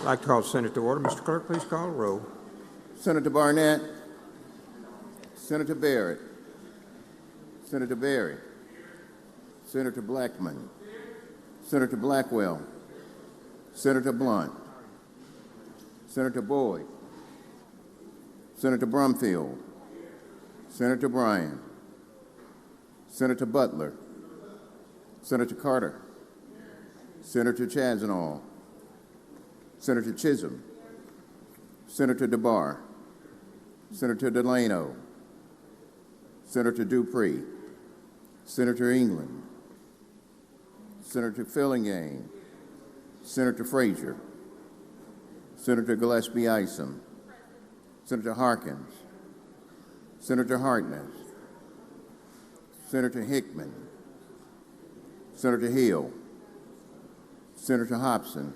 like to call the Senate to order. Mr. Clerk, please call the roll. Senator Barnett, Senator Barrett, Senator Berry, Senator Blackman, Senator Blackwell, Senator Blunt, Senator Boyd, Senator Brumfield, Senator Bryan, Senator Butler, Senator Carter, Senator Chazanall, Senator Chisholm, Senator DeBar, Senator Delano, Senator Dupree, Senator England, Senator Fillingane, Senator Frazier, Senator Gillespie Isom, Senator Harkins, Senator Hartnett, Senator Hickman, Senator Hill, Senator Hobson,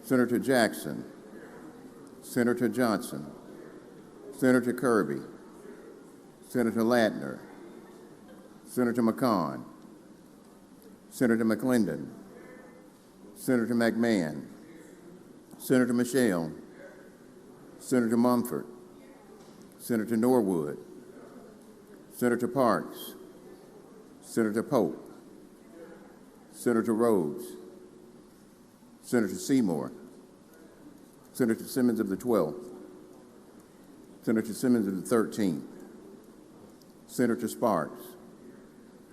Senator Jackson, Senator Johnson, Senator Kirby, Senator Latner, Senator McCon, Senator McClendon, Senator McMahon, Senator Michelle, Senator Mumford, Senator Norwood, Senator Parks, Senator Pope, Senator Rhodes, Senator Seymour, Senator Simmons of the 12th, Senator Simmons of the 13th, Senator Sparks,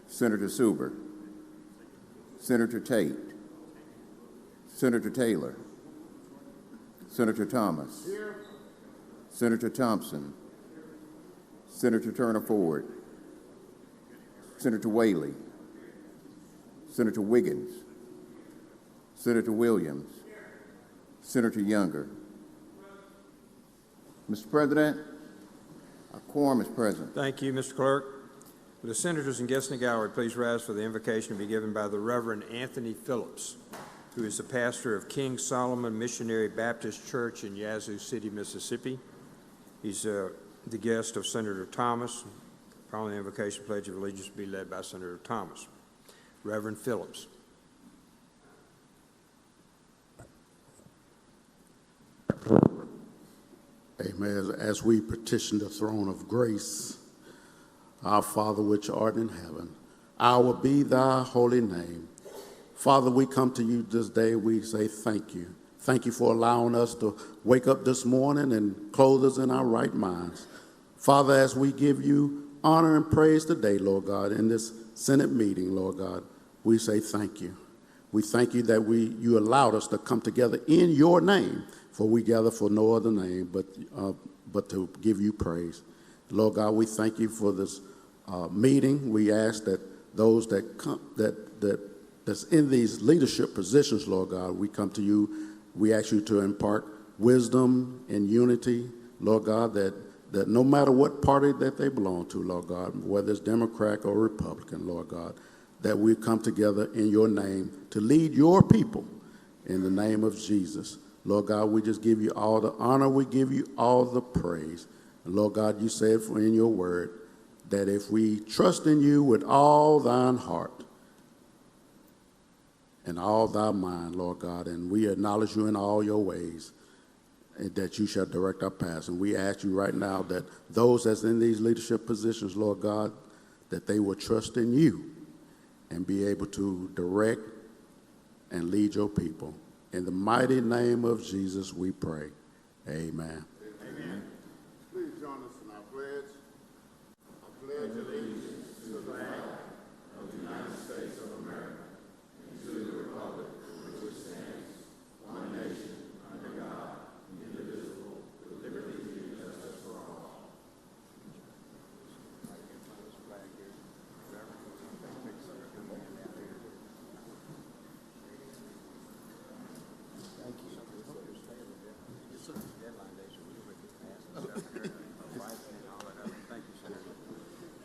Senator Suber, Senator Tate, Senator Taylor, Senator Thomas, Senator Thompson, Senator Turner Ford, Senator Whaley, Senator Wiggins, Senator Williams, Senator Younger. Mr. President, a quorum is present. Thank you, Mr. Clerk. Will the senators and guests in the gallery please rise for the invocation to be given by the Reverend Anthony Phillips, who is the pastor of King Solomon Missionary Baptist Church in Yazoo City, Mississippi. He's the guest of Senator Thomas. Following the invocation, Pledge of Allegiance will be led by Senator Thomas. Reverend Phillips. Amen. As we petition the throne of grace, our Father which art in heaven, hallowed be thy holy name. Father, we come to you this day. We say thank you. Thank you for allowing us to wake up this morning and clothe us in our right minds. Father, as we give you honor and praise today, Lord God, in this Senate meeting, Lord God, we say thank you. We thank you that you allowed us to come together in your name, for we gather for no other name but to give you praise. Lord God, we thank you for this meeting. We ask that those that come, that's in these leadership positions, Lord God, we come to you. We ask you to impart wisdom and unity, Lord God, that no matter what party that they belong to, Lord God, whether it's Democrat or Republican, Lord God, that we come together in your name to lead your people in the name of Jesus. Lord God, we just give you all the honor. We give you all the praise. And Lord God, you said in your word that if we trust in you with all thine heart and all thy mind, Lord God, and we acknowledge you in all your ways, and that you shall direct our paths. And we ask you right now that those that's in these leadership positions, Lord God, that they will trust in you and be able to direct and lead your people. In the mighty name of Jesus, we pray. Amen. Amen. Please join us in our pledge. I pledge allegiance to the flag of the United States of America and to the republic for which it stands, one nation, under God, indivisible, with liberty and justice for all.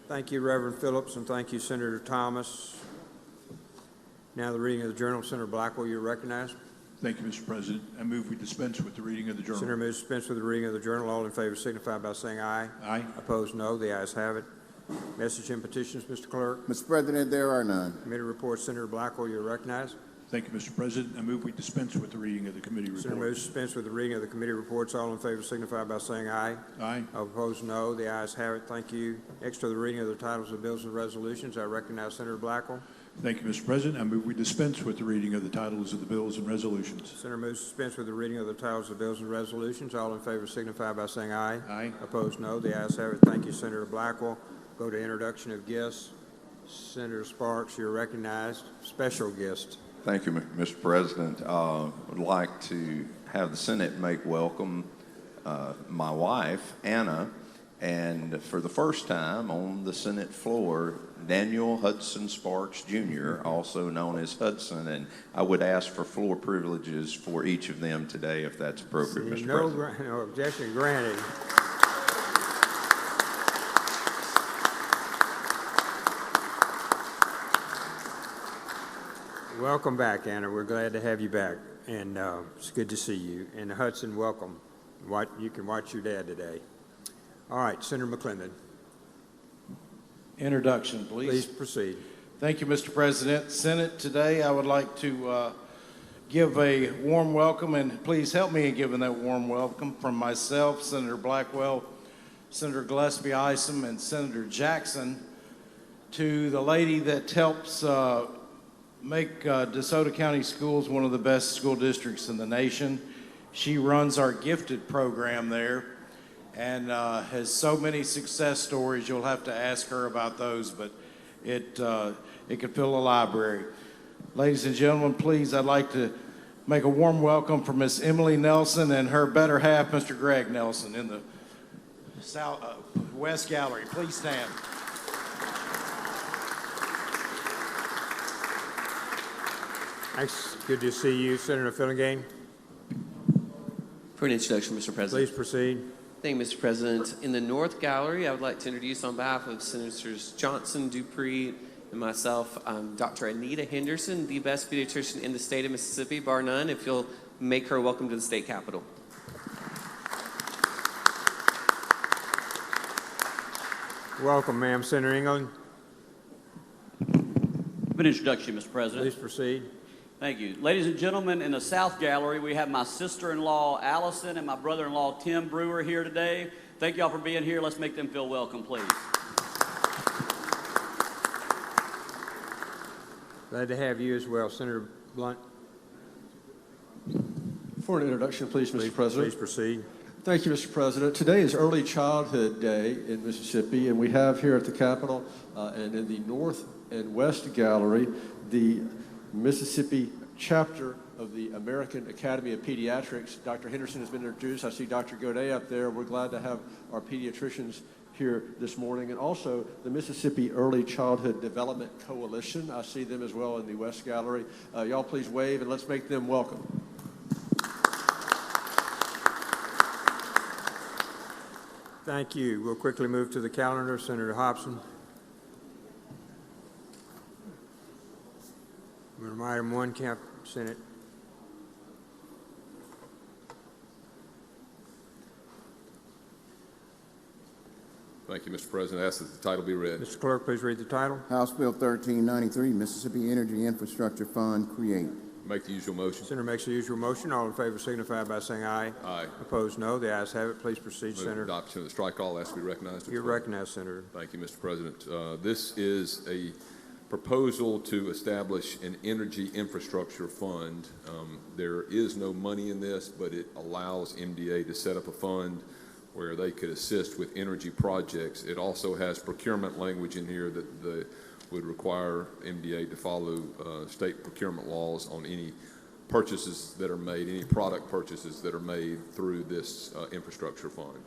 Thank you, Reverend Phillips, and thank you, Senator Thomas. Now the reading of the journal. Senator Blackwell, you're recognized. Thank you, Mr. President. I move we dispense with the reading of the journal. Senator moves to dispense with the reading of the journal. All in favor signify by saying aye. Aye. Opposed, no. The ayes have it. Message and petitions, Mr. Clerk. Mr. President, there are none. Committee reports. Senator Blackwell, you're recognized. Thank you, Mr. President. I move we dispense with the reading of the committee Senator report. moves to dispense with the reading of the committee reports. All in favor signify by saying aye. Aye. All opposed, no. The ayes have it. Thank you. Next to the reading of the titles of bills and resolutions, I recognize Senator Blackwell. Thank you, Mr. President. I move we dispense with the reading of the titles of the bills and resolutions. Senator moves to dispense with the reading of the titles of bills and resolutions. All in favor signify by saying aye. Aye. Opposed, no. The ayes have it. Thank you, Senator Blackwell. Go to introduction of guests. Senator Sparks, you're recognized. Special guest. Thank you, Mr. President. Would like to have the Senate make welcome my wife, Anna, and for the first time on the Senate floor, Daniel Hudson Sparks, Jr., also known as Hudson, and I would ask for floor privileges for each of them today, if that's appropriate, Mr. President. No objection granted. Welcome back, Anna. We're glad to have you back, and it's good to see you. And Hudson, welcome. You can watch your dad today. All right, Senator McClendon. Introduction, please. Please proceed. Thank you, Mr. President. Senate, today I would like to give a warm welcome, and please help me in giving that warm welcome from myself, Senator Blackwell, Senator Gillespie Isom, and Senator Jackson, to the lady that helps make DeSoto County Schools one of the best school districts in the nation. She runs our gifted program there and has so many success stories. You'll have to ask her about those, but it could fill a library. Ladies and gentlemen, please, I'd like to make a warm welcome for Miss Emily Nelson and her better half, Mr. Greg Nelson, in the West Gallery. Please stand. Thanks. Good to see you, Senator Fillingham. For an introduction, Mr. President. Please proceed. Thank you, Mr. President. In the North Gallery, I would like to introduce on behalf of Senators Johnson, Dupree, and myself, Dr. Anita Henderson, the best pediatrician in the state of Mississippi, bar none, if you'll make her welcome to the state capitol. Welcome, ma'am. Senator England. An introduction, Mr. President. Please proceed. Thank you. Ladies and gentlemen, in the South Gallery, we have my sister-in-law, Allison, and my brother-in-law, Tim Brewer, here today. Thank y'all for being here. Let's make them feel welcome, please. Glad to have you as well. Senator Blunt. For an introduction, please, Mr. President. Please proceed. Thank you, Mr. President. Today is Early Childhood Day in Mississippi, and we have here at the Capitol and in the North and West Gallery the Mississippi chapter of the American Academy of Pediatrics. Dr. Henderson has been introduced. I see Dr. Godet up there. We're glad to have our pediatricians here this morning, and also the Mississippi Early Childhood Development Coalition. I see them as well in the West Gallery. Y'all please wave, and let's make them welcome. Thank you. We'll quickly move to the calendar. Senator Hobson. Item 1, Senate. Thank you, Mr. President. I ask that the title be read. Mr. Clerk, please read the title. House Bill 1393, Mississippi Energy Infrastructure Fund, create. Make the usual motion. Senator makes the usual motion. All in favor signify by saying aye. Aye. Opposed, no. The ayes have it. Please proceed, Move Senator. adoption of the strike all. Ask to be recognized. You're recognized, Senator. Thank you, Mr. President. This is a proposal to establish an energy infrastructure fund. There is no money in this, but it allows MDA to set up a fund where they could assist with energy projects. It also has procurement language in here that would require MDA to follow state procurement laws on any purchases that are made, any product purchases that are made through this infrastructure fund.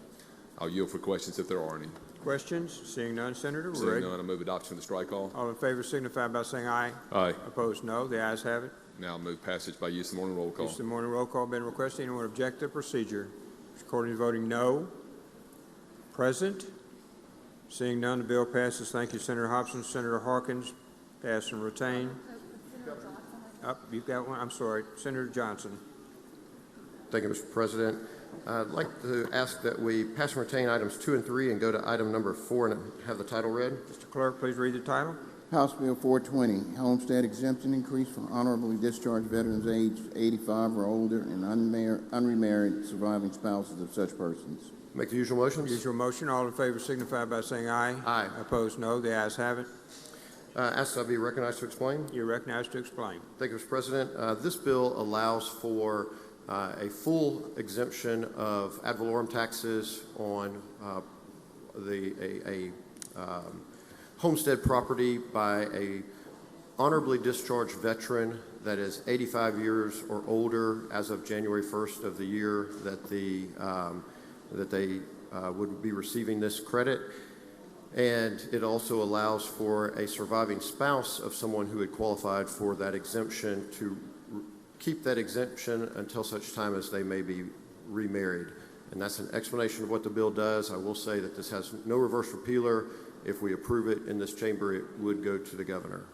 I'll yield for questions if there are any. Questions? Seeing none, Senator. Seeing none, I move adoption of the strike all. All in favor signify by saying aye. Aye. Opposed, no. The ayes have it. Now move passage by use of the morning roll call. Use of the morning roll call been requested. Anyone object to the procedure? According to voting no. Present. Seeing none, the bill passes. Thank you, Senator Hobson. Senator Harkins, pass and retain. You've got one. I'm sorry. Senator Johnson. Thank you, Mr. President. I'd like to ask that we pass and retain items 2 and 3 and go to item number 4 and have the title read. Mr. Clerk, please read the title. House Bill 420, Homestead exemption increase for honorably discharged veterans aged 85 or older and unremarried surviving spouses of such persons. Make the usual motions. Usual motion. All in favor signify by saying aye. Aye. Opposed, no. The ayes have it. Asked that I be recognized to explain. You're recognized to explain. Thank you, Mr. President. This bill allows for a full exemption of ad valorem taxes on homestead property by a honorably discharged veteran that is 85 years or older as of January 1st of the year that they would be receiving this credit. And it also allows for a surviving spouse of someone who had qualified for that exemption to keep that exemption until such time as they may be remarried. And that's an explanation of what the bill does. I will say that this has no reverse repealer. If we approve it in this chamber, it would go to the governor.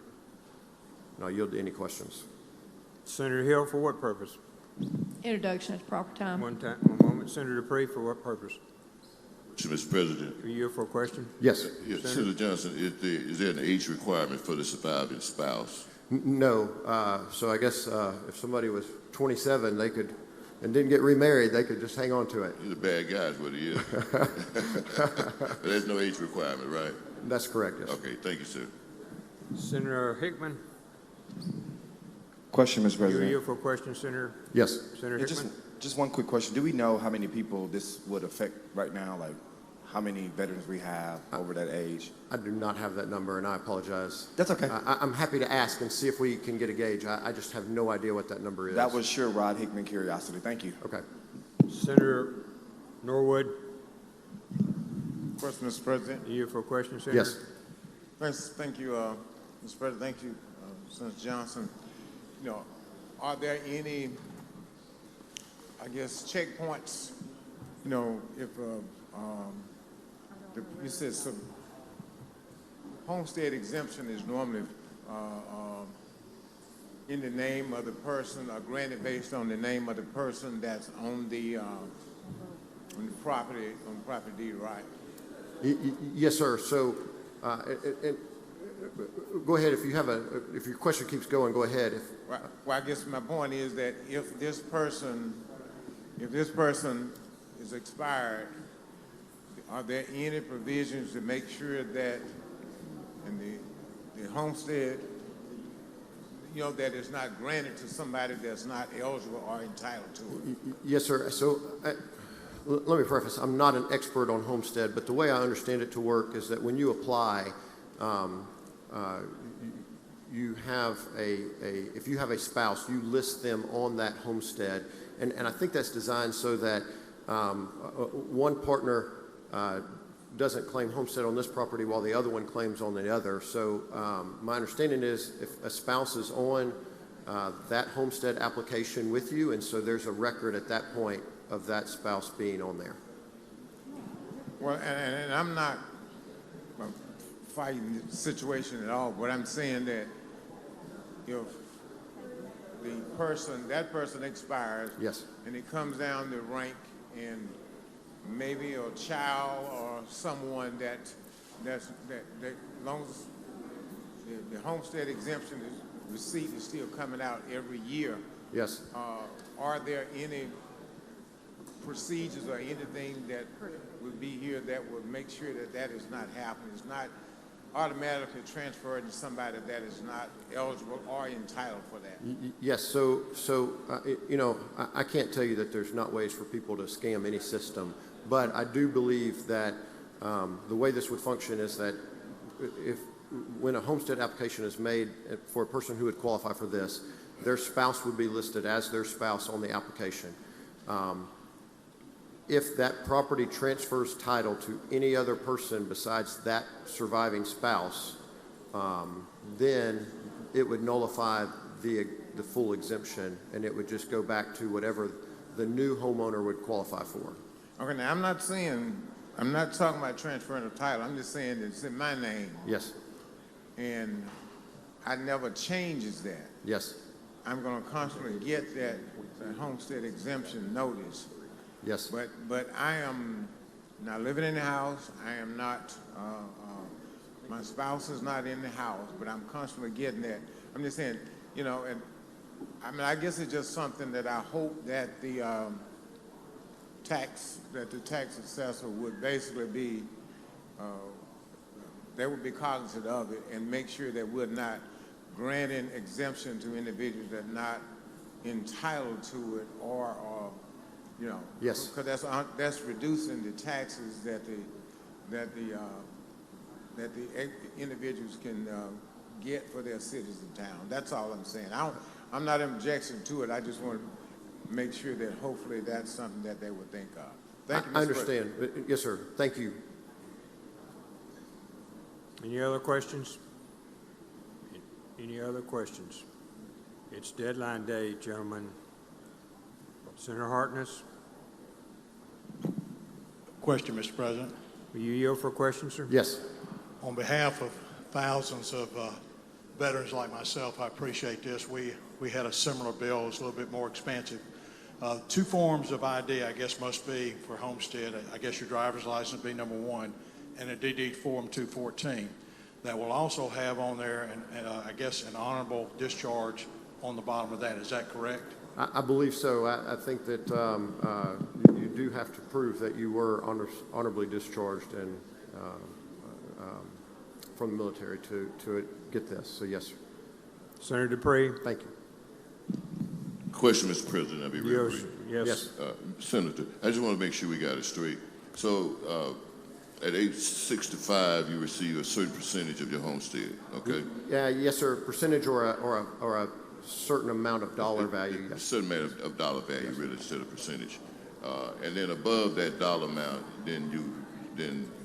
And I'll yield to any questions. Senator Hill, for what purpose? Introduction at the proper time. One moment. Senator Dupree, for what purpose? Mr. President. Are you for a question? Yes. Yes, Senator Johnson, is there an age requirement for the surviving spouse? No. So I guess if somebody was 27, they could, and didn't get remarried, they could just hang on to it. He's a bad guy is what he is. There's no age requirement, right? That's correct, yes. Okay, thank you, sir. Senator Hickman. Question, Mr. President. You're here for a question, Senator? Yes. Senator Hickman. Just one quick question. Do we know how many people this would affect right now? Like how many veterans we have over that age? I do not have that number, and I apologize. That's okay. I'm happy to ask and see if we can get a gauge. I just have no idea what that number is. That was sure Rod Hickman curiosity. Thank you. Okay. Senator Norwood. Question, Mr. President. Are you here for a question, Senator? Yes. Thank you, Mr. President. Thank you, Senator Johnson. You know, are there any, I guess, checkpoints? You know, if you said some homestead exemption is normally in the name of the person or granted based on the name of the person that's on the property deed, right? Yes, sir. So, go ahead. If your question keeps going, go ahead. Well, I guess my point is that if this person is expired, are there any provisions to make sure that in the homestead, you know, that it's not granted to somebody that's not eligible or entitled to it? Yes, sir. So let me preface, I'm not an expert on homestead, but the way I understand it to work is that when you apply, you have if you have a spouse, you list them on that homestead. And I think that's designed so that one partner doesn't claim homestead on this property while the other one claims on the other. So my understanding is if a spouse is on that homestead application with you, and so there's a record at that point of that spouse being on there. Well, and I'm not fighting the situation at all, but I'm saying that if that person expires, yes, and it comes down the rank and maybe a child or someone that as long as the homestead exemption receipt is still coming out every year. Yes. Are there any procedures or anything that would be here that would make sure that that is not happening? It's not automatically transferred to somebody that is not eligible or entitled for that. Yes. So you know, I can't tell you that there's not ways for people to scam any system, but I do believe that the way this would function is that when a homestead application is made for a person who would qualify for this, their spouse would be listed as their spouse on the application. If that property transfers title to any other person besides that surviving spouse, then it would nullify the full exemption, and it would just go back to whatever the new homeowner would qualify for. Okay, now I'm not talking about transferring of title. I'm just saying it's in my name. Yes. And I never changes that. Yes. I'm going to constantly get that homestead exemption notice. Yes. But I am not living in the house. I am not My spouse is not in the house, but I'm constantly getting that. I'm just saying, you know, and I mean, I guess it's just something that I hope that the tax assessor would basically be, they would be cognizant of it and make sure that we're not granting exemption to individuals that are not entitled to it, or you know, Yes. because that's reducing the taxes that the individuals can get for their cities and town. That's all I'm saying. I'm not in objection to it. I just want to make sure that hopefully that's something that they would think of. Thank you, Mr. I understand. Yes, sir. Thank you. Any other questions? Any other questions? It's deadline day, gentlemen. Senator Harkness, Question, Mr. President. will you yield for a question, sir? Yes. On behalf of thousands of veterans like myself, I appreciate this. We had a similar bill. It was a little bit more expansive. Two forms of ID, I guess, must be for Homestead. I guess your driver's license would be number one, and a DD Form 214 that will also have on there, I guess, an honorable discharge on the bottom of that. Is that correct? I believe so. I think that you do have to prove that you were honorably discharged and from the military to get this. So yes, sir. Senator Dupree. Thank you. Question, Mr. President. I'll be real brief. Yes. Senator, I just want to make sure we got it straight. So at age 65, you receive a certain percentage of your homestead, okay? Yeah, yes, sir. Percentage or a certain amount of dollar value. A Yes. certain amount of dollar value, really, instead of percentage. And then above that dollar amount, then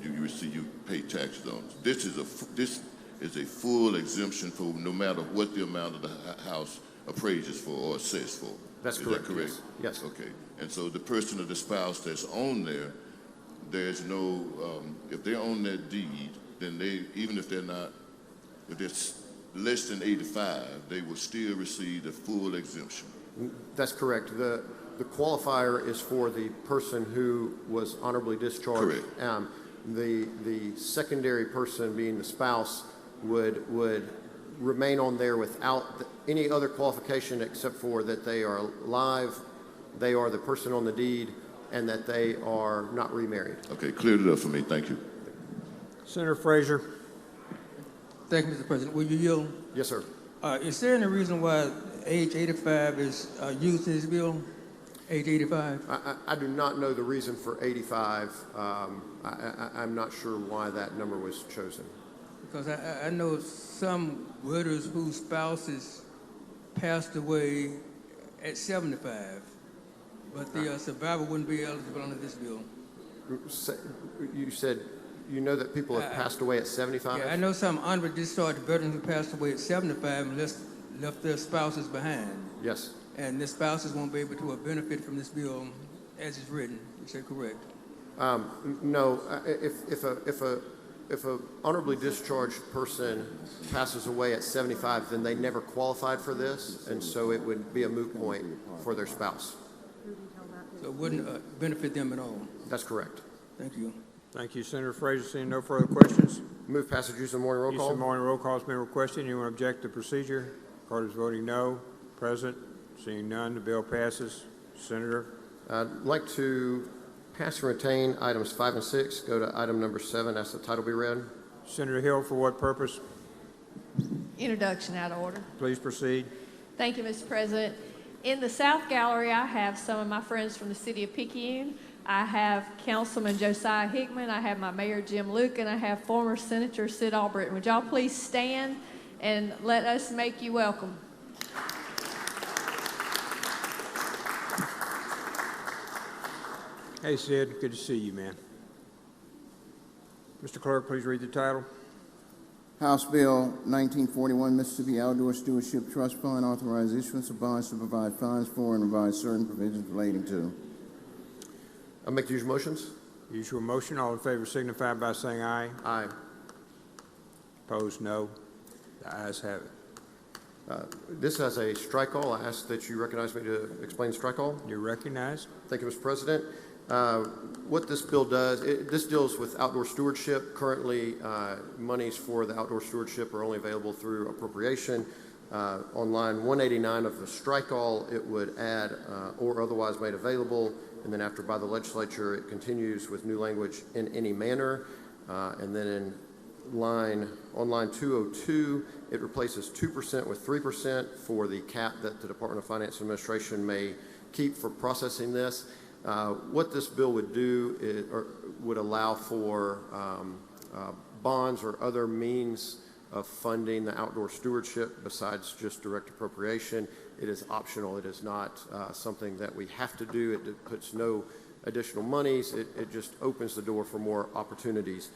you receive, you pay taxes on it. This is a full exemption for no matter what the amount of the house appraises for or assessed for. That's Is correct. that correct? Yes. Okay. And so the person or the spouse that's on there, there's no, if they're on that deed, then even if they're less than 85, they will still receive the full exemption. That's correct. The qualifier is for the person who was honorably discharged. Correct. The secondary person, being the spouse, would remain on there without any other qualification except for that they are alive, they are the person on the deed, and that they are not remarried. Okay, cleared it up for me. Thank you. Senator Frazier. Thank you, Mr. President. Will you yield? Yes, sir. Is there any reason why age 85 is used in this bill? Age 85? I do not know the reason for 85. I'm not sure why that number was chosen. Because I know some widows whose spouses passed away at 75, but the survivor wouldn't be eligible under this bill. You said you know that people have passed away at 75? Yeah, I know some honorably discharged veterans who passed away at 75 and left their spouses behind. Yes. And the spouses won't be able to benefit from this bill as it's written. Is that correct? No. If a honorably discharged person passes away at 75, then they never qualified for this, and so it would be a moot point for their spouse. So it wouldn't benefit them at all? That's correct. Thank you. Thank you, Senator Frazier. Seeing no further questions. Move passage use of morning roll call. Use of morning roll call has been requested. Anyone object to procedure? Carter's voting no. Present. Seeing none, the bill passes. Senator. I'd like to pass and retain items 5 and 6. Go to item number 7. Ask the title be read. Senator Hill, for what purpose? Introduction out of order. Please proceed. Thank you, Mr. President. In the South Gallery, I have some of my friends from the city of Picayune. I have Councilman Josiah Hickman. I have my Mayor Jim Luke, and I have former Senator Sid Albritton. Would y'all please stand and let us make you welcome? Hey, Sid. Good to see you, man. Mr. Clerk, please read the title. House Bill 1941, Mississippi Outdoor Stewardship Trust Fund, authorized issuance of bonds to provide funds for and revise certain provisions relating to. I'll make the usual motions. Usual motion. All in favor signify by saying aye. Aye. Opposed, no. The ayes have it. This has a strike all. I ask that you recognize me to explain strike all. You're recognized. Thank you, Mr. President. What this bill does, this deals with outdoor stewardship. Currently, monies for the outdoor stewardship are only available through appropriation. On line 189 of the strike all, it would add or otherwise made available, and then after by the legislature, it continues with new language in any manner. And then on line 202, it replaces 2% with 3% for the cap that the Department of Finance and Administration may keep for processing this. What this bill would do would allow for bonds or other means of funding the outdoor stewardship besides just direct appropriation. It is optional. It is not something that we have to do. It puts no additional monies. It just opens the door for more opportunities.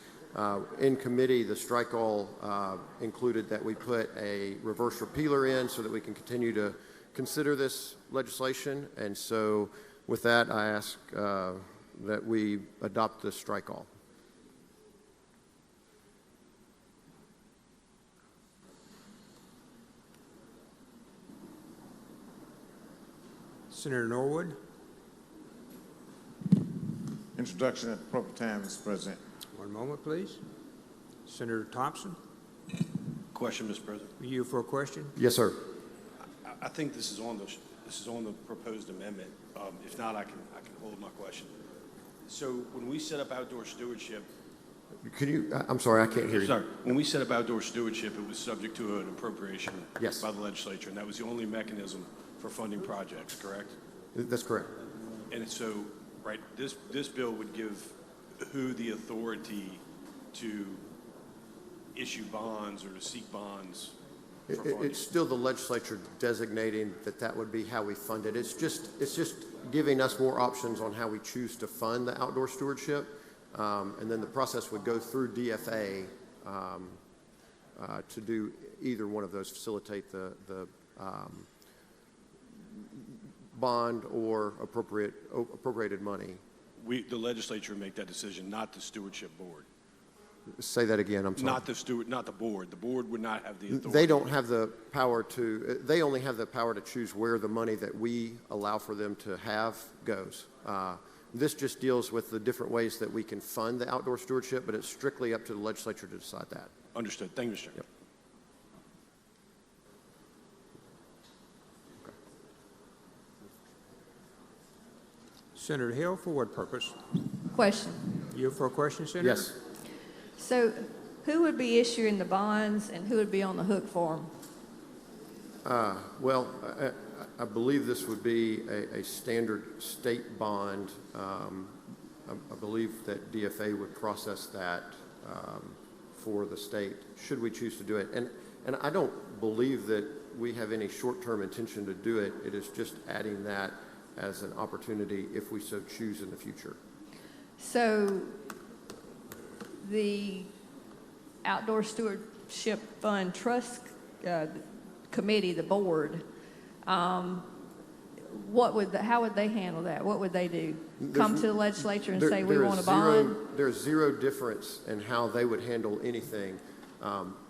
In committee, the strike all included that we put a reverse repealer in so that we can continue to consider this legislation. And so with that, I ask that we adopt the strike all. Senator Norwood. Introduction at the proper time, Mr. President. One moment, please. Senator Thompson. Question, Mr. President. You for a question? Yes, sir. I think this is on the proposed amendment. If not, I can hold my question. So when we set up outdoor stewardship, Could you? I'm sorry, I can't hear you. sorry, when we set up outdoor stewardship, it was subject to an appropriation Yes. by the legislature, and that was the only mechanism for funding projects. Correct? That's correct. And so, right, this bill would give who the authority to issue bonds or to seek bonds for funding? It's still the legislature designating that would be how we fund it. It's just giving us more options on how we choose to fund the outdoor stewardship. And then the process would go through DFA to do either one of those, facilitate the bond or appropriated money. The legislature would make that decision, not the stewardship board. Say that again, I'm sorry. Not the board. The board would not have the authority. They don't have the power to, they only have the power to choose where the money that we allow for them to have goes. This just deals with the different ways that we can fund the outdoor stewardship, but it's strictly up to the legislature to decide that. Understood. Thank you, Mr. Chairman. Yep. Senator Hill, for what purpose? Question. You for a question, Senator? Yes. So who would be issuing the bonds and who would be on the hook for them? Well, I believe this would be a standard state bond. I believe that DFA would process that for the state, should we choose to do it. And I don't believe that we have any short-term intention to do it. It is just adding that as an opportunity if we so choose in the future. So the Outdoor Stewardship Fund Trust Committee, the board, how would they handle that? What would they do? Come to the legislature and say we want a bond? There's zero difference in how they would handle anything.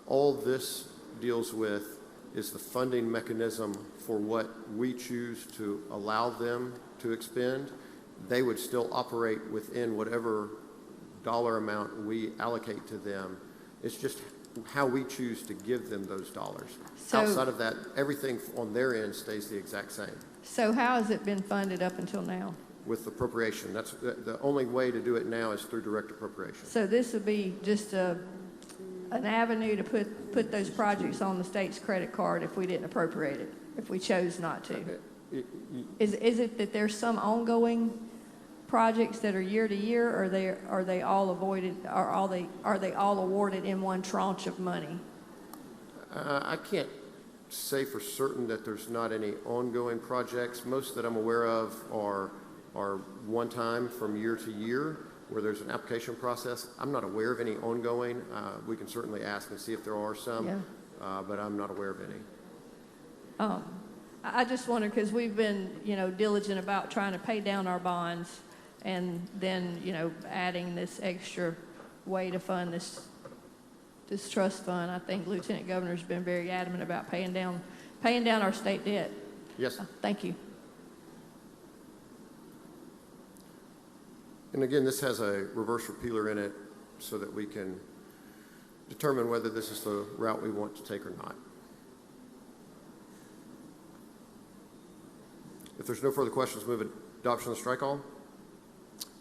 All this deals with is the funding mechanism for what we choose to allow them to expend. They would still operate within whatever dollar amount we allocate to them. It's just how we choose to give them those dollars. So, outside of that, everything on their end stays the exact same. So how has it been funded up until now? With appropriation. That's the only way to do it now is through direct appropriation. So this would be just an avenue to put those projects on the state's credit card if we didn't appropriate it, if we chose not to. Is it that there's some ongoing projects that are year to year, or are they all avoided, or are they all awarded in one tranche of money? I can't say for certain that there's not any ongoing projects. Most that I'm aware of are one time from year to year where there's an application process. I'm not aware of any ongoing. We can certainly ask and see if there are some, but I'm not aware of any. I just wonder, because we've been, diligent about trying to pay down our bonds, and then, adding this extra way to fund this trust fund. I think Lieutenant Governor's been very adamant about paying down our state debt. Yes. Thank you. And again, this has a reverse repealer in it so that we can determine whether this is the route we want to take or not. If there's no further questions, move adoption of the strike all.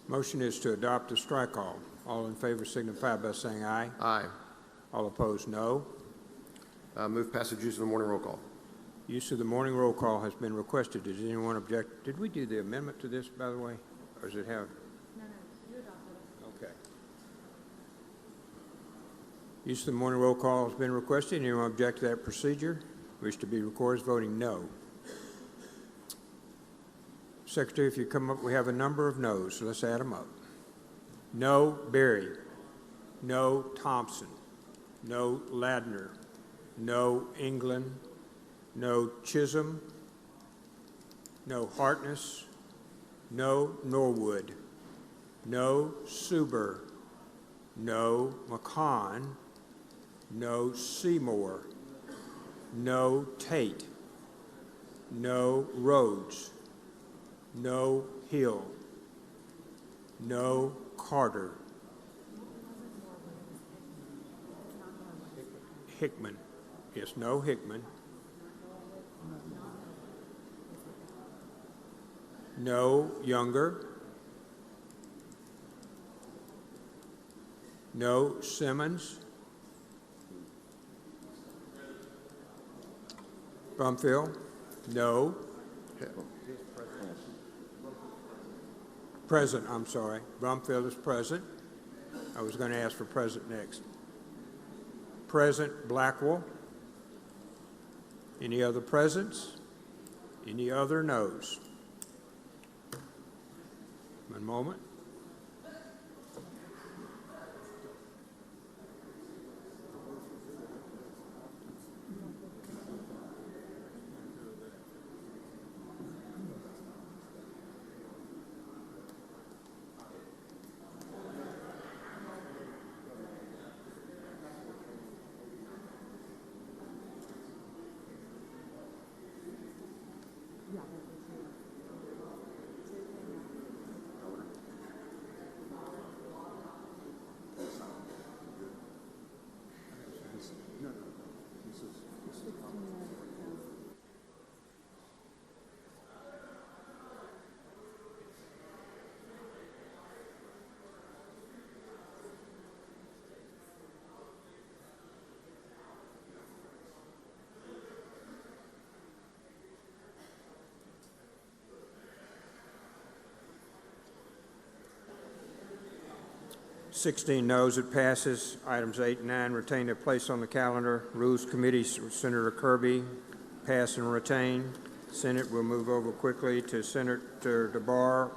Motion is to adopt the strike all. All in favor signify by saying aye. Aye. All opposed, no. Move passage use of the morning roll call. Use of the morning roll call has been requested. Does anyone object? Did we do the amendment to this, by the way? Or does it have? No, you adopted it. Okay. Use of the morning roll call has been requested. Anyone object to that procedure? Wish to be recorded as voting no. Secretary, if you come up, we have a number of no's, so let's add them up. No, Berry. No, Thompson. No, Ladner. No, England. No, Chisholm. No, Hartness. No, Norwood. No, Suber. No, McCon. No, Seymour. No, Tate. No, Rhodes. No, Hill. No, Carter. Hickman. Yes, no, Hickman. No, Younger. No, Simmons. Brumfield. No. Present, I'm sorry. Brumfield is present. I was going to ask for present next. Present, Blackwell. Any other presents? Any other no's? One moment. (16 noes), it passes. Items 8 and 9 retain their place on the calendar. Rules Committee, Senator Kirby, pass and retain. Senate will move over quickly to Senator DeBar.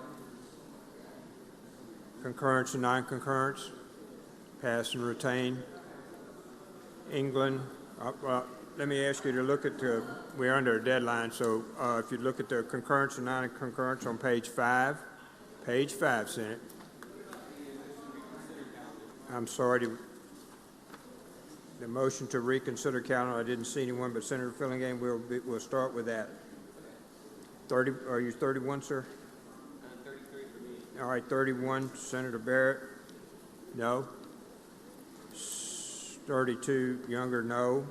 Concurrence and non-concurrence, pass and retain. England, let me ask you to look at the, we're under a deadline, so if you look at the concurrence and non-concurrence on page 5, Senate. I'm sorry, the motion to reconsider calendar, I didn't see anyone, but Senator Fillingham, we'll start with that. 30, are you 31, sir? 33 for me. All right, 31, Senator Barrett, no. 32, Younger, no.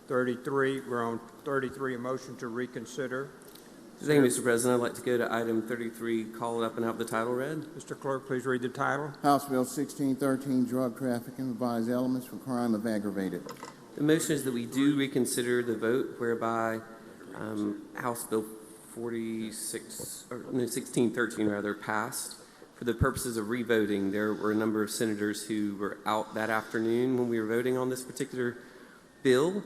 33, we're on 33, a motion to reconsider. Thank you, Mr. President. I'd like to go to item 33, call it up and have the title read. Mr. Clerk, please read the title. House Bill 1613, drug trafficking, revised elements for crime of aggravated. The motion is that we do reconsider the vote whereby House Bill 1613 rather passed. For the purposes of revoting, there were a number of senators who were out that afternoon when we were voting on this particular bill,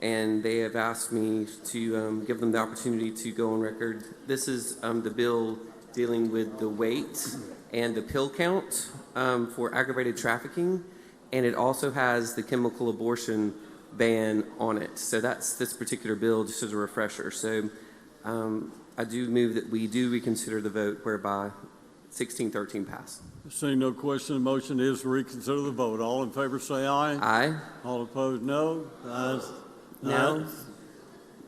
and they have asked me to give them the opportunity to go on record. This is the bill dealing with the weight and the pill count for aggravated trafficking, and it also has the chemical abortion ban on it. So that's this particular bill, just as a refresher. So I do move that we do reconsider the vote whereby 1613 passed. Seeing no question, the motion is to reconsider the vote. All in favor say aye. Aye. All opposed, no.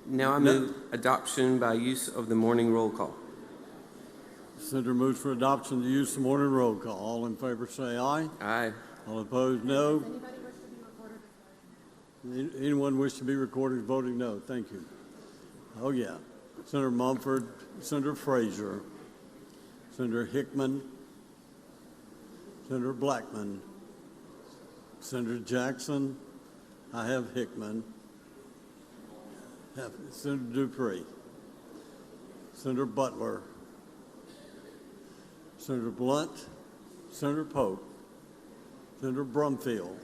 Now I move adoption by use of the morning roll call. Senator moves for adoption to use the morning roll call. All in favor say aye. Aye. All opposed, no. Anyone wish to be recorded as voting no? Thank you. Oh, yeah. Senator Mumford, Senator Frazier, Senator Hickman, Senator Blackman, Senator Jackson, I have Hickman, Senator Dupree, Senator Butler, Senator Blunt, Senator Pope, Senator Brumfield,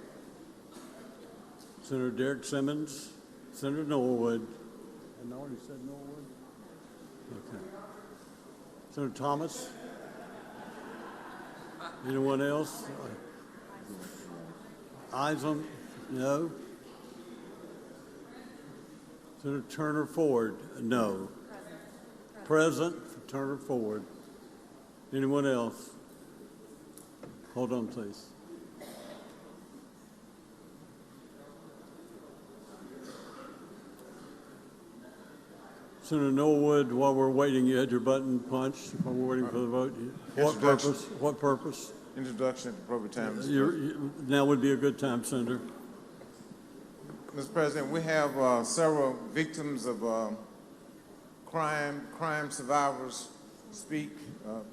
Senator Derek Simmons, Senator Norwood. I already said Norwood. Okay. Senator Thomas. Anyone else? Isom? No. Senator Turner Ford? No. Present. Turner Ford. Anyone else? Hold on, please. Senator Norwood, while we're waiting, you had your button punched while we're waiting for the vote. What purpose? What purpose? Introduction at the appropriate time, Mr. President. Now would be a good time, Senator. Mr. President, we have several victims of crime survivors speak,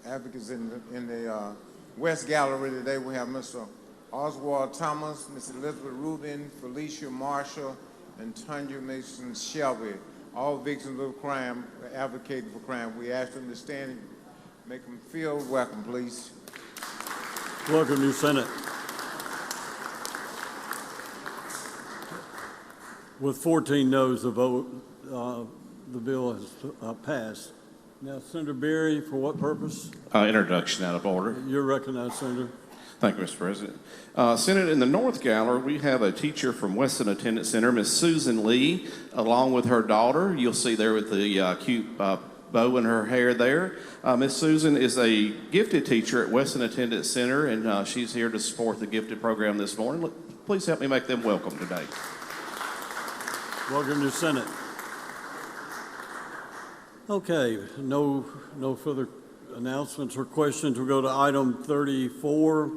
advocates in the West Gallery today. We have Mr. Oswald Thomas, Ms. Elizabeth Rubin, Felicia Marshall, and Tanya Mason Shelby, all victims of crime, advocating for crime. We ask them to stand and make them feel welcome, please. Welcome to Senate. With 14 noes, the vote, the bill has passed. Now, Senator Berry, for what purpose? Introduction out of order. You're recognized, Senator. Thank you, Mr. President. Senate, in the North Gallery, we have a teacher from Weston Attendance Center, Miss Susan Lee, along with her daughter. You'll see there with the cute bow in her hair there. Miss Susan is a gifted teacher at Weston Attendance Center, and she's here to support the gifted program this morning. Please help me make them welcome today. Welcome to Senate. Okay, no further announcements or questions. We'll go to item 34,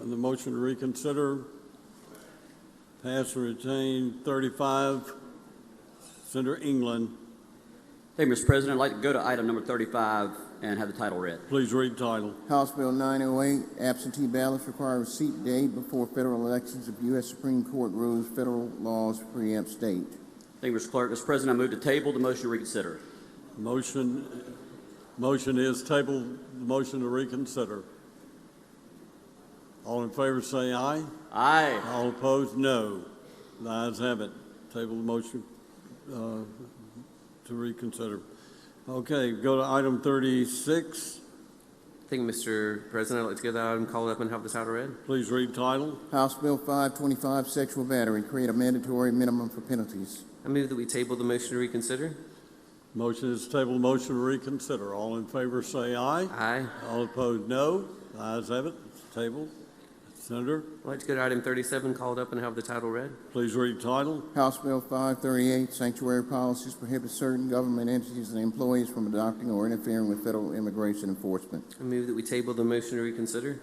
on the motion to reconsider. Pass and retain. 35, Senator England. Thank you, Mr. President. I'd like to go to item number 35 and have the title read. Please read title. House Bill 908, absentee ballots require receipt date before federal elections if U.S. Supreme Court rules federal laws preempt state. Thank you, Mr. Clerk. Mr. President, I move to table the motion to reconsider. Motion is table the motion to reconsider. All in favor say aye. Aye. All opposed, no. The ayes have it. Table the motion to reconsider. Okay, go to item 36. Thank you, Mr. President. I'd like to get that item called up and have the title read. Please read title. House Bill 525, sexual battery, create a mandatory minimum for penalties. I move that we table the motion to reconsider. Motion is table the motion to reconsider. All in favor say aye. Aye. All opposed, no. The ayes have it. It's tabled. Senator? I'd like to go to item 37, called up and have the title read. Please read title. House Bill 538, sanctuary policies prohibit certain government entities and employees from adopting or interfering with federal immigration enforcement. I move that we table the motion to reconsider.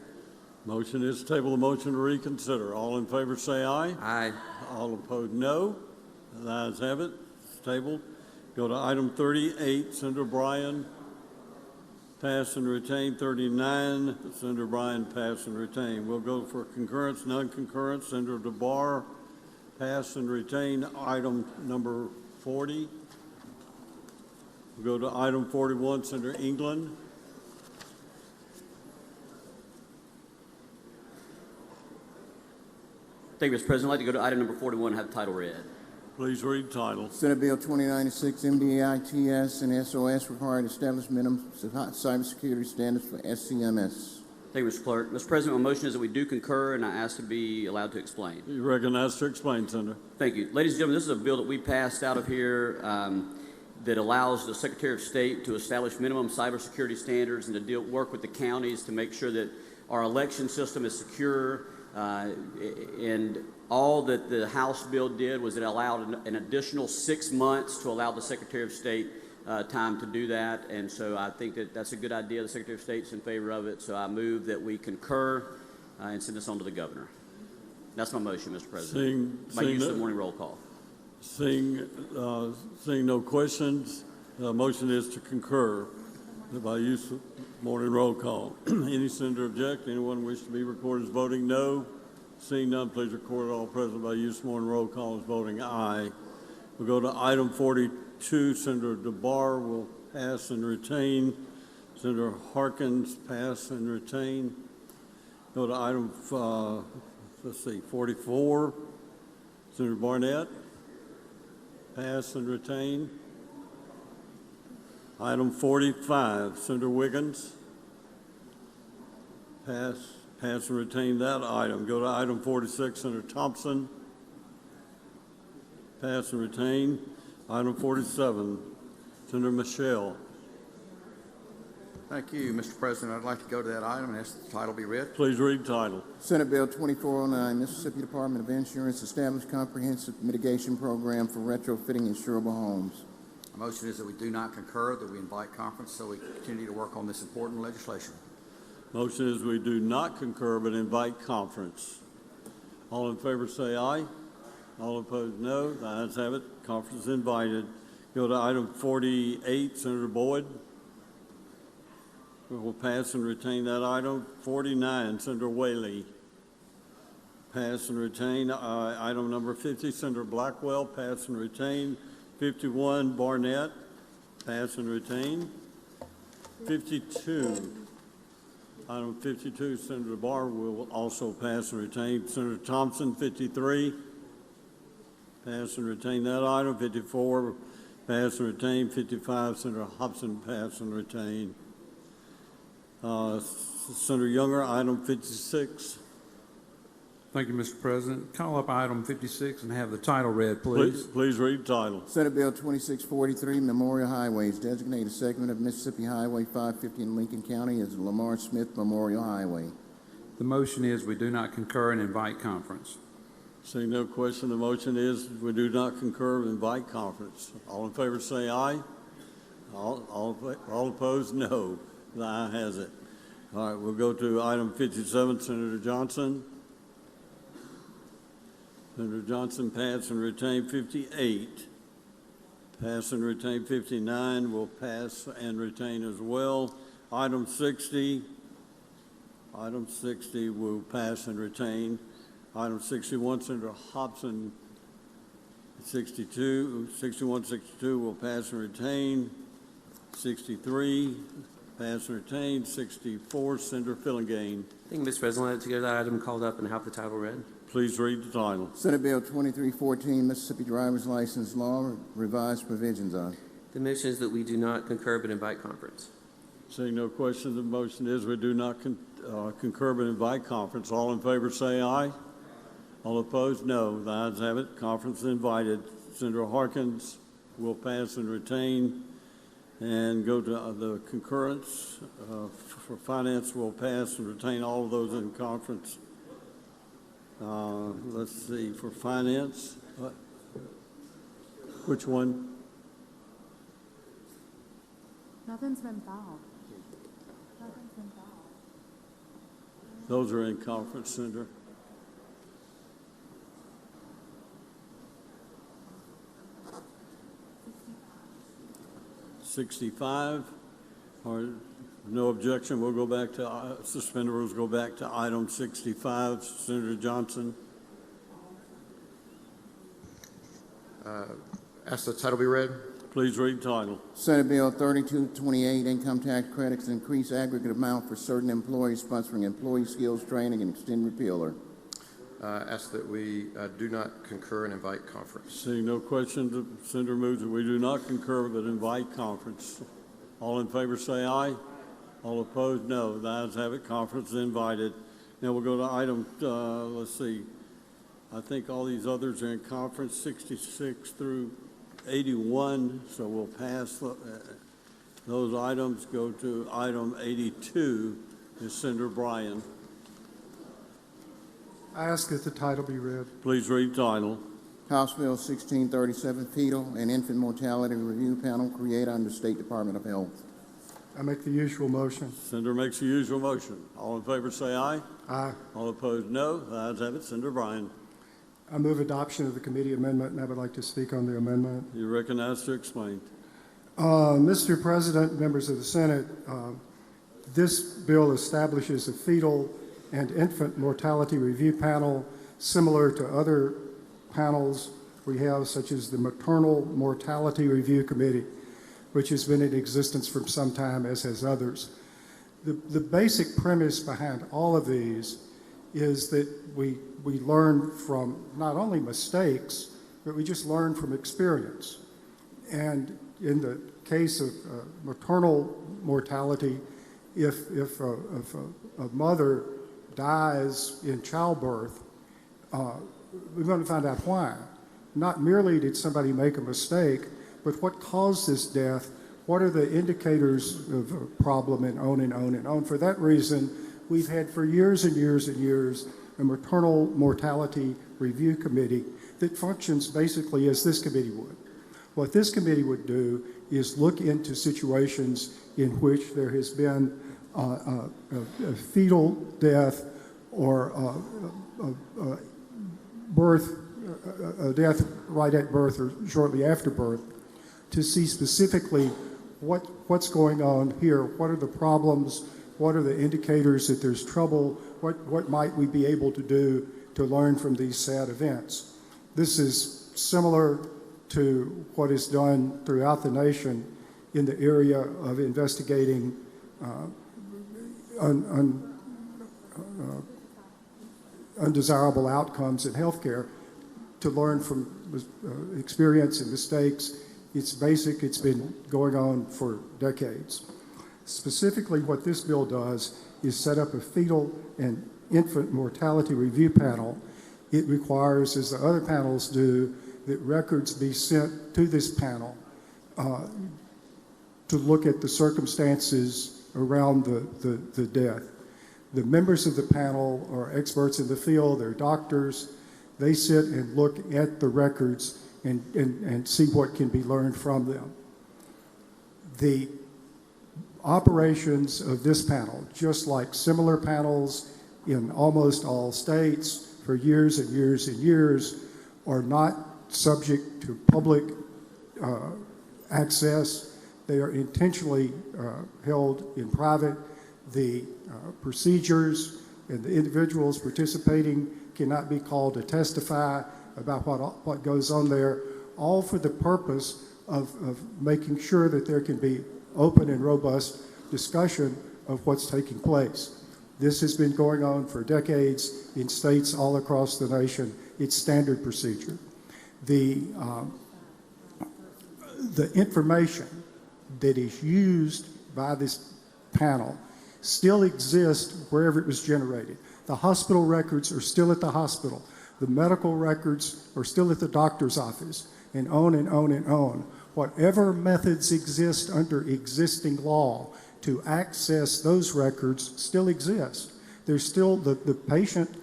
Motion is to table the motion to reconsider. All in favor say aye. Aye. All opposed, no. The ayes have it. It's tabled. Go to item 38, Senator Bryan. Pass and retain. 39, Senator Bryan, pass and retain. We'll go for concurrence, non-concurrence. Senator DeBar, pass and retain. Item number 40. We'll go to item 41, Senator England. Thank you, Mr. President. I'd like to go to item number 41 and have the title read. Please read title. Senate Bill 2096, MDITS and SOS require to establish minimum cybersecurity standards for SCMS. Thank you, Mr. Clerk. Mr. President, my motion is that we do concur, and I ask to be allowed to explain. You recognized to explain, Senator. Thank you. Ladies and gentlemen, this is a bill that we passed out of here that allows the Secretary of State to establish minimum cybersecurity standards and to work with the counties to make sure that our election system is secure. And all that the House bill did was it allowed an additional 6 months to allow the Secretary of State time to do that, and so I think that that's a good idea. The Secretary of State's in favor of it, so I move that we concur and send this on to the governor. That's my motion, Mr. President. By use of morning roll call. Seeing no questions, the motion is to concur by use of morning roll call. Any senator object? Anyone wish to be recorded as voting no? Seeing none, please record all present by use of morning roll call as voting aye. We'll go to item 42. Senator DeBar will pass and retain. Senator Harkins, pass and retain. Go to item 44. Senator Barnett, pass and retain. Item 45, Senator Wiggins, pass and retain that item. Go to item 46, Senator Thompson, pass and retain. Item 47, Senator Michelle. Thank you, Mr. President. I'd like to go to that item and ask that the title be read. Please read the title. Senate Bill 2409, Mississippi Department of Insurance Established Comprehensive Mitigation Program for Retrofitting Insurable Homes. The motion is that we do not concur, that we invite conference so we continue to work on this important legislation. Motion is we do not concur but invite conference. All in favor say aye. All opposed no. The ayes have it. Conference is invited. Go to item 48, Senator Boyd. We will pass and retain that item. 49, Senator Whaley. Pass and retain. Item number 50, Senator Blackwell. Pass and retain. 51, Barnett. Pass and retain. 52. Item 52, Senator Barr will also pass and retain. Senator Thompson, 53. Pass and retain that item. 54, pass and retain. 55, Senator Hobson, pass and retain. Senator Younger, item 56. Thank you, Mr. President. Call up item 56 and have the title read, please. Please read the title. Senate Bill 2643, Memorial Highways. Designate a segment of Mississippi Highway 550 in Lincoln County as the Lamar Smith Memorial Highway. The motion is we do not concur and invite conference. Seeing no question, the motion is we do not concur and invite conference. All in favor say aye. All opposed, no. The ayes has it. All right, we'll go to item 57, Senator Johnson. Senator Johnson, pass and retain. 58. Pass and retain. 59 will pass and retain as well. Item 60. Item 60 will pass and retain. Item 61, Senator Hobson. 61, 62 will pass and retain. 63, pass and retain. 64, Senator Fillingane. Thank you, Mr. President. I'd like to get that item called up and have the title read. Please read the title. Senate Bill 2314, Mississippi Driver's License Law, revised provisions on. The motion is that we do not concur but invite conference. Seeing no questions, the motion is we do not concur but invite conference. All in favor say aye. All opposed, no. The ayes have it. Conference is invited. Senator Harkins will pass and retain. And go to the concurrence. For finance, will pass and retain all of those in conference. Let's see, for finance, which one? Nothing's been filed. Nothing's been filed. Those are in conference, Senator. $65. Or no objection. We'll go back to suspend the rules. Go back to item 65. Senator Johnson. Ask the title be read. Please read the title. Senate Bill 3228, Income Tax Credits, increase aggregate amount for certain employees sponsoring employee skills training and extend repealer. Ask that we do not concur and invite conference. Seeing no questions, the senator moves that we do not concur but invite conference. All in favor say aye. All opposed, no. The ayes have it. Conference is invited. Now we'll go to item, let's see. I think all these others are in conference, 66 through 81, so we'll pass those items. Go to item 82, is Senator I ask that the title be read. Please read the title. House Bill 1637, Fetal and Infant Mortality Review Panel, create under State Department of Health. I make the usual motion. Senator makes the usual motion. All in favor say aye. Aye. All opposed, no. The ayes have it. Senator Bryan. I move adoption of the committee amendment, and I would like to speak on the amendment. You're recognized to explain. Mr. President, members of the Senate, this bill establishes a fetal and infant mortality review panel similar to other panels we have, such as the Maternal Mortality Review Committee, which has been in existence for some time, as has others. The basic premise behind all of these is that we learn from not only mistakes, but we just learn from experience. And in the case of maternal mortality, if a mother dies in childbirth, we're going to find out why. Not merely did somebody make a mistake, but what caused this death, what are the indicators of a problem, and on and on and on. For that reason, we've had for years and years and years a maternal mortality review committee that functions basically as this committee would. What this committee would do is look into situations in which there has been a fetal death or a death right at birth or shortly after birth, to see specifically what's going on here, what are the problems, what are the indicators that there's trouble, what might we be able to do to learn from these sad events. This is similar to what is done throughout the nation in the area of investigating undesirable outcomes in healthcare, to learn from experience and mistakes. It's basic. It's been going on for decades. Specifically, what this bill does is set up a fetal and infant mortality review panel. It requires, as the other panels do, that records be sent to this panel to look at the circumstances around the death. The members of the panel are experts in the field, they're doctors. They sit and look at the records and see what can be learned from them. The operations of this panel, just like similar panels in almost all states for years and years and years, are not subject to public access. They are intentionally held in private. The procedures and the individuals participating cannot be called to testify about what goes on there, all for the purpose of making sure that there can be open and robust discussion of what's taking place. This has been going on for decades in states all across the nation. It's standard procedure. The information that is used by this panel still exists wherever it was generated. The hospital records are still at the hospital. The medical records are still at the doctor's office, and on and on and on. Whatever methods exist under existing law to access those records still exist. There's still the patient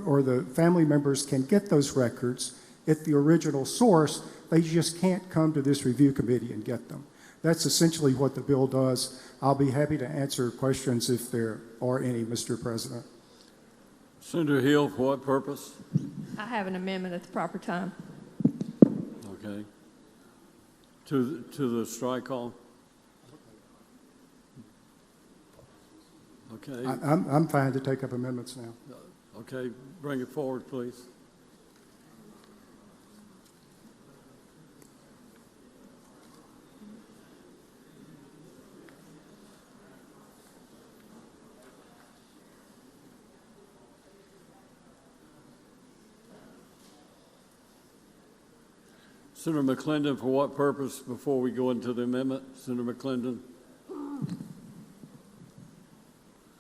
or the family members can get those records at the original source. They just can't come to this review committee and get them. That's essentially what the bill does. I'll be happy to answer questions if there are any, Mr. President. Senator Hill, for what purpose? I have an amendment at the proper time. Okay. To the strike call? Okay. I'm fine to take up amendments now. Okay, bring it forward, please. Senator McClendon, for what purpose before we go into the amendment? Senator McClendon?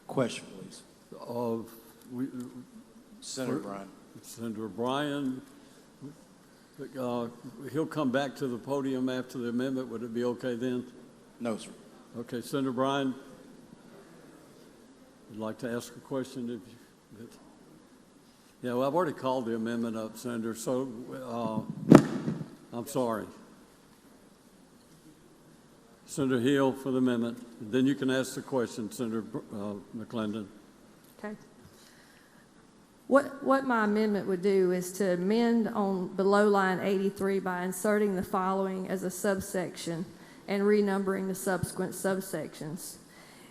Question, please. Senator Bryan. Senator Bryan. He'll come back to the podium after the amendment. Would it be okay then? No, sir. Okay, Senator Bryan, would like to ask a question. Yeah, well, I've already called the amendment up, Senator, so I'm sorry. Senator Hill for the amendment. Then you can ask the question, Senator McClendon. Okay. What my amendment would do is to amend on below line 83 by inserting the following as a subsection and renumbering the subsequent subsections.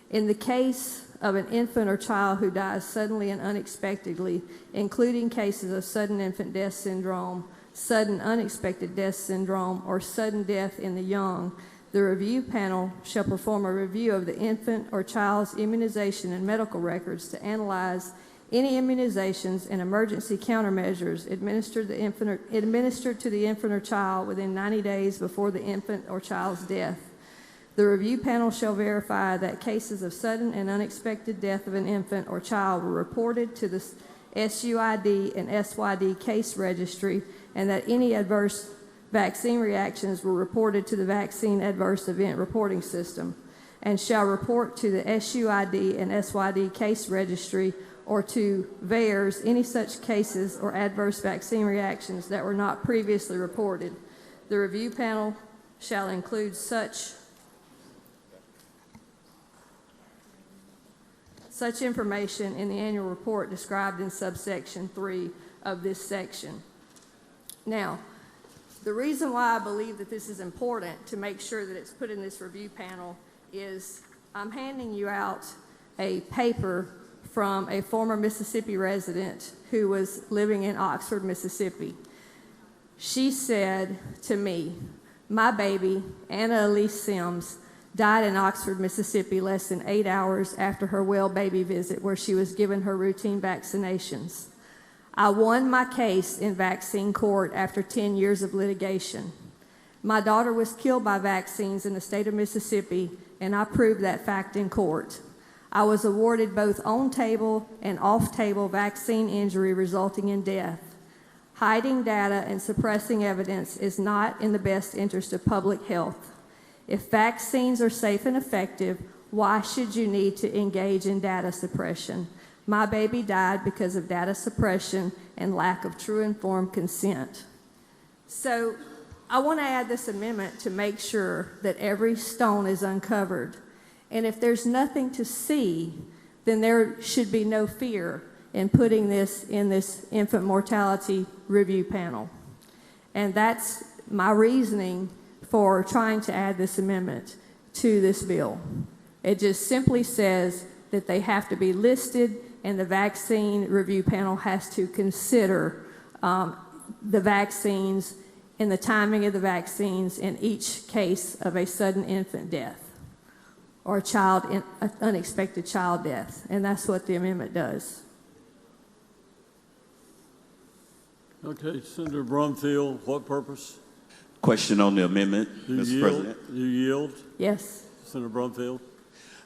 In the case of an infant or child who dies suddenly and unexpectedly, including cases of sudden infant death syndrome, sudden unexpected death syndrome, or sudden death in the young, the review panel shall perform a review of the infant or child's immunization and medical records to analyze any immunizations and emergency countermeasures administered to the infant or child within 90 days before the infant or child's death. The review panel shall verify that cases of sudden and unexpected death of an infant or child were reported to the SUID and SYD case registry, and that any adverse vaccine reactions were reported to the Vaccine Adverse Event Reporting System, and shall report to the SUID and SYD case registry or to VAERS any such cases or adverse vaccine reactions that were not previously reported. The review panel shall include such information in the annual report described in subsection 3 of this section. Now, the reason why I believe that this is important to make sure that it's put in this review panel is I'm handing you out a paper from a former Mississippi resident who was living in Oxford, Mississippi. She said to me, my baby, Anna Elise Sims, died in Oxford, Mississippi less than 8 hours after her well baby visit where she was given her routine vaccinations. I won my case in vaccine court after 10 years of litigation. My daughter was killed by vaccines in the state of Mississippi, and I proved that fact in court. I was awarded both on-table and off-table vaccine injury resulting in death. Hiding data and suppressing evidence is not in the best interest of public health. If vaccines are safe and effective, why should you need to engage in data suppression? My baby died because of data suppression and lack of true informed consent. So I want to add this amendment to make sure that every stone is uncovered. And if there's nothing to see, then there should be no fear in putting this in this infant mortality review panel. And that's my reasoning for trying to add this amendment to this bill. It just simply says that they have to be listed, and the vaccine review panel has to consider the vaccines and the timing of the vaccines in each case of a sudden infant death or unexpected child death, and that's what the amendment does. Okay, Senator Brumfield, what purpose? Question on the amendment, Mr. President. You yield? Yes. Senator Brumfield.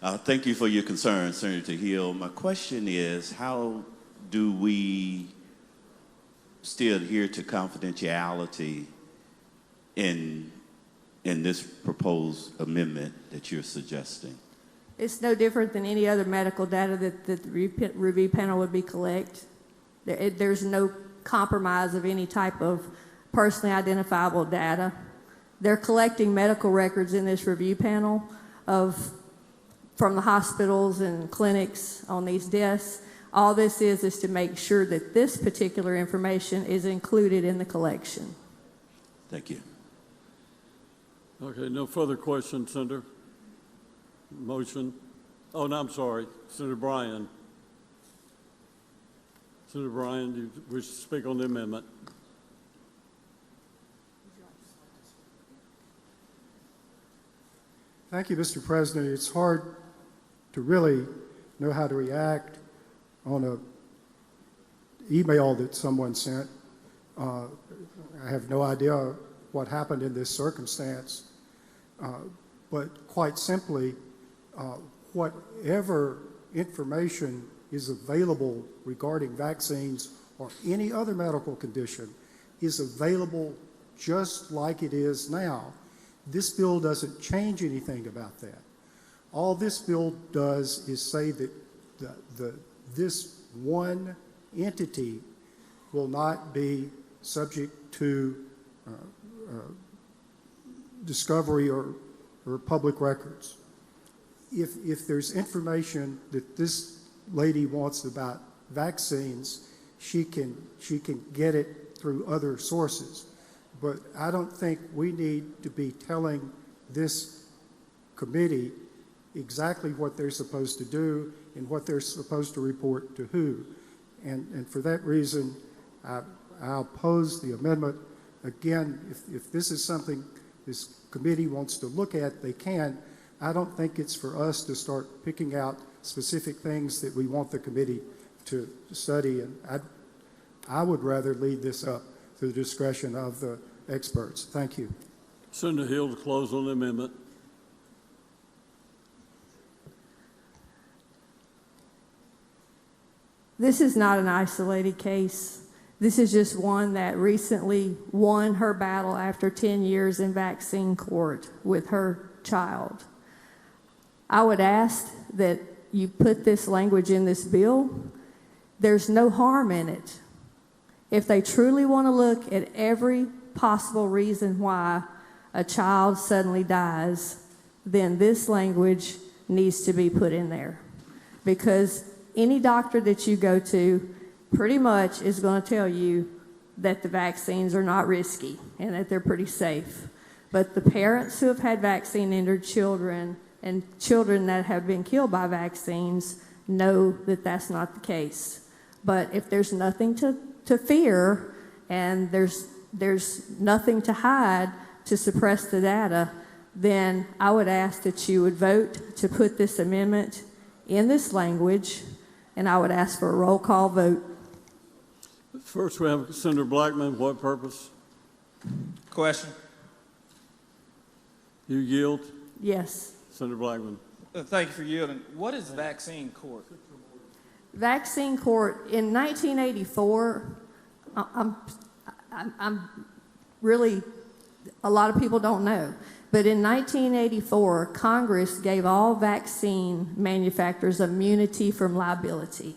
Thank you for your concern, Senator Hill. My question is, how do we still adhere to confidentiality in this proposed amendment that you're suggesting? It's no different than any other medical data that the review panel would be collect. There's no compromise of any type of personally identifiable data. They're collecting medical records in this review panel from the hospitals and clinics on these deaths. All this is to make sure that this particular information is included in the collection. Thank you. Okay, no further questions, Senator. Motion. Oh, no, I'm sorry. Senator Bryan. Senator Bryan, you wish to speak on the amendment? Thank you, Mr. President. It's hard to really know how to react on an email that someone sent. I have no idea what happened in this circumstance, but quite simply, whatever information is available regarding vaccines or any other medical condition is available just like it is now. This bill doesn't change anything about that. All this bill does is say that this one entity will not be subject to discovery or public records. If there's information that this lady wants about vaccines, she can get it through other sources. But I don't think we need to be telling this committee exactly what they're supposed to do and what they're supposed to report to who. And for that reason, I'll oppose the amendment. Again, if this is something this committee wants to look at, they can. I don't think it's for us to start picking out specific things that we want the committee to study. And I would rather lead this up to the discretion of the experts. Thank you. Senator Hill to close on the amendment. This is not an isolated case. This is just one that recently won her battle after 10 years in vaccine court with her child. I would ask that you put this language in this bill. There's no harm in it. If they truly want to look at every possible reason why a child suddenly dies, then this language needs to be put in there. Because any doctor that you go to pretty much is going to tell you that the vaccines are not risky and that they're pretty safe. But the parents who have had vaccine-injured children and children that have been killed by vaccines know that that's not the case. But if there's nothing to fear and there's nothing to hide to suppress the data, then I would ask that you would vote to put this amendment in this language, and I would ask for a roll call vote. First, we have Senator Blackman. What purpose? Question. You yield? Yes. Senator Blackman. Thank you for yielding. What is vaccine court? Vaccine court in 1984. I'm really, a lot of people don't know, but in 1984, Congress gave all vaccine manufacturers immunity from liability,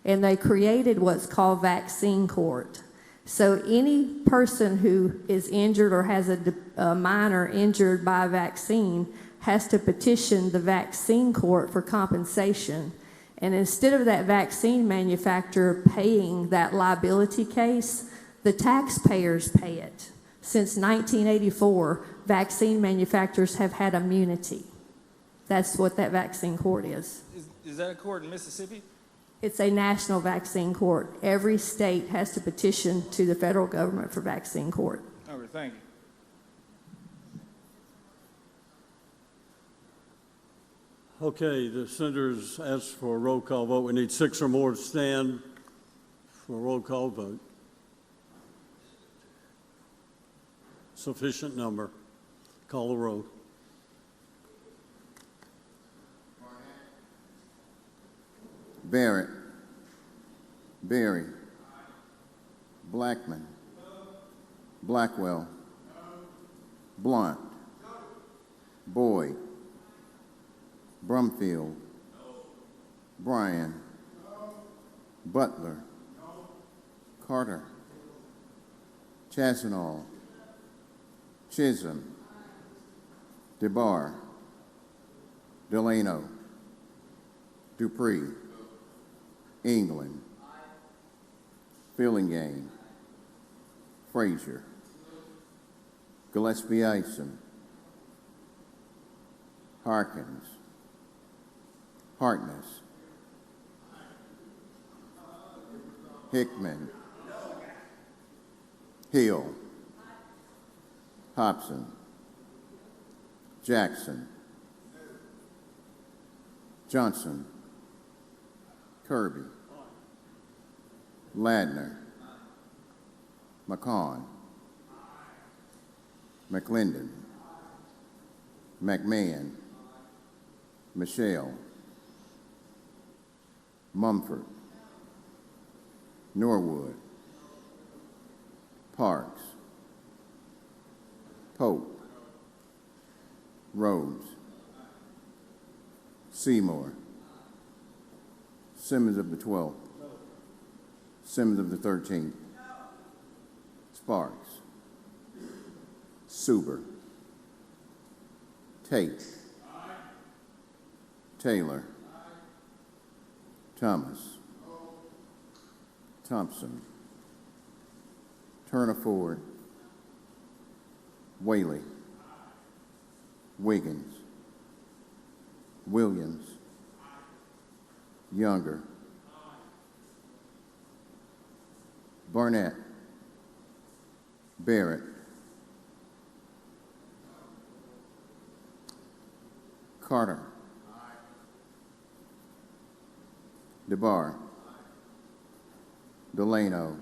and they created what's called vaccine court. So any person who is injured or has a minor injured by a vaccine has to petition the vaccine court for compensation. And instead of that vaccine manufacturer paying that liability case, the taxpayers pay it. Since 1984, vaccine manufacturers have had immunity. That's what that vaccine court is. Is that a court in Mississippi? It's a national vaccine court. Every state has to petition to the federal government for vaccine court. Okay, thank you. Okay, the senators asked for a roll call vote. We need 6 or more to stand for a roll call vote. Sufficient number. Call the roll. Barrett. Berry. Blackman. Blackwell. Blunt. Boyd. Brumfield. Bryan. Butler. Carter. Chassenall. Chisholm. DeBar. Delano. Dupree. England. Fillingane. Frazier. Gillespie Ison. Harkins. Harkness. Hickman. Hill. Hobson. Jackson. Johnson. Kirby. Ladner. McCon. McClendon. McMahon. Michelle. Mumford. Norwood. Parks. Pope. Rhodes. Seymour. Simmons of the 12th. Simmons of the 13th. Sparks, Suber, Tate, Taylor, Thomas, Thompson, Turner Ford, Whaley, Wiggins, Williams, Younger, Barnett, Barrett, Carter, DeBar, Delano,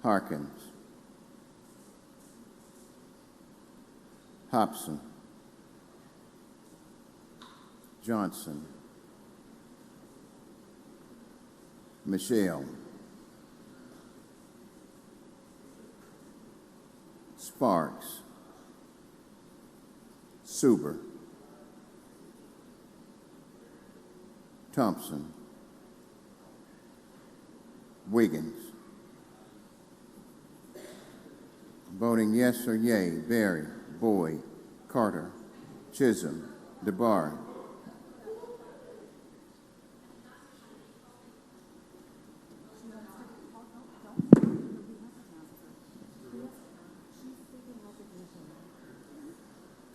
Harkins, Hobson, Johnson, Michelle, Sparks, Suber, Thompson, Wiggins. Voting yes or yea, Berry, Boyd, Carter, Chisholm, DeBar.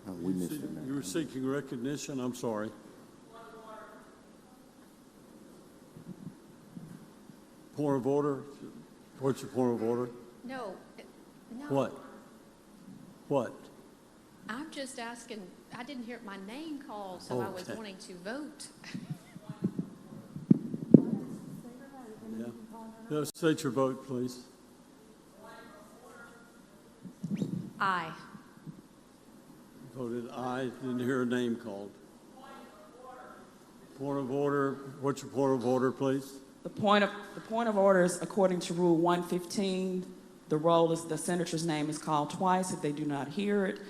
Oh, we missed it. You were seeking recognition? I'm sorry. Point of order? What's your point of order? No. What? What? I'm just asking, I didn't hear my name called, so I was Okay. wanting to vote. Yeah. State your vote, please. Aye. Voted aye. Didn't hear a name called. Point of order. What's your point of order, please? The point of order is according to Rule 115. The roll is the senator's name is called twice. If they do not hear it,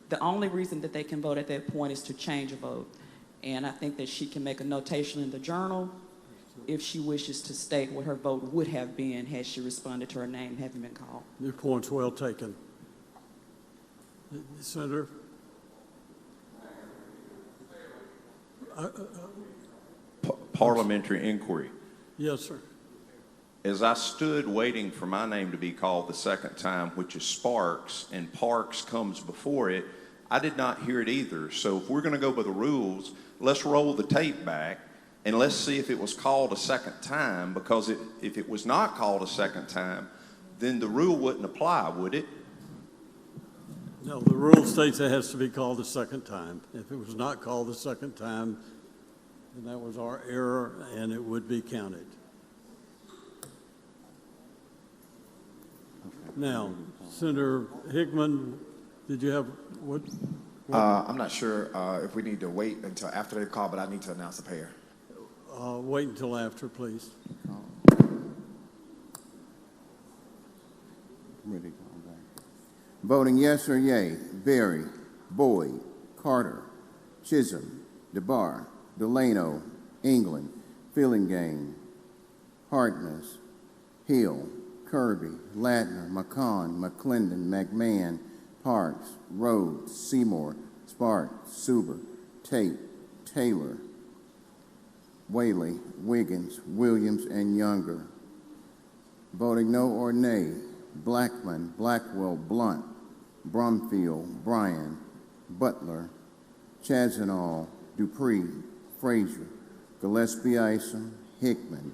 the only reason that they can vote at that point is to change a vote. And I think that she can make a notation in the journal if she wishes to state what her vote would have been had she responded to her name having been called. Your point's well taken. Senator? Parliamentary inquiry. Yes, sir. As I stood waiting for my name to be called the second time, which is Sparks, and Parks comes before it, I did not hear it either. So if we're going to go by the rules, let's roll the tape back and let's see if it was called a second time, because if it was not called a second time, then the rule wouldn't apply, would it? No, the rule states it has to be called a second time. If it was not called a second time, then that was our error and it would be counted. Now, Senator Hickman, did you have what? I'm not sure if we need to wait until after they call, but I need to announce the pair. Wait until after, please. Voting yes or yea, Berry, Boyd, Carter, Chisholm, DeBar, Delano, England, Fillingane, Hartness, Hill, Kirby, Ladner, McCon, McClendon, McMahon, Parks, Rhodes, Seymour, Sparks, Suber, Tate, Taylor, Whaley, Wiggins, Williams, and Younger. Voting no or nay, Blackman, Blackwell, Blunt, Brumfield, Bryan, Butler, Chazanall, Dupree, Frazier, Gillespie Isom, Hickman,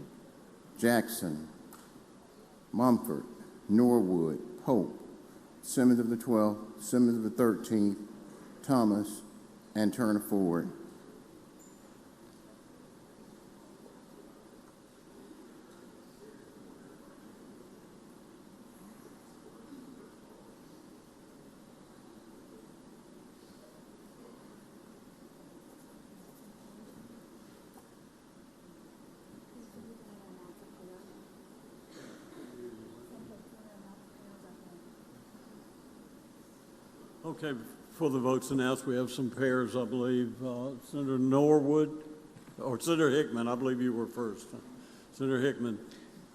Jackson, Mumford, Norwood, Pope, Simmons of the 12th, Simmons of the 13th, Thomas, and Turner Ford. Okay, before the vote's announced, we have some pairs, I believe. Senator Norwood, or Senator Hickman, I believe you were first. Senator Hickman.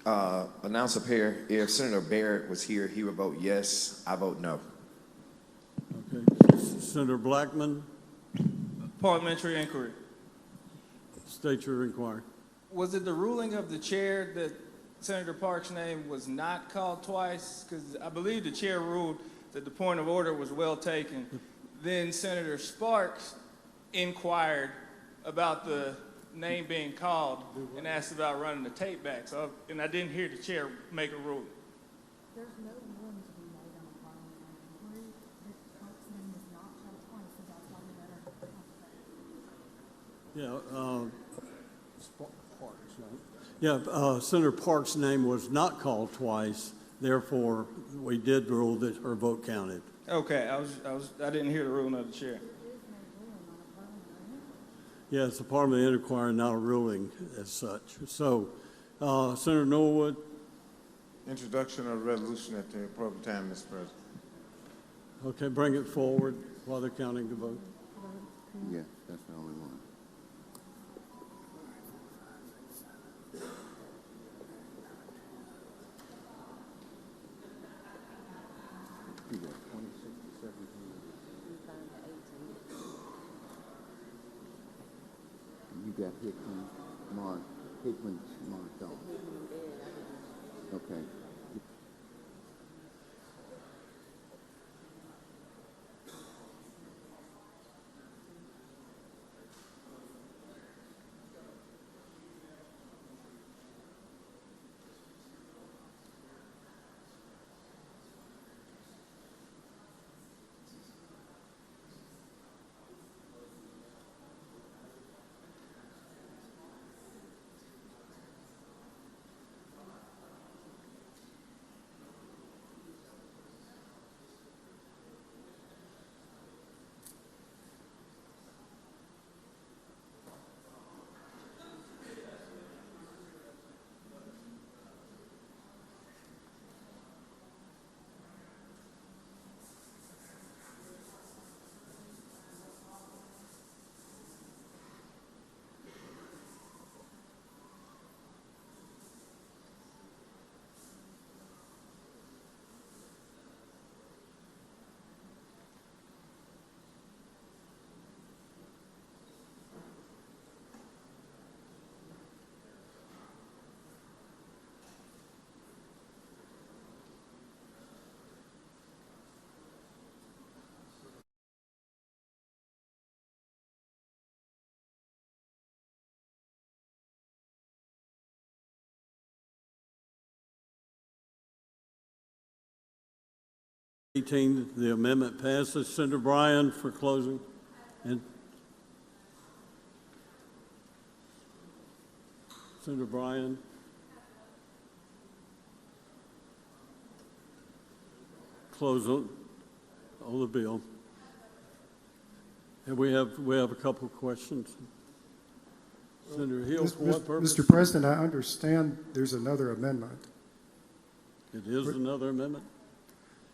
Announce up here, if Senator Barrett was here, he would vote yes. I vote no. Okay. Senator Blackman. Parliamentary inquiry. State your inquiry. Was it the ruling of the chair that Senator Parks' name was not called twice? Because I believe the chair ruled that the point of order was well taken. Then Senator Sparks inquired about the name being called and asked about running the tape back. So, and I didn't hear the chair make a ruling. There's no ruling to be made on a parliamentary inquiry. The Parks' name was not called twice, so that's why we let her Senator Parks' name was not called twice. Therefore, we did rule that her vote counted. Okay, I didn't hear the ruling of the chair. Yeah, it's a parliamentary inquiry, not a ruling as such. So, Senator Norwood. Introduction of the resolution at the appropriate time, Mr. President. Okay, bring it forward while they're counting the vote. Yes, that's the only one. You got 26 to 17. You got Hickman's marked off. Okay. The amendment passes. Senator Bryan for closing. And Senator Bryan. Close on the bill. And we have a couple of questions. Senator Hill, for what purpose? Mr. President, I understand there's another amendment. It is another amendment?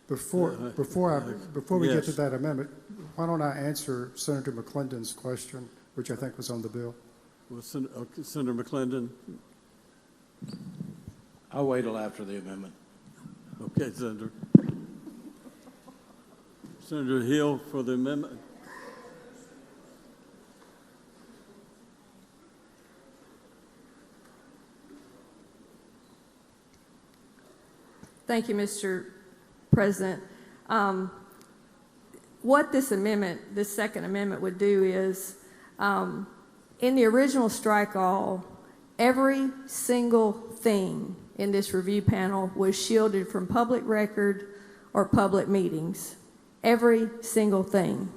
Before we get to that amendment, why don't I answer Senator McClendon's question, which I think was on the bill? Well, Senator McClendon. I'll wait till after the amendment. Okay, Senator. Senator Hill for the amendment. Thank you, Mr. President. What this amendment, this second amendment would do is, in the original strike all, every single thing in this review panel was shielded from public record or public meetings. Every single thing.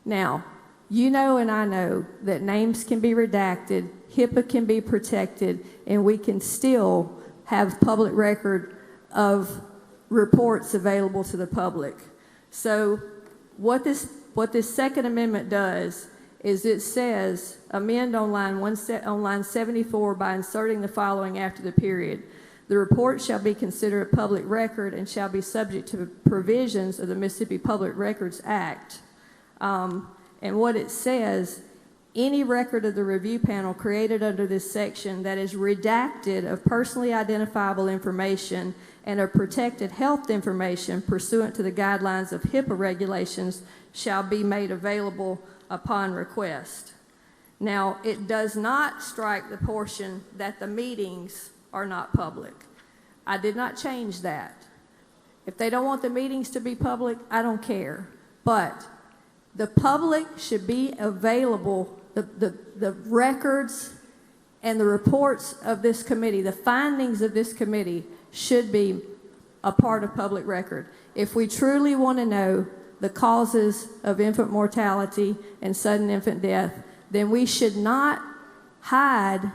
Now, you know and I know that names can be redacted, HIPAA can be protected, and we can still have public record of reports available to the public. So what this second amendment does is it says, amend on line 74 by inserting the following after the period. The report shall be considered a public record and shall be subject to provisions of the Mississippi Public Records Act. And what it says any record of the review panel created under this section that is redacted of personally identifiable information and of protected health information pursuant to the guidelines of HIPAA regulations shall be made available upon request. Now, it does not strike the portion that the meetings are not public. I did not change that. If they don't want the meetings to be public, I don't care. But the public should be available, the records and the reports of this committee, the findings of this committee should be a part of public record. If we truly want to know the causes of infant mortality and sudden infant death, then we should not hide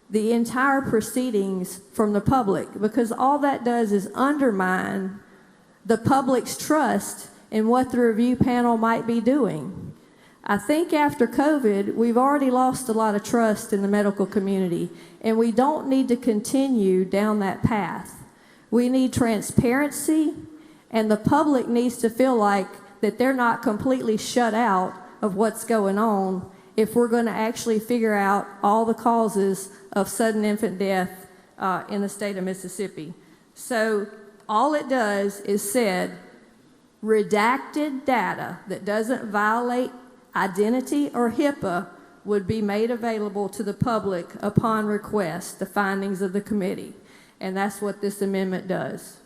the entire proceedings from the public, because all that does is undermine the public's trust in what the review panel might be doing. I think after COVID, we've already lost a lot of trust in the medical community, and we don't need to continue down that path. We need transparency, and the public needs to feel like that they're not completely shut out of what's going on if we're going to actually figure out all the causes of sudden infant death in the state of Mississippi. So all it does is said, redacted data that doesn't violate identity or HIPAA would be made available to the public upon request, the findings of the committee. And that's what this amendment does.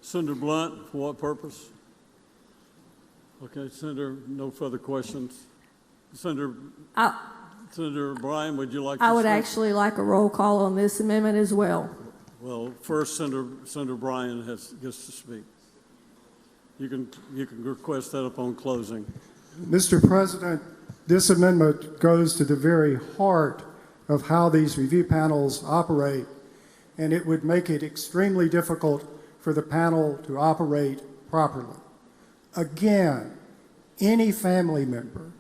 Senator Blunt, for what purpose? Okay, Senator, no further questions. Senator Bryan, would you like to I would speak? actually like a roll call on this amendment as well. Well, first, Senator Bryan gets to speak. You can request that upon closing. Mr. President, this amendment goes to the very heart of how these review panels operate, and it would make it extremely difficult for the panel to operate properly. Again, any family member,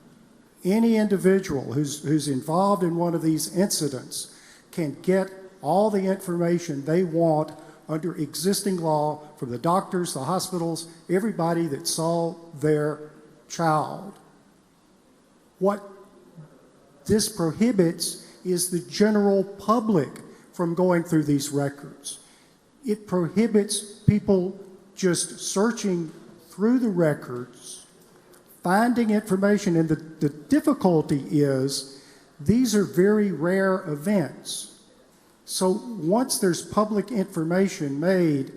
any individual who's involved in one of these incidents can get all the information they want under existing law from the doctors, the hospitals, everybody that saw their child. What this prohibits is the general public from going through these records. It prohibits people just searching through the records, finding information, and the difficulty is these are very rare events. So once there's public information made,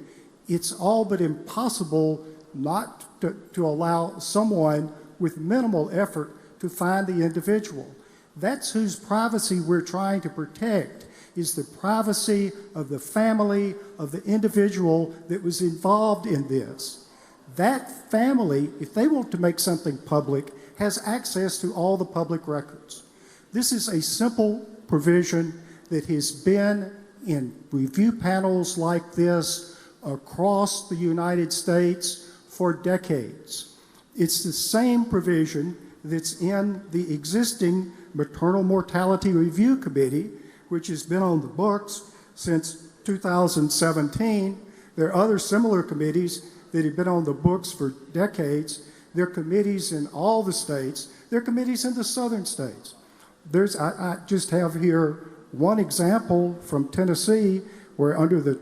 it's all but impossible not to allow someone with minimal effort to find the individual. That's whose privacy we're trying to protect, is the privacy of the family of the individual that was involved in this. That family, if they want to make something public, has access to all the public records. This is a simple provision that has been in review panels like this across the United States for decades. It's the same provision that's in the existing Maternal Mortality Review Committee, which has been on the books since 2017. There are other similar committees that have been on the books for decades. There are committees in all the states. There are committees in the southern states. I just have here one example from Tennessee, where under the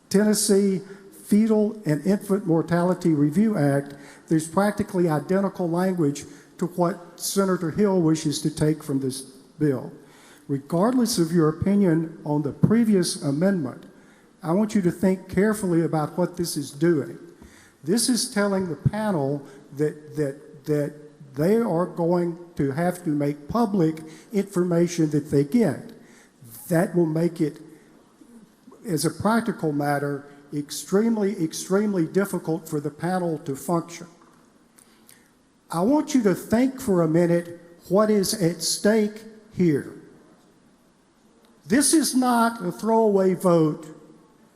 Tennessee Fetal and Infant Mortality Review Act, there's practically identical language to what Senator Hill wishes to take from this bill. Regardless of your opinion on the previous amendment, I want you to think carefully about what this is doing. This is telling the panel that they are going to have to make public information that they get. That will make it, as a practical matter, extremely, extremely difficult for the panel to function. I want you to think for a minute what is at stake here. This is not a throwaway vote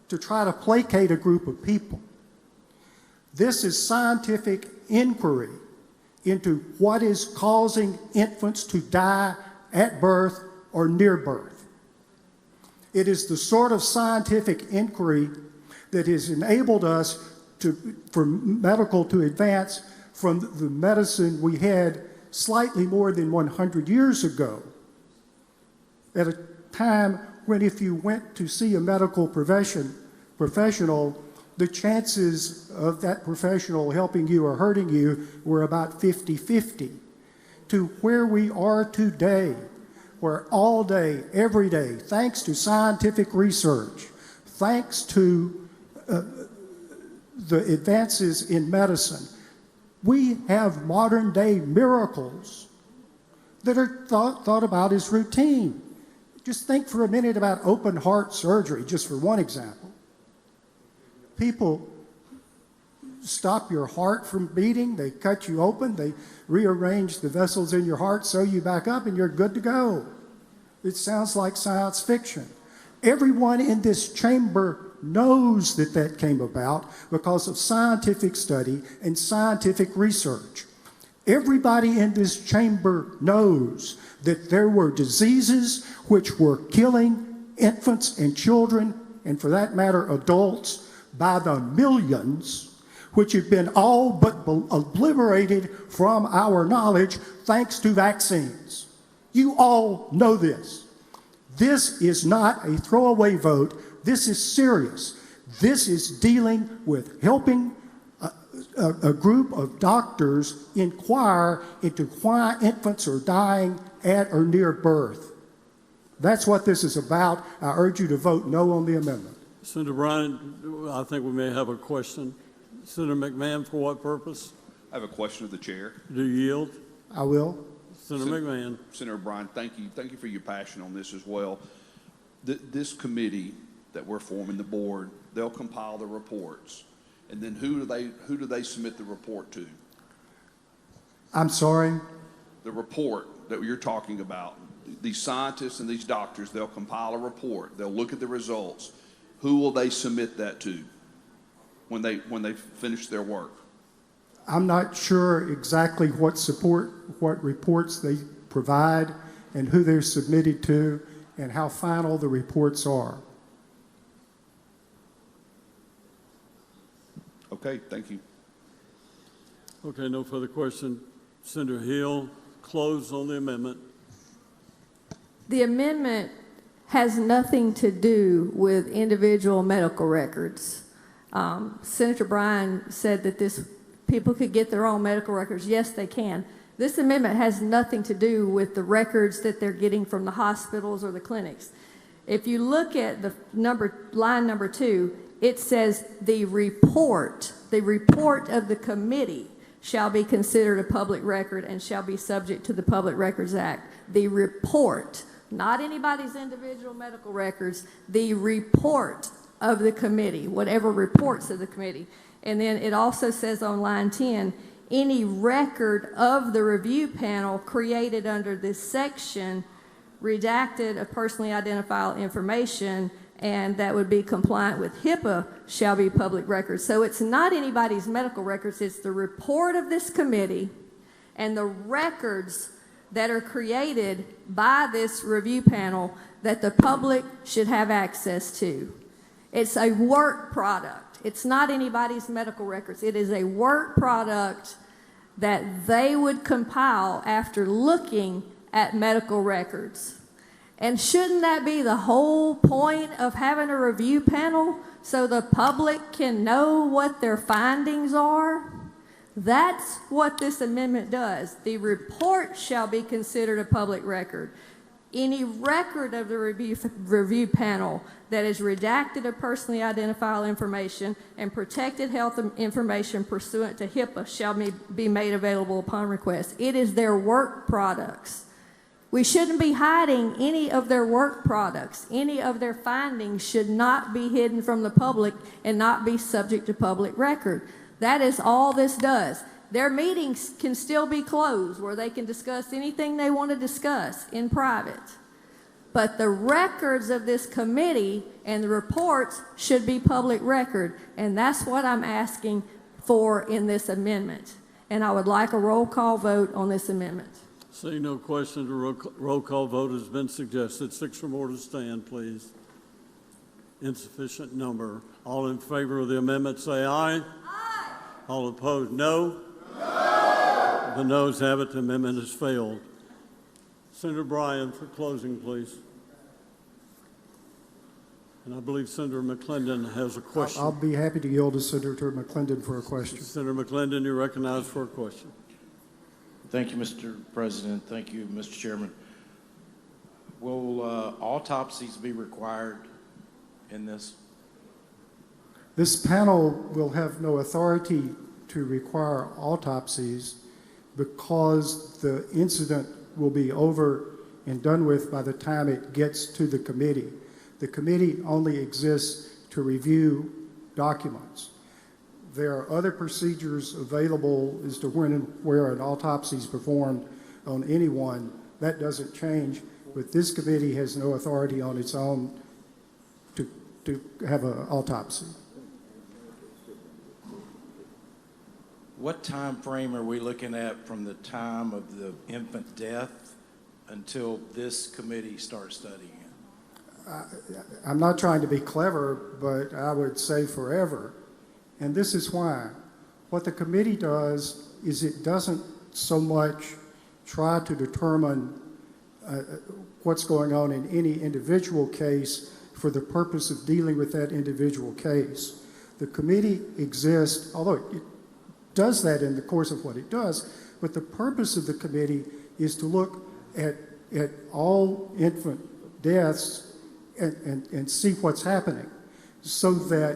to try to placate a group of people. This is scientific inquiry into what is causing infants to die at birth or near birth. It is the sort of scientific inquiry that has enabled us for medical to advance from the medicine we had slightly more than 100 years ago, at a time when if you went to see a medical professional, the chances of that professional helping you or hurting you were about 50-50, to where we are today, where all day, every day, thanks to scientific research, thanks to the advances in medicine, we have modern day miracles that are thought about as routine. Just think for a minute about open heart surgery, just for one example. People stop your heart from beating, they cut you open, they rearrange the vessels in your heart, sew you back up, and you're good to go. It sounds like science fiction. Everyone in this chamber knows that that came about because of scientific study and scientific research. Everybody in this chamber knows that there were diseases which were killing infants and children, and for that matter, adults, by the millions, which have been all but obliterated from our knowledge thanks to vaccines. You all know this. This is not a throwaway vote. This is serious. This is dealing with helping a group of doctors inquire into why infants are dying at or near birth. That's what this is about. I urge you to vote no on the amendment. Senator Bryan, I think we may have a question. Senator McMahon, for what purpose? I have a question of the chair. Do you yield? I will. Senator McMahon. Senator Bryan, thank you. Thank you for your passion on this as well. This committee that we're forming, the board, they'll compile the reports. And then who do they submit the report to? I'm sorry? The report that you're talking about. These scientists and these doctors, they'll compile a report. They'll look at the results. Who will they submit that to when they finish their work? I'm not sure exactly what reports they provide and who they're submitted to and how final the reports are. Okay, thank you. Okay, no further question. Senator Hill, close on the amendment. The amendment has nothing to do with individual medical records. Senator Bryan said that people could get their own medical records. Yes, they can. This amendment has nothing to do with the records that they're getting from the hospitals or the clinics. If you look at the line number 2, it says the report of the committee shall be considered a public record and shall be subject to the Public Records Act. The report, not anybody's individual medical records, the report of the committee, whatever reports of the committee. And then it also says on line 10, any record of the review panel created under this section, redacted of personally identifiable information, and that would be compliant with HIPAA, shall be public records. So it's not anybody's medical records, it's the report of this committee and the records that are created by this review panel that the public should have access to. It's a work product. It's not anybody's medical records. It is a work product that they would compile after looking at medical records. And shouldn't that be the whole point of having a review panel, so the public can know what their findings are? That's what this amendment does. The report shall be considered a public record. Any record of the review panel that is redacted of personally identifiable information and protected health information pursuant to HIPAA shall be made available upon request. It is their work products. We shouldn't be hiding any of their work products. Any of their findings should not be hidden from the public and not be subject to public record. That is all this does. Their meetings can still be closed where they can discuss anything they want to discuss in private. But the records of this committee and the reports should be public record, and that's what I'm asking for in this amendment. And I would like a roll call vote on this amendment. Seeing no questions, a roll call vote has been suggested. 6 or more to stand, please. Insufficient number. All in favor of the amendment say aye. Aye. All opposed, no. No. The noes have it. The amendment has failed. Senator Bryan for closing, please. And I believe Senator McClendon has a question. I'll be happy to yield to Senator McClendon for a question. Senator McClendon, you're recognized for a question. Thank you, Mr. President. Thank you, Mr. Chairman. Will autopsies be required in this? This panel will have no authority to require autopsies because the incident will be over and done with by the time it gets to the committee. The committee only exists to review documents. There are other procedures available as to when and where an autopsy is performed on anyone. That doesn't change, but this committee has no authority on its own to have an autopsy. What time frame are we looking at from the time of the infant death until this committee starts studying it? I'm not trying to be clever, but I would say forever. And this is why. What the committee does is it doesn't so much try to determine what's going on in any individual case for the purpose of dealing with that individual case. The committee exists, although it does that in the course of what it does, but the purpose of the committee is to look at all infant deaths and see what's happening, so that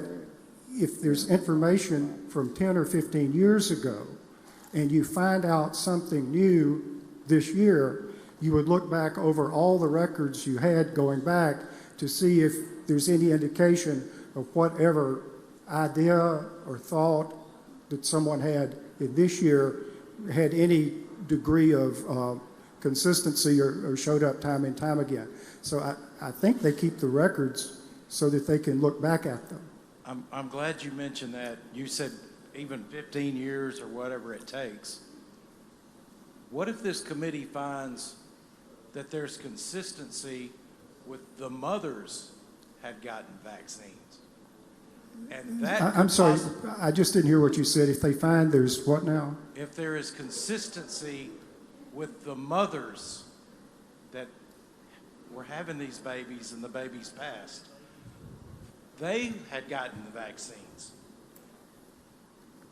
if there's information from 10 or 15 years ago and you find out something new this year, you would look back over all the records you had going back to see if there's any indication of whatever idea or thought that someone had in this year had any degree of consistency or showed up time and time again. So I think they keep the records so that they can look back at them. I'm glad you mentioned that. You said even 15 years or whatever it takes. What if this committee finds that there's consistency with the mothers had gotten vaccines? And that I'm sorry, I just didn't hear what you said. If they find there's what now? If there is consistency with the mothers that were having these babies and the babies passed, they had gotten the vaccines.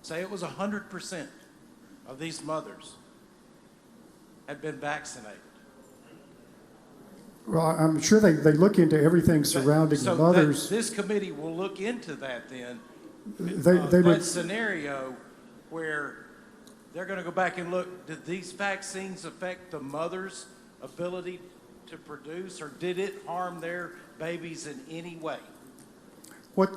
Say it was 100% of these mothers had been vaccinated. Well, I'm sure they look into everything surrounding the mothers. This committee will look into that then. They That scenario where they're going to go back and look, did these vaccines affect the mother's ability to produce, or did it harm their babies in any way? What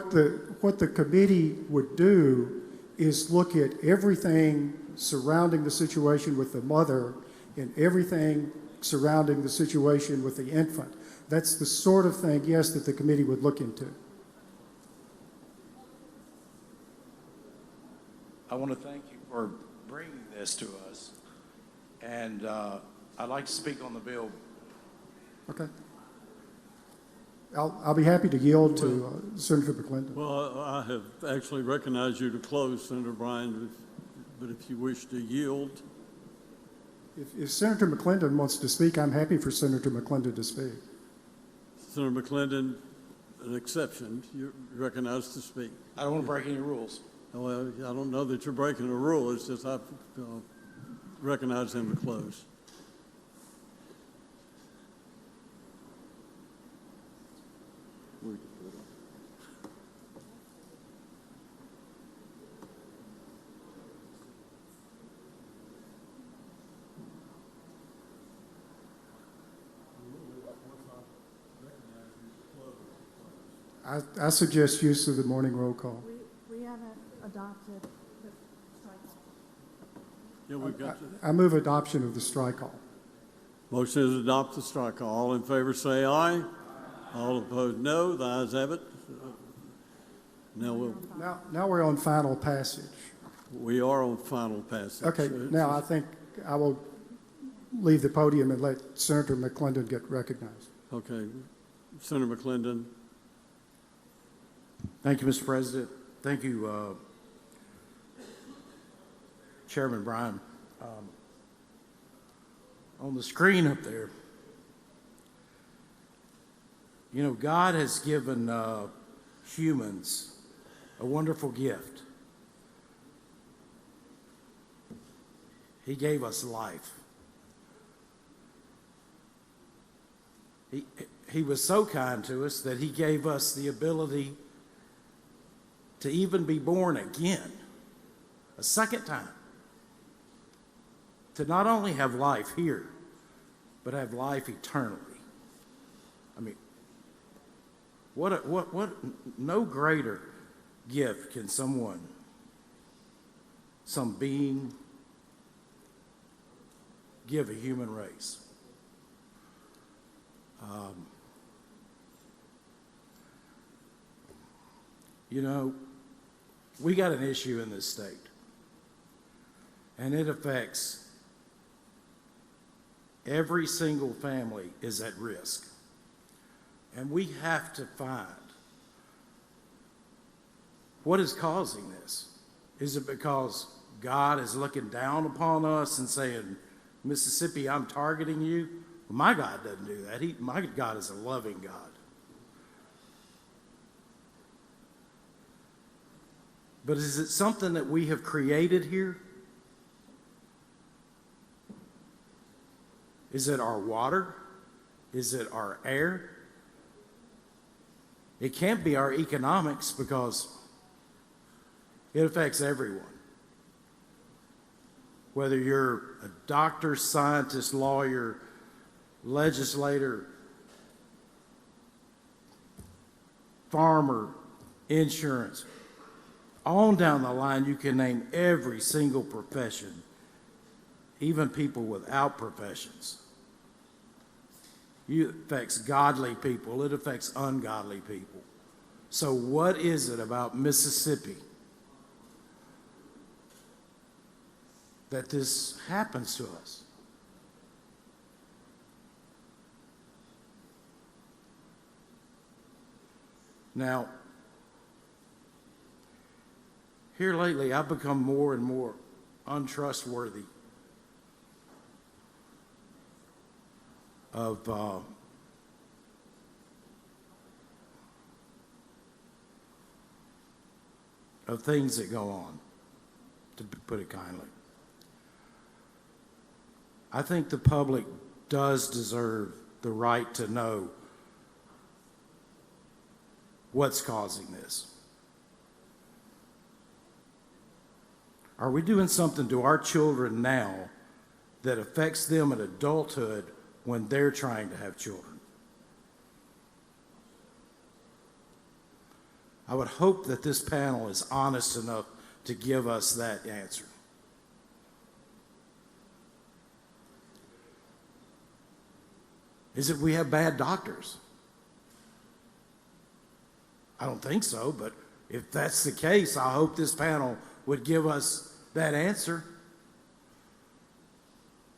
the committee would do is look at everything surrounding the situation with the mother and everything surrounding the situation with the infant. That's the sort of thing, yes, that the committee would look into. I want to thank you for bringing this to us. And I'd like to speak on the bill. Okay. I'll be happy to yield to Senator McClendon. Well, I have actually recognized you to close, Senator Bryan, but if you wish to yield. If Senator McClendon wants to speak, I'm happy for Senator McClendon to speak. Senator McClendon, an exception. You're recognized to speak. I don't want to break any rules. Well, I don't know that you're breaking a rule. It's just I recognize him to close. I suggest use of the morning roll call. We haven't adopted the strike law. Yeah, we've got to. I move adoption of the strike all. Motion is adopt the strike. All in favor say aye. All opposed no. The ayes have it. Now we're on final passage. We are on final passage. Okay, now I think I will leave the podium and let Senator McClendon get recognized. Okay. Senator McClendon. Thank you, Mr. President. Thank you, Chairman Bryan. on the screen up there, you know, God has given humans a wonderful gift. He gave us life. He was so kind to us that he gave us the ability to even be born again, a second time. To not only have life here, but have life eternally. I mean, no greater gift can someone, some being, give a human race. You know, we got an issue in this state, and it affects every single family is at risk. And we have to find what is causing this. Is it because God is looking down upon us and saying, Mississippi, I'm targeting you? Well, my God doesn't do that. My God is a loving God. But is it something that we have created here? Is it our water? Is it our air? It can't be our economics because it affects everyone. Whether you're a doctor, scientist, lawyer, legislator, farmer, insurance, on down the line, you can name every single profession, even people without professions. It affects godly people. It affects ungodly people. So what is it about Mississippi that this happens to us? Now, here lately, I've become more and more untrustworthy of things that go on, to put it kindly. I think the public does deserve the right to know what's causing this. Are we doing something to our children now that affects them in adulthood when they're trying to have children? I would hope that this panel is honest enough to give us that answer. Is it we have bad doctors? I don't think so, but if that's the case, I hope this panel would give us that answer.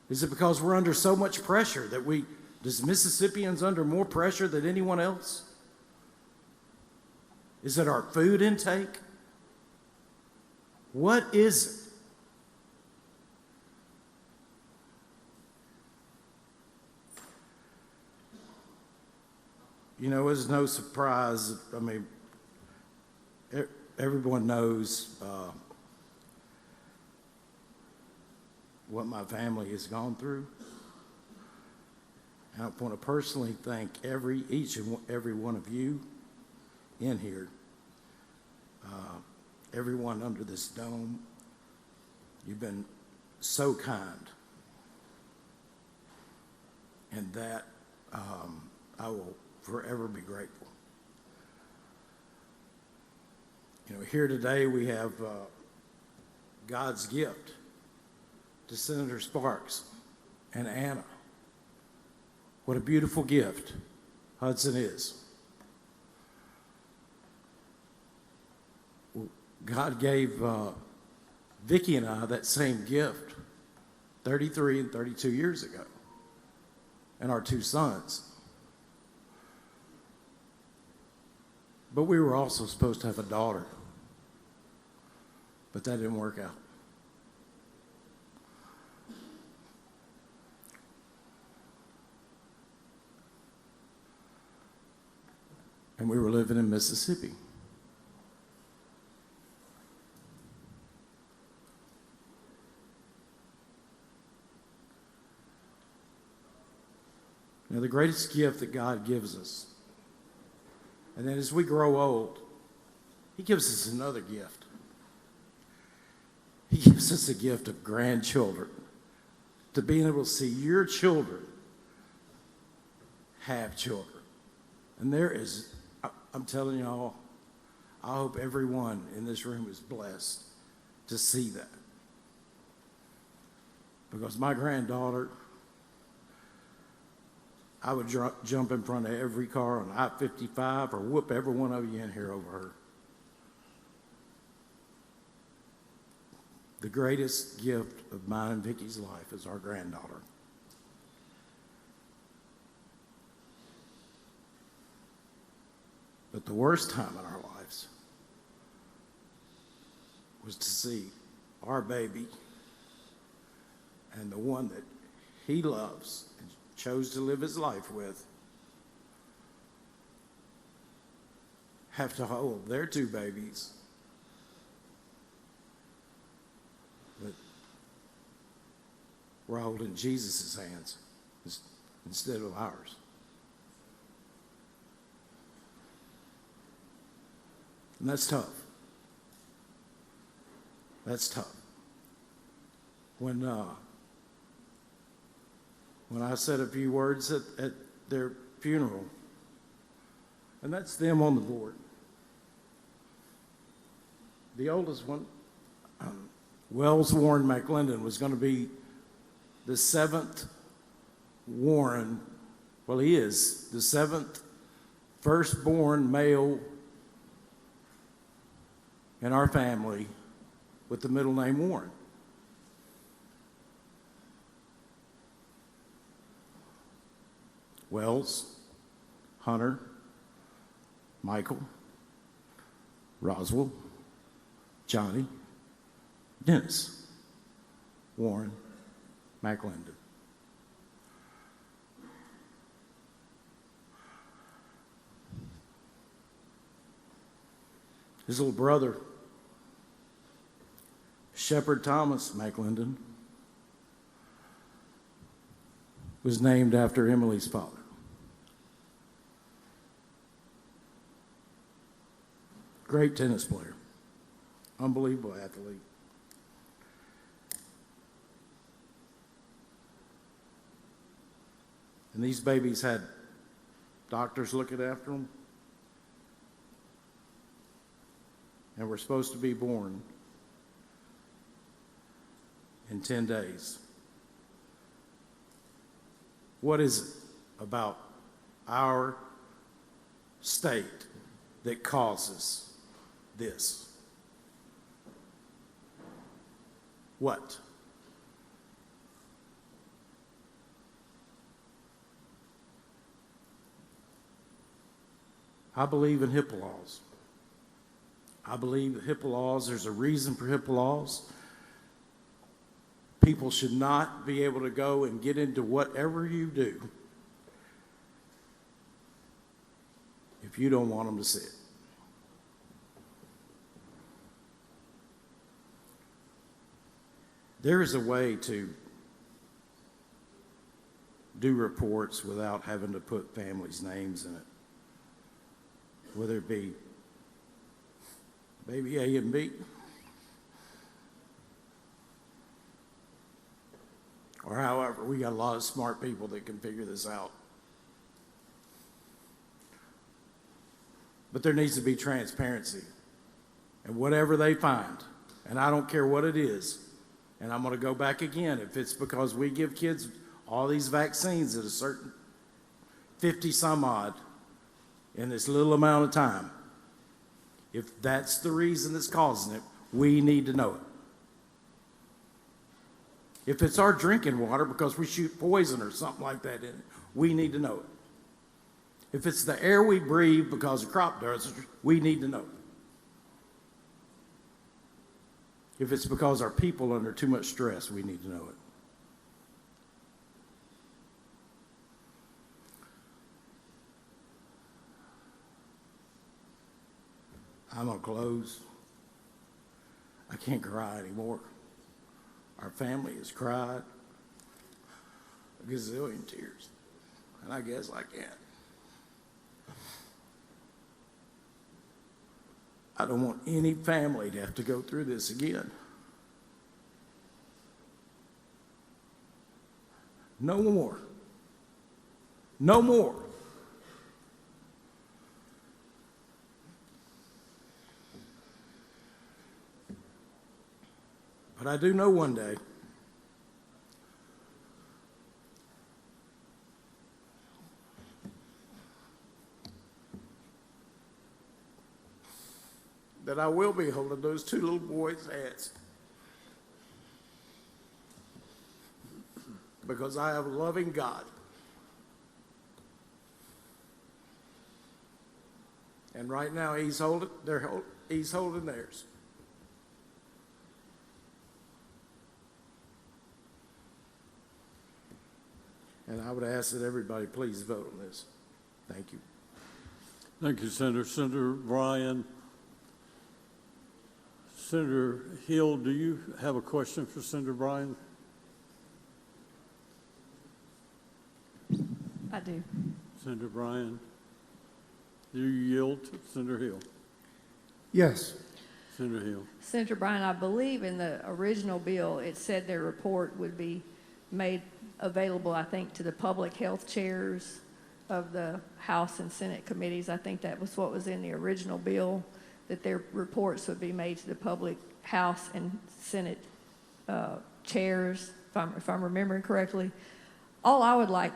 Is it because we're under so much pressure that does Mississippians under more pressure than anyone else? Is it our food intake? What is it? You know, it's no surprise. I mean, everyone knows what my family has gone through. And I want to personally thank each and every one of you in here, everyone under this dome. You've been so kind, and that I will forever be grateful. You know, here today we have God's gift to Senator Sparks and Anna. What a beautiful gift Hudson is. God gave Vicki and I that same gift 33 and 32 years ago, and our two sons. But we were also supposed to have a daughter, but that didn't work out. and we were living in Mississippi. Now, the greatest gift that God gives us, and then as we grow old, He gives us another gift. He gives us a gift of grandchildren, to being able to see your children have children. And there is, I'm telling you all, I hope everyone in this room is blessed to see that. Because my granddaughter, I would jump in front of every car on I-55 or whoop every one of you in here over her. The greatest gift of mine and Vicky's life is our granddaughter. But the worst time in our lives was to see our baby and the one that he loves and chose to live his life with have to hold their two babies that we're holding Jesus' hands instead of ours. And that's tough. That's tough. When I said a few words at their funeral, and that's them on the board. The oldest one, Wells Warren McClendon, was going to be the seventh Warren, well, he is the seventh firstborn male in our family with the middle name Warren. Wells, Hunter, Michael, Roswell, Johnny, Dennis, Warren, McClendon. His little brother, Shepherd Thomas McClendon, was named after Emily's father. Great tennis player, unbelievable athlete. And these babies had doctors looking after them, and were supposed to be born in 10 days. What is it about our state that causes this? What? I believe in HIPAA laws. I believe that HIPAA laws, there's a reason for HIPAA laws. People should not be able to go and get into whatever you do if you don't want them to see it. There is a way to do reports without having to put families' names in it, whether it be baby A and B, or however. We got a lot of smart people that can figure this out. But there needs to be transparency. And whatever they find, and I don't care what it is, and I'm going to go back again, if it's because we give kids all these vaccines at a certain 50 some odd in this little amount of time, if that's the reason that's causing it, we need to know it. If it's our drinking water because we shoot poison or something like that in it, we need to know it. If it's the air we breathe because of crop dust, we need to know it. If it's because our people are under too much stress, we need to know it. I'm gonna close. I can't cry anymore. Our family has cried a gazillion tears, and I guess I can't. I don't want any family to have to go through this again. No more. No more. But I do know one day that I will be holding those two little boys' hands, because I have a loving God. And right now he's holding theirs. And I would ask that everybody please vote on this. Thank you. Thank you, Senator. Senator Bryan. Senator Hill, do you have a question for Senator Bryan? I do. Senator Bryan, do you yield to Senator Hill? Yes. Senator Hill. Senator Bryan, I believe in the original bill, it said their report would be made available, I think, to the public health chairs of the House and Senate committees. I think that was what was in the original bill, that their reports would be made to the public House and Senate chairs, if I'm remembering correctly. All I would like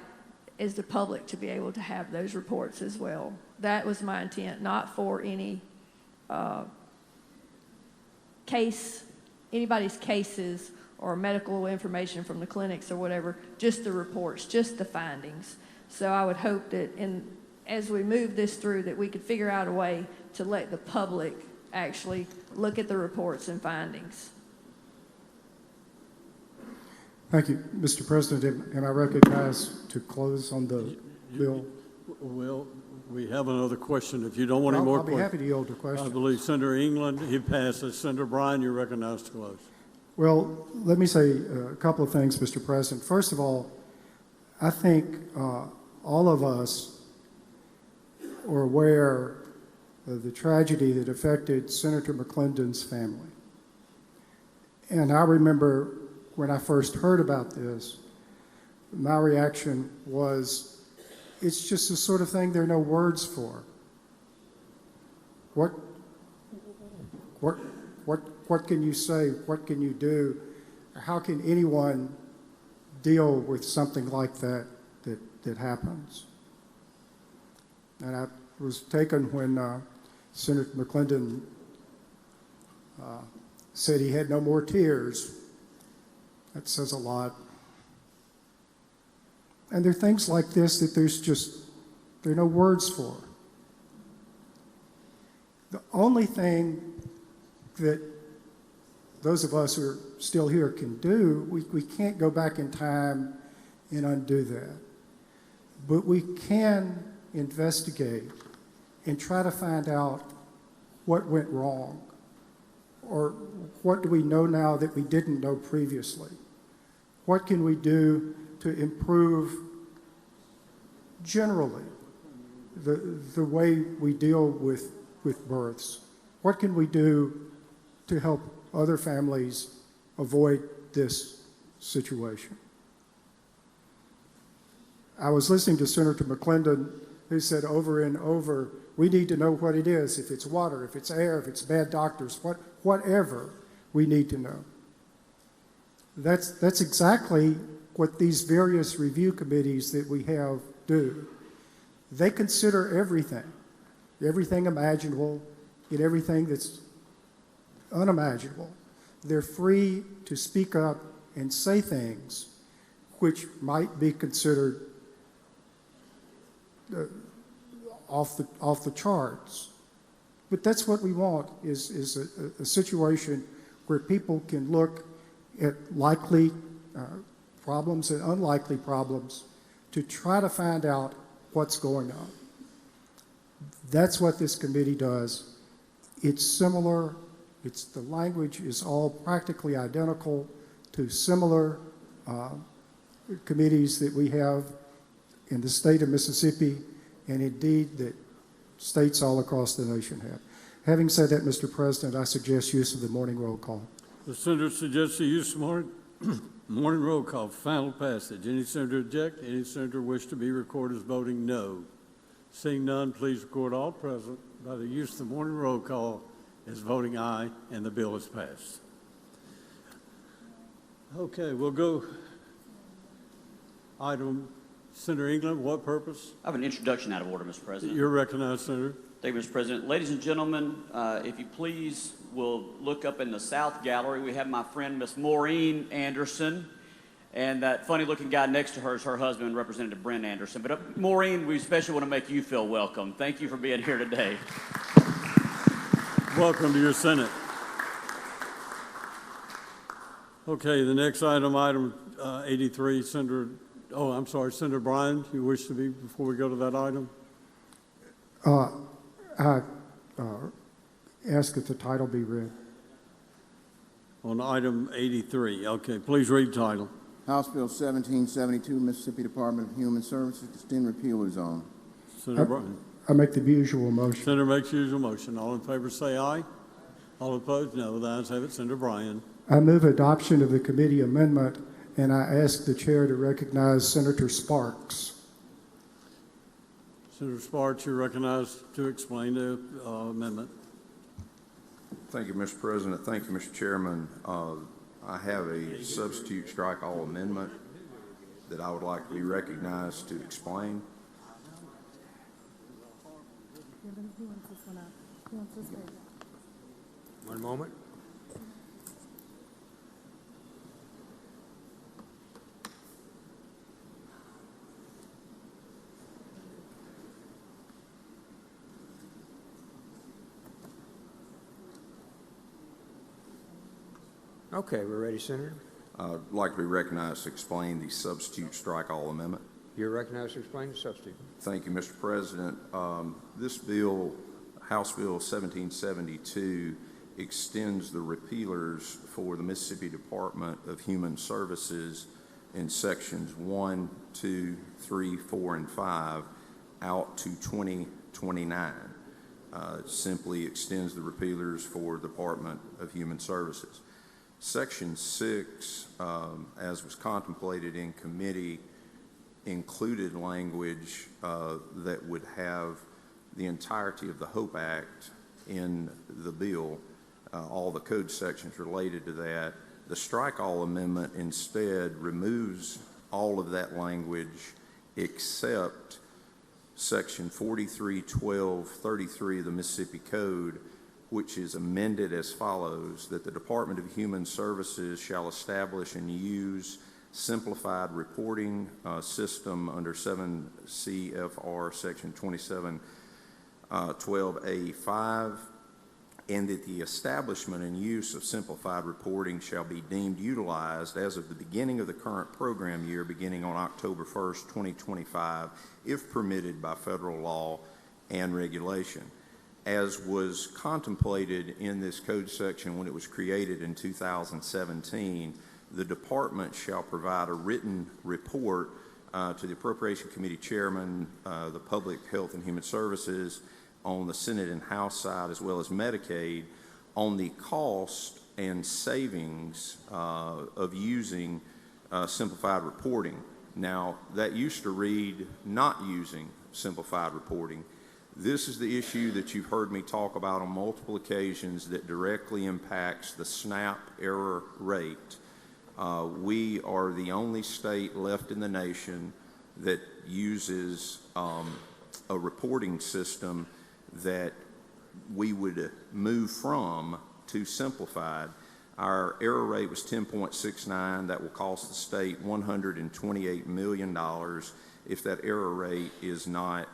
is the public to be able to have those reports as well. That was my intent, not for any anybody's cases or medical information from the clinics or whatever, just the reports, just the findings. So I would hope that as we move this through, that we could figure out a way to let the public actually look at the reports and findings. Thank you, Mr. President. Am I recognized to close on the bill? Well, we have another question. If you don't want any more questions. I'll be happy to yield to questions. I believe Senator England, he passes. Senator Bryan, you're recognized to close. Well, let me say a couple of things, Mr. President. First of all, I think all of us are aware of the tragedy that affected Senator McClendon's family. And I remember when I first heard about this, my reaction was, it's just the sort of thing there are no words for. What can you say? What can you do? How can anyone deal with something like that happens? And I was taken when Senator McClendon said he had no more tears. That says a lot. And there are things like this that there are no words for. The only thing that those of us who are still here can do, we can't go back in time and undo that. But we can investigate and try to find out what went wrong, or what do we know now that we didn't know previously. What can we do to improve generally the way we deal with births? What can we do to help other families avoid this situation? I was listening to Senator McClendon, who said over and over, we need to know what it is, if it's water, if it's air, if it's bad doctors, whatever we need to know. That's exactly what these various review committees that we have do. They consider everything imaginable and everything that's unimaginable. They're free to speak up and say things which might be considered off the charts. But that's what we want, is a situation where people can look at likely problems and unlikely problems to try to find out what's going on. That's what this committee does. It's similar, the language is all practically identical to similar committees that we have in the state of Mississippi, and indeed that states all across the nation have. Having said that, Mr. President, I suggest use of the morning roll call. The senator suggests the use of morning roll call for final passage. Any senator object? Any senator wish to be recorded as voting no? Seeing none, please record all present by the use of the morning roll call as voting aye, and the bill is passed. Okay, we'll go item. Senator England, what purpose? I have an introduction out of order, Mr. President. You're recognized, Senator. Thank you, Mr. President. Ladies and gentlemen, if you please will look up in the South Gallery. We have my friend, Miss Maureen Anderson, and that funny-looking guy next to her is her husband, Representative Brent Anderson. But Maureen, we especially want to make you feel welcome. Thank you for being here today. Welcome to your Senate. Okay, the next item 83, Senator. Oh, I'm sorry, Senator Bryan, you wish to be before we go to that item? I ask that the title be read. On item 83, okay, please read title. House Bill 1772, Mississippi Department of Human Services, extend repealer zone. Senator Bryan. I make the usual motion. Senator makes the usual motion. All in favor say aye. All opposed, no. The ayes have it. Senator Bryan. I move adoption of the committee amendment, and I ask the chair to recognize Senator Sparks. Senator Sparks, you're recognized to explain the amendment. Thank you, Mr. President. Thank you, Mr. Chairman. I have a substitute strike all amendment that I would like to be recognized to explain. Who wants this one up? Who wants this one? One moment. Okay, we're ready, Senator. I'd like to be recognized to explain the substitute strike all amendment. You're recognized to explain the substitute. Thank you, Mr. President. This bill, House Bill 1772, extends the repealers for the Mississippi Department of Human Services in sections 1, 2, 3, 4, and 5 out to 2029. It simply extends the repealers for the Department of Human Services. Section 6, as was contemplated in committee, included language that would have the entirety of the HOPE Act in the bill, all the code sections related to that. The strike all amendment instead removes all of that language except section 431233 of the Mississippi Code, which is amended as follows: that the Department of Human Services shall establish and use simplified reporting system under 7 CFR section 2712A5, and that the establishment and use of simplified reporting shall be deemed utilized as of the beginning of the current program year beginning on October 1st, 2025, if permitted by federal law and regulation. As was contemplated in this code section when it was created in 2017, the department shall provide a written report to the Appropriation Committee Chairman, the Public Health and Human Services, on the Senate and House side, as well as Medicaid, on the cost and savings of using simplified reporting. Now, that used to read not using simplified reporting. This is the issue that you've heard me talk about on multiple occasions that directly impacts the SNAP error rate. We are the only state left in the nation that uses a reporting system that we would move from to simplified. Our error rate was 10.69. That will cost the state $128 million if that error rate is not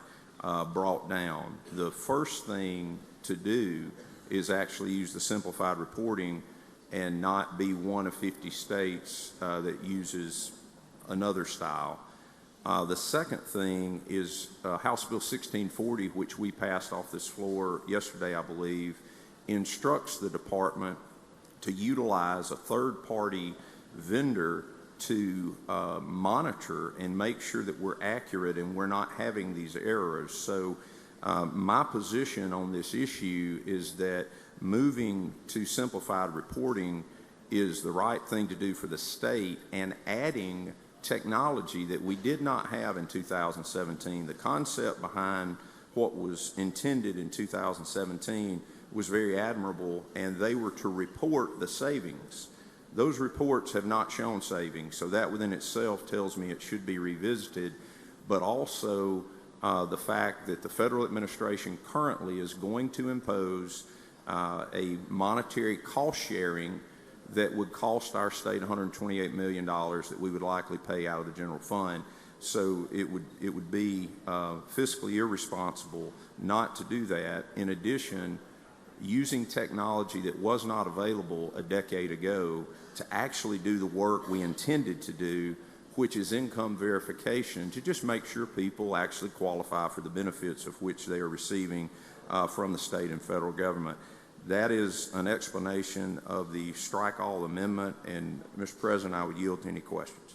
brought down. The first thing to do is actually use the simplified reporting and not be one of 50 states that uses another style. The second thing is House Bill 1640, which we passed off this floor yesterday, I believe, instructs the department to utilize a third-party vendor to monitor and make sure that we're accurate and we're not having these errors. So my position on this issue is that moving to simplified reporting is the right thing to do for the state, and adding technology that we did not have in 2017. The concept behind what was intended in 2017 was very admirable, and they were to report the savings. Those reports have not shown savings, so that within itself tells me it should be revisited, but also the fact that the federal administration currently is going to impose a monetary cost sharing that would cost our state $128 million that we would likely pay out of the general fund. So it would be fiscally irresponsible not to do that. In addition, using technology that was not available a decade ago to actually do the work we intended to do, which is income verification, to just make sure people actually qualify for the benefits of which they are receiving from the state and federal government. That is an explanation of the strike all amendment, and Mr. President, I would yield to any questions.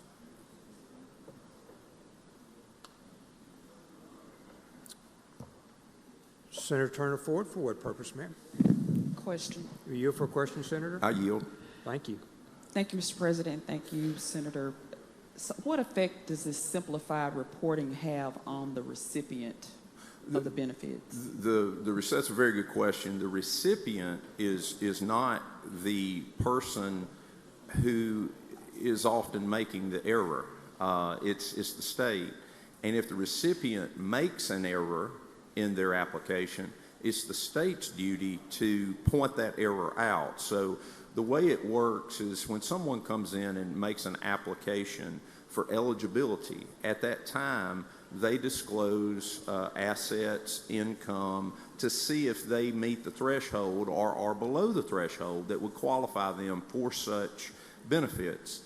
Senator Turner Ford, for what purpose, ma'am? Question. You yield for a question, Senator? I yield. Thank you. Thank you, Mr. President. Thank you, Senator. So what effect does this simplified reporting have on the recipient of the benefits? That's a very good question. The recipient is not the person who is often making the error. It's the state. And if the recipient makes an error in their application, it's the state's duty to point that error out. So the way it works is when someone comes in and makes an application for eligibility, at that time they disclose assets, income, to see if they meet the threshold or are below the threshold that would qualify them for such benefits.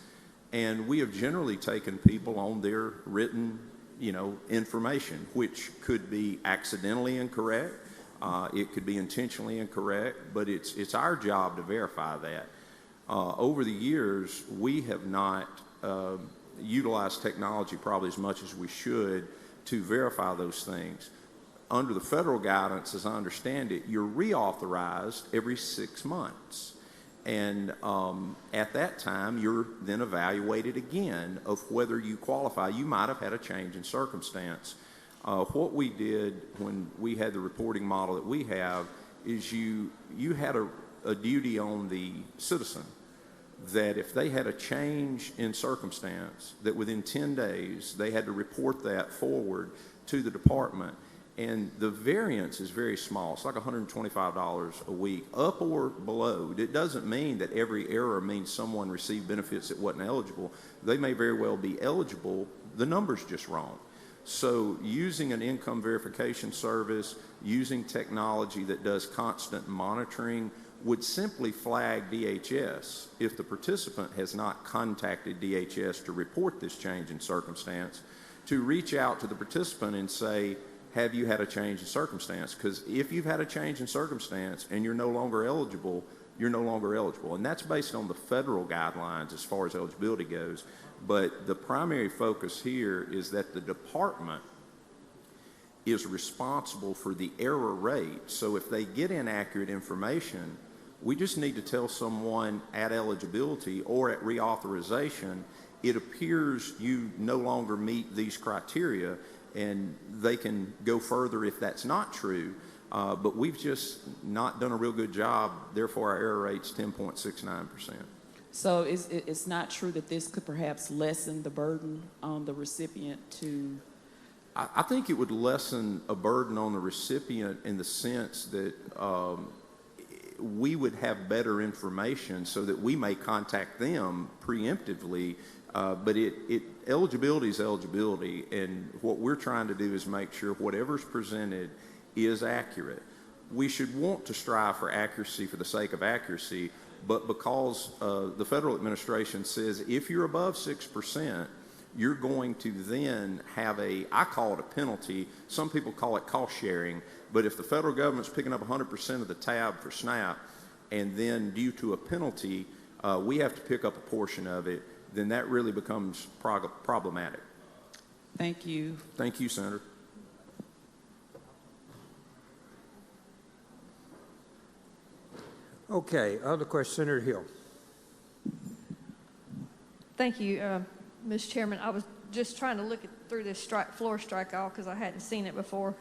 And we have generally taken people on their written, information, which could be accidentally incorrect, it could be intentionally incorrect, but it's our job to verify that. Over the years, we have not utilized technology probably as much as we should to verify those things. Under the federal guidance, as I understand it, you're reauthorized every 6 months. And at that time, you're then evaluated again of whether you qualify. You might have had a change in circumstance. What we did when we had the reporting model that we have is you had a duty on the citizen that if they had a change in circumstance, that within 10 days, they had to report that forward to the department. And the variance is very small. It's like $125 a week, up or below. It doesn't mean that every error means someone received benefits that wasn't eligible. They may very well be eligible. The number's just wrong. So using an income verification service, using technology that does constant monitoring would simply flag DHS if the participant has not contacted DHS to report this change in circumstance, to reach out to the participant and say, have you had a change in circumstance? Because if you've had a change in circumstance and you're no longer eligible, you're no longer eligible. And that's based on the federal guidelines as far as eligibility goes. But the primary focus here is that the department is responsible for the error rate. So if they get inaccurate information, we just need to tell someone at eligibility or at reauthorization, it appears you no longer meet these criteria, and they can go further if that's not true. But we've just not done a real good job. Therefore, our error rate's 10.69%. So it's not true that this could perhaps lessen the burden on the recipient to... I think it would lessen a burden on the recipient in the sense that we would have better information so that we may contact them preemptively. But eligibility is eligibility, and what we're trying to do is make sure whatever's presented is accurate. We should want to strive for accuracy for the sake of accuracy, but because the federal administration says if you're above 6%, you're going to then have I call it a penalty. Some people call it cost sharing. But if the federal government's picking up 100% of the tab for SNAP, and then due to a penalty, we have to pick up a portion of it, then that really becomes problematic. Thank you. Thank you, Senator. Okay, other question, Senator Hill. Thank you, Ms. Chairman. I was just trying to look through this floor strike all because I hadn't seen it before.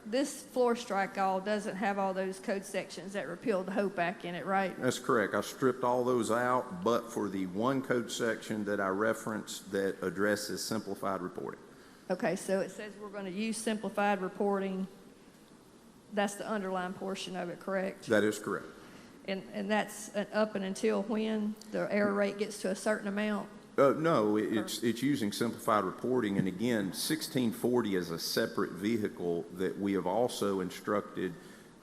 This floor strike all doesn't have all those code sections that repealed the HOPE Act in it, right? That's correct. I stripped all those out, but for the one code section that I referenced that addresses simplified reporting. Okay, so it says we're going to use simplified reporting. That's the underlying portion of it, correct? That is correct. And that's up and until when the error rate gets to a certain amount? No, it's using simplified reporting. And again, 1640 is a separate vehicle that we have also instructed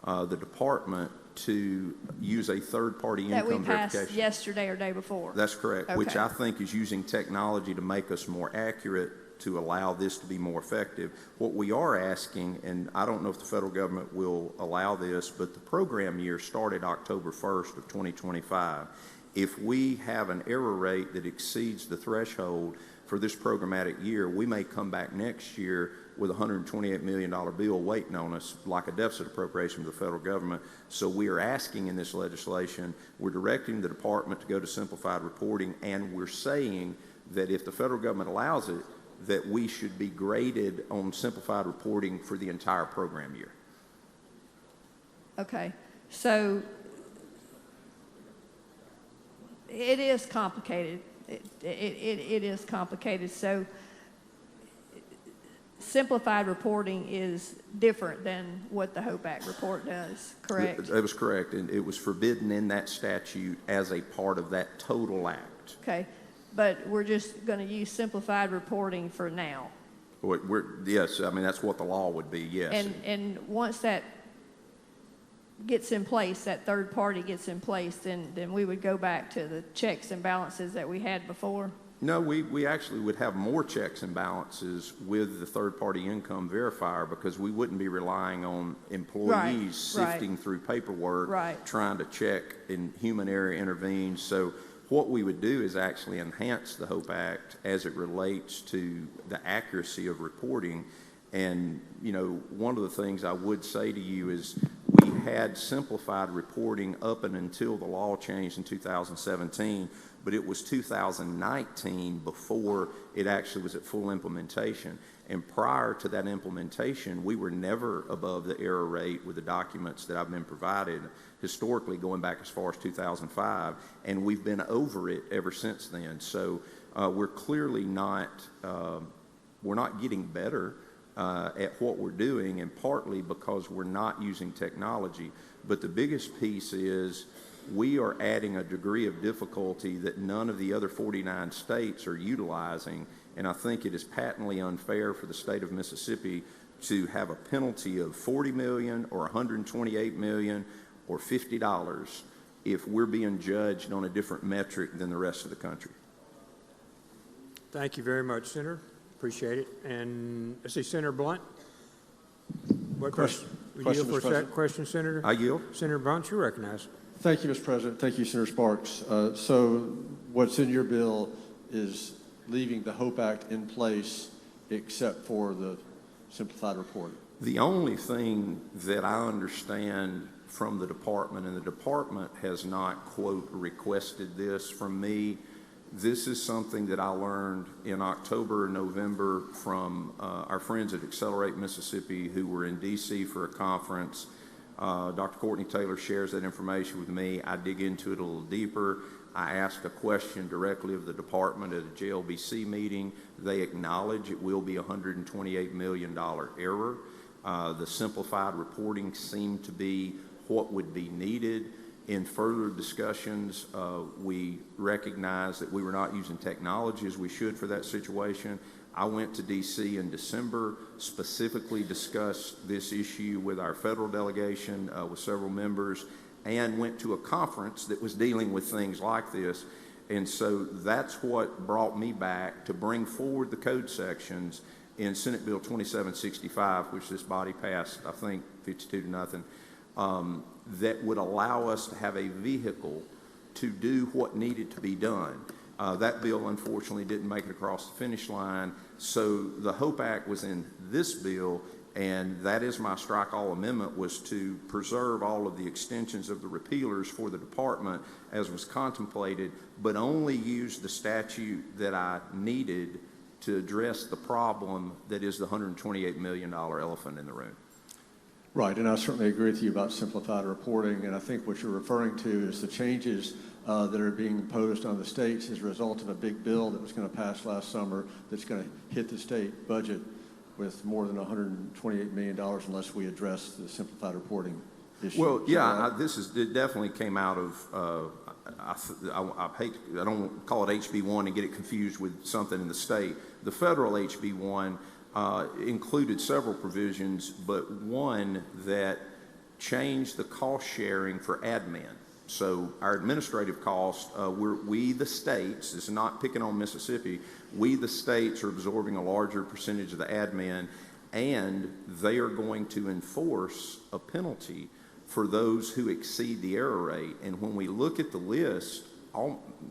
the department to use a third-party income verification. That we passed yesterday or day before? That's correct, okay. Which I think is using technology to make us more accurate to allow this to be more effective. What we are asking, and I don't know if the federal government will allow this, but the program year started October 1st of 2025. If we have an error rate that exceeds the threshold for this programmatic year, we may come back next year with a $128 million bill waiting on us, like a deficit appropriation to the federal government. So we are asking in this legislation, we're directing the department to go to simplified reporting, and we're saying that if the federal government allows it, that we should be graded on simplified reporting for the entire program year. Okay, so it is complicated. It is complicated. So simplified reporting is different than what the HOPE Act report does, correct? That was correct, and it was forbidden in that statute as a part of that total act. Okay, but we're just going to use simplified reporting for now. Yes, I mean, that's what the law would be, yes. And once that gets in place, that third party gets in place, then we would go back to the checks and balances that we had before? No, we actually would have more checks and balances with the third-party income verifier because we wouldn't be relying on employees sifting through paperwork, trying to check, and human error intervenes. So what we would do is actually enhance the HOPE Act as it relates to the accuracy of reporting. And, you know, one of the things I would say to you is we had simplified reporting up and until the law changed in 2017, but it was 2019 before it actually was at full implementation. And prior to that implementation, we were never above the error rate with the documents that I've been provided, historically going back as far as 2005, and we've been over it ever since then. So we're clearly not, we're not getting better at what we're doing, and partly because we're not using technology. But the biggest piece is we are adding a degree of difficulty that none of the other 49 states are utilizing, and I think it is patently unfair for the state of Mississippi to have a penalty of $40 million or $128 million or $50 if we're being judged on a different metric than the rest of the country. Thank you very much, Senator. Appreciate it. And let's see, Senator Blunt. What question? Question, Mr. President. Question, Senator? I yield. Senator Blunt, you're recognized. Thank you, Mr. President. Thank you, Senator Sparks. So what's in your bill is leaving the HOPE Act in place except for the simplified reporting. The only thing that I understand from the department, and the department has not, quote, requested this from me, this is something that I learned in October or November from our friends at Accelerate Mississippi who were in D.C. for a conference. Dr. Courtney Taylor shares that information with me. I dig into it a little deeper. I asked a question directly of the department at a JLBC meeting. They acknowledge it will be a $128 million error. The simplified reporting seemed to be what would be needed. In further discussions, we recognized that we were not using technology as we should for that situation. I went to D.C. in December, specifically discussed this issue with our federal delegation, with several members, and went to a conference that was dealing with things like this. And so that's what brought me back to bring forward the code sections in Senate Bill 2765, which this body passed, I think, 52-0, that would allow us to have a vehicle to do what needed to be done. That bill, unfortunately, didn't make it across the finish line, so the HOPE Act was in this bill, and that is my strike all amendment, was to preserve all of the extensions of the repealers for the department as was contemplated, but only use the statute that I needed to address the problem that is the $128 million elephant in the room. Right, and I certainly agree with you about simplified reporting, and I think what you're referring to is the changes that are being imposed on the states as a result of a big bill that was going to pass last summer that's going to hit the state budget with more than $128 million unless we address the simplified reporting issue. Well, yeah, it definitely came out of, I don't want to call it HB1 and get it confused with something in the state. The federal HB1 included several provisions, but one that changed the cost sharing for admin. So our administrative costs, we the states, this is not picking on Mississippi, we the states are absorbing a larger percentage of the admin, and they are going to enforce a penalty for those who exceed the error rate. And when we look at the list,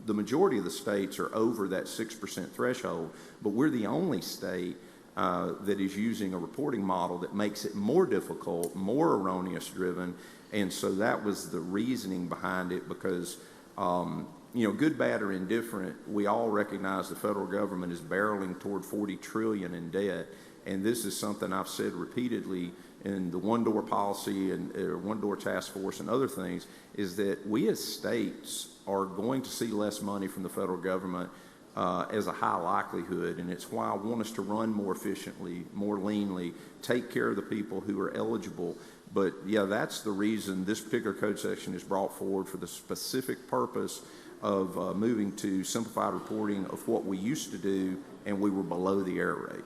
the majority of the states are over that 6% threshold, but we're the only state that is using a reporting model that makes it more difficult, more erroneous driven. And so that was the reasoning behind it, because good, bad, or indifferent, we all recognize the federal government is barreling toward $40 trillion in debt. And this is something I've said repeatedly in the one-door policy and one-door task force and other things, is that we as states are going to see less money from the federal government as a high likelihood. And it's why I want us to run more efficiently, more leanly, take care of the people who are eligible. But yeah, that's the reason this particular code section is brought forward, for the specific purpose of moving to simplified reporting of what we used to do, and we were below the error rate.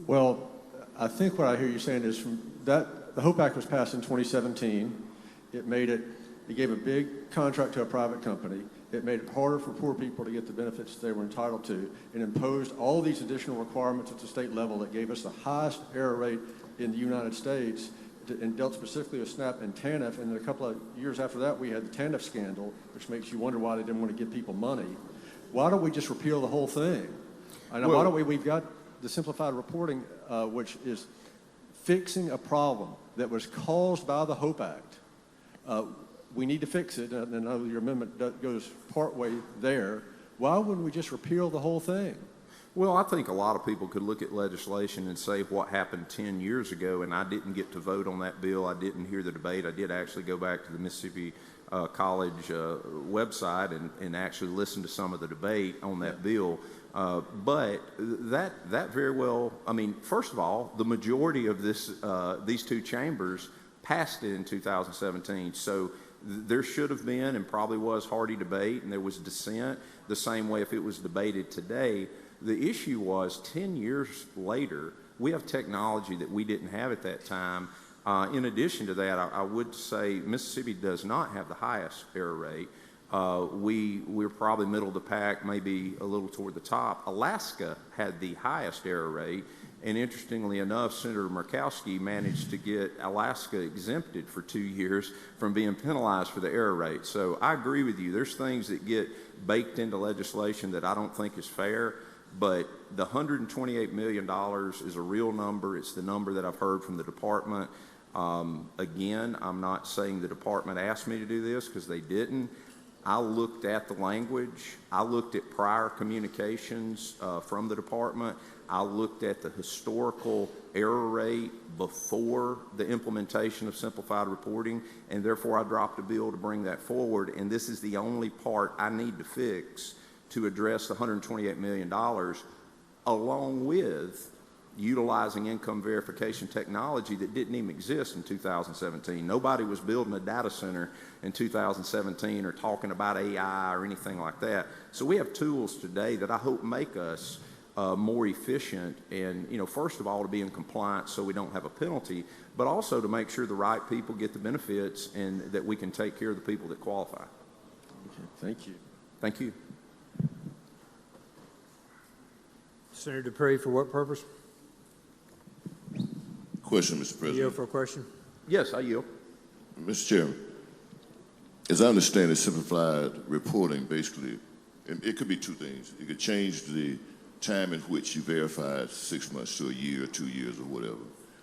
Well, I think what I hear you saying is from that, the HOPE Act was passed in 2017. It gave a big contract to a private company. It made it harder for poor people to get the benefits they were entitled to. It imposed all these additional requirements at the state level that gave us the highest error rate in the United States, and dealt specifically with SNAP and TANF. And then a couple of years after that, we had the TANF scandal, which makes you wonder why they didn't want to give people money. Why don't we just repeal the whole thing? And why don't we've got the simplified reporting, which is fixing a problem that was caused by the HOPE Act. We need to fix it, and I know your amendment goes partway there. Why wouldn't we just repeal the whole thing? Well, I think a lot of people could look at legislation and say what happened 10 years ago, and I didn't get to vote on that bill. I didn't hear the debate. I did actually go back to the Mississippi College website and actually listen to some of the debate on that bill. But that very well, I mean, first of all, the majority of these two chambers passed it in 2017. So there should have been, and probably was, hearty debate, and there was dissent the same way if it was debated today. The issue was 10 years later, we have technology that we didn't have at that time. In addition to that, I would say Mississippi does not have the highest error rate. We're probably middle of the pack, maybe a little toward the top. Alaska had the highest error rate, and interestingly enough, Senator Murkowski managed to get Alaska exempted for 2 years from being penalized for the error rate. So I agree with you. There's things that get baked into legislation that I don't think is fair, but the $128 million is a real number. It's the number that I've heard from the department. Again, I'm not saying the department asked me to do this, because they didn't. I looked at the language. I looked at prior communications from the department. I looked at the historical error rate before the implementation of simplified reporting, and therefore I dropped a bill to bring that forward. And this is the only part I need to fix to address the $128 million, along with utilizing income verification technology that didn't even exist in 2017. Nobody was building a data center in 2017 or talking about AI or anything like that. So we have tools today that I hope make us more efficient, and first of all, to be in compliance so we don't have a penalty, but also to make sure the right people get the benefits and that we can take care of the people that qualify. Okay, thank you. Thank you. Senator Dupree, for what purpose? Question, Mr. President. Yield for a question? Yes, I yield. Mr. Chairman, as I understand it, simplified reporting basically, and it could be two things. It could change the time in which you verified 6 months to a year or 2 years or whatever.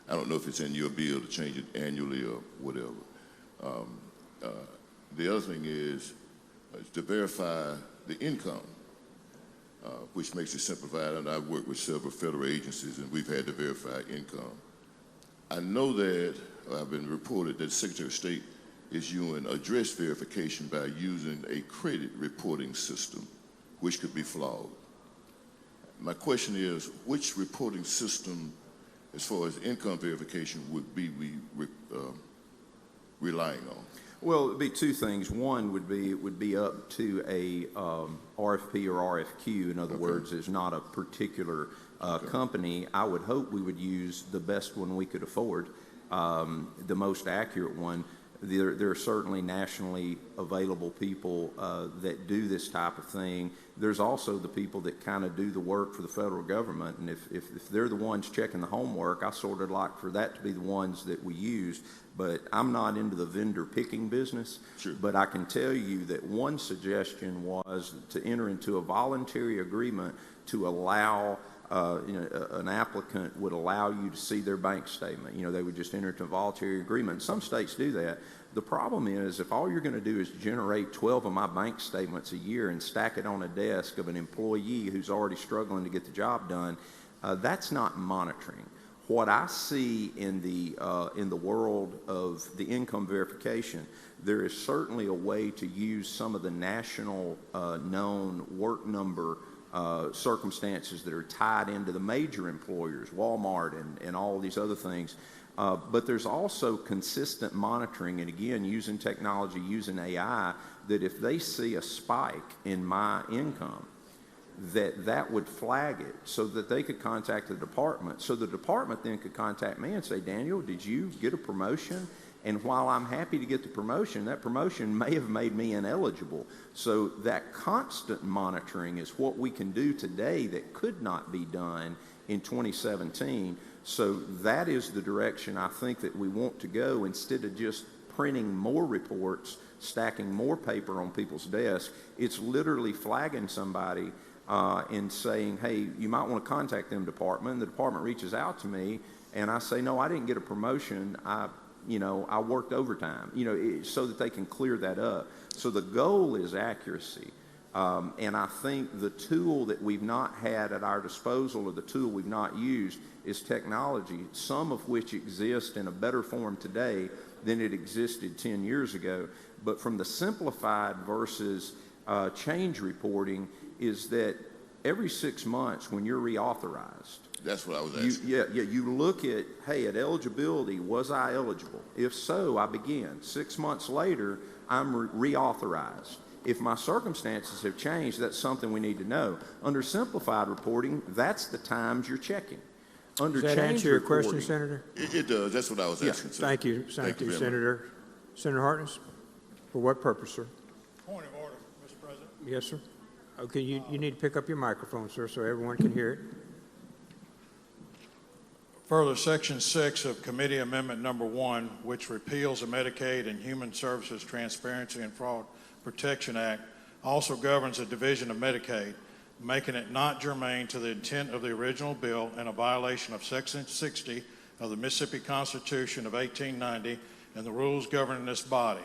I don't know if it's in your bill to change it annually or whatever. The other thing is to verify the income, which makes it simplified. And I've worked with several federal agencies, and we've had to verify income. I know that I've been reported that the Secretary of State is using address verification by using a credit reporting system, which could be flawed. My question is, which reporting system, as far as income verification, would be relying on? Well, it'd be two things. One would be it would be up to a RFP or RFQ. In other words, it's not a particular company. I would hope we would use the best one we could afford, the most accurate one. There are certainly nationally available people that do this type of thing. There's also the people that kind of do the work for the federal government, and if they're the ones checking the homework, I sort of like for that to be the ones that we use. But I'm not into the vendor picking business. Sure. But I can tell you that one suggestion was to enter into a voluntary agreement to allow an applicant would allow you to see their bank statement. They would just enter into a voluntary agreement. Some states do that. The problem is if all you're going to do is generate 12 of my bank statements a year and stack it on a desk of an employee who's already struggling to get the job done, that's not monitoring. What I see in the world of the income verification, there is certainly a way to use some of the national known work number circumstances that are tied into the major employers, Walmart and all of these other things. But there's also consistent monitoring, and again, using technology, using AI, that if they see a spike in my income, that would flag it so that they could contact the department. So the department then could contact me and say, Daniel, did you get a promotion? And while I'm happy to get the promotion, that promotion may have made me ineligible. So that constant monitoring is what we can do today that could not be done in 2017. So that is the direction I think that we want to go. Instead of just printing more reports, stacking more paper on people's desks, it's literally flagging somebody and saying, hey, you might want to contact them department. The department reaches out to me and I say, no, I didn't get a promotion. I worked overtime, so that they can clear that up. So the goal is accuracy. And I think the tool that we've not had at our disposal, or the tool we've not used, is technology, some of which exists in a better form today than it existed 10 years ago. But from the simplified versus change reporting is that every 6 months when you're reauthorized, that's what I was asking. You look at, hey, at eligibility, was I eligible? If so, I begin. 6 months later, I'm reauthorized. If my circumstances have changed, that's something we need to know. Under simplified reporting, that's the times you're checking. Under Does that change answer your reporting, question, Senator? It does. That's what I was asking, sir. Thank you, Senator. Senator Hartness, for what purpose, sir? Point of order, Mr. President. Yes, sir. Okay, you need to pick up your microphone, sir, so everyone can hear it. Further, Section 6 of Committee Amendment Number 1, which repeals the Medicaid and Human Services Transparency and Fraud Protection Act, also governs the division of Medicaid, making it not germane to the intent of the original bill and a violation of Section 60 of the Mississippi Constitution of 1890 and the rules governing this body.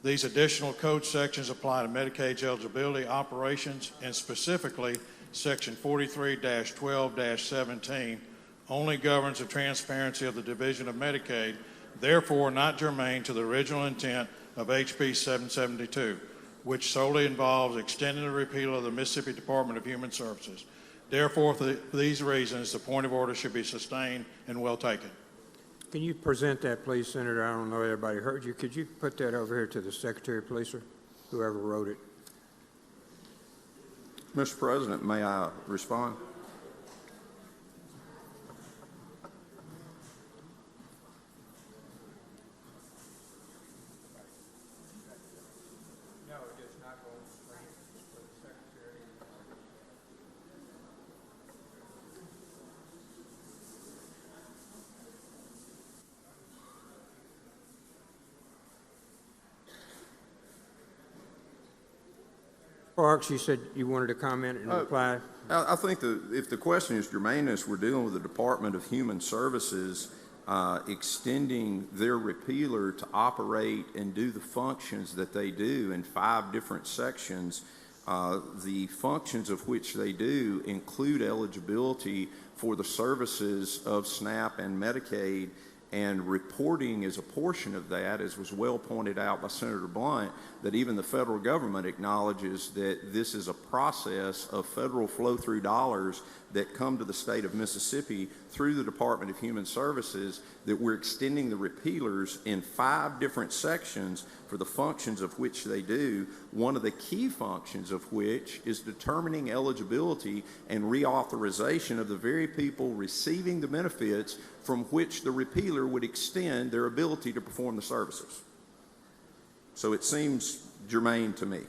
These additional code sections apply to Medicaid's eligibility operations, and specifically Section 43-12-17 only governs the transparency of the division of Medicaid, therefore not germane to the original intent of HB 772, which solely involves extending the repeal of the Mississippi Department of Human Services. Therefore, for these reasons, the point of order should be sustained and well taken. Can you present that, please, Senator? I don't know if everybody heard you. Could you put that over here to the Secretary of Police or whoever wrote it? Mr. President, may I respond? No, it does not go on the screen. Sparks, you said you wanted to comment and reply. I think if the question is germaneness, we're dealing with the Department of Human Services extending their repealer to operate and do the functions that they do in 5 different sections. The functions of which they do include eligibility for the services of SNAP and Medicaid, and reporting is a portion of that, as was well pointed out by Senator Blunt, that even the federal government acknowledges that this is a process of federal flow-through dollars that come to the state of Mississippi through the Department of Human Services, that we're extending the repealers in 5 different sections for the functions of which they do, one of the key functions of which is determining eligibility and reauthorization of the very people receiving the benefits from which the repealer would extend their ability to perform the services. So it seems germane to me.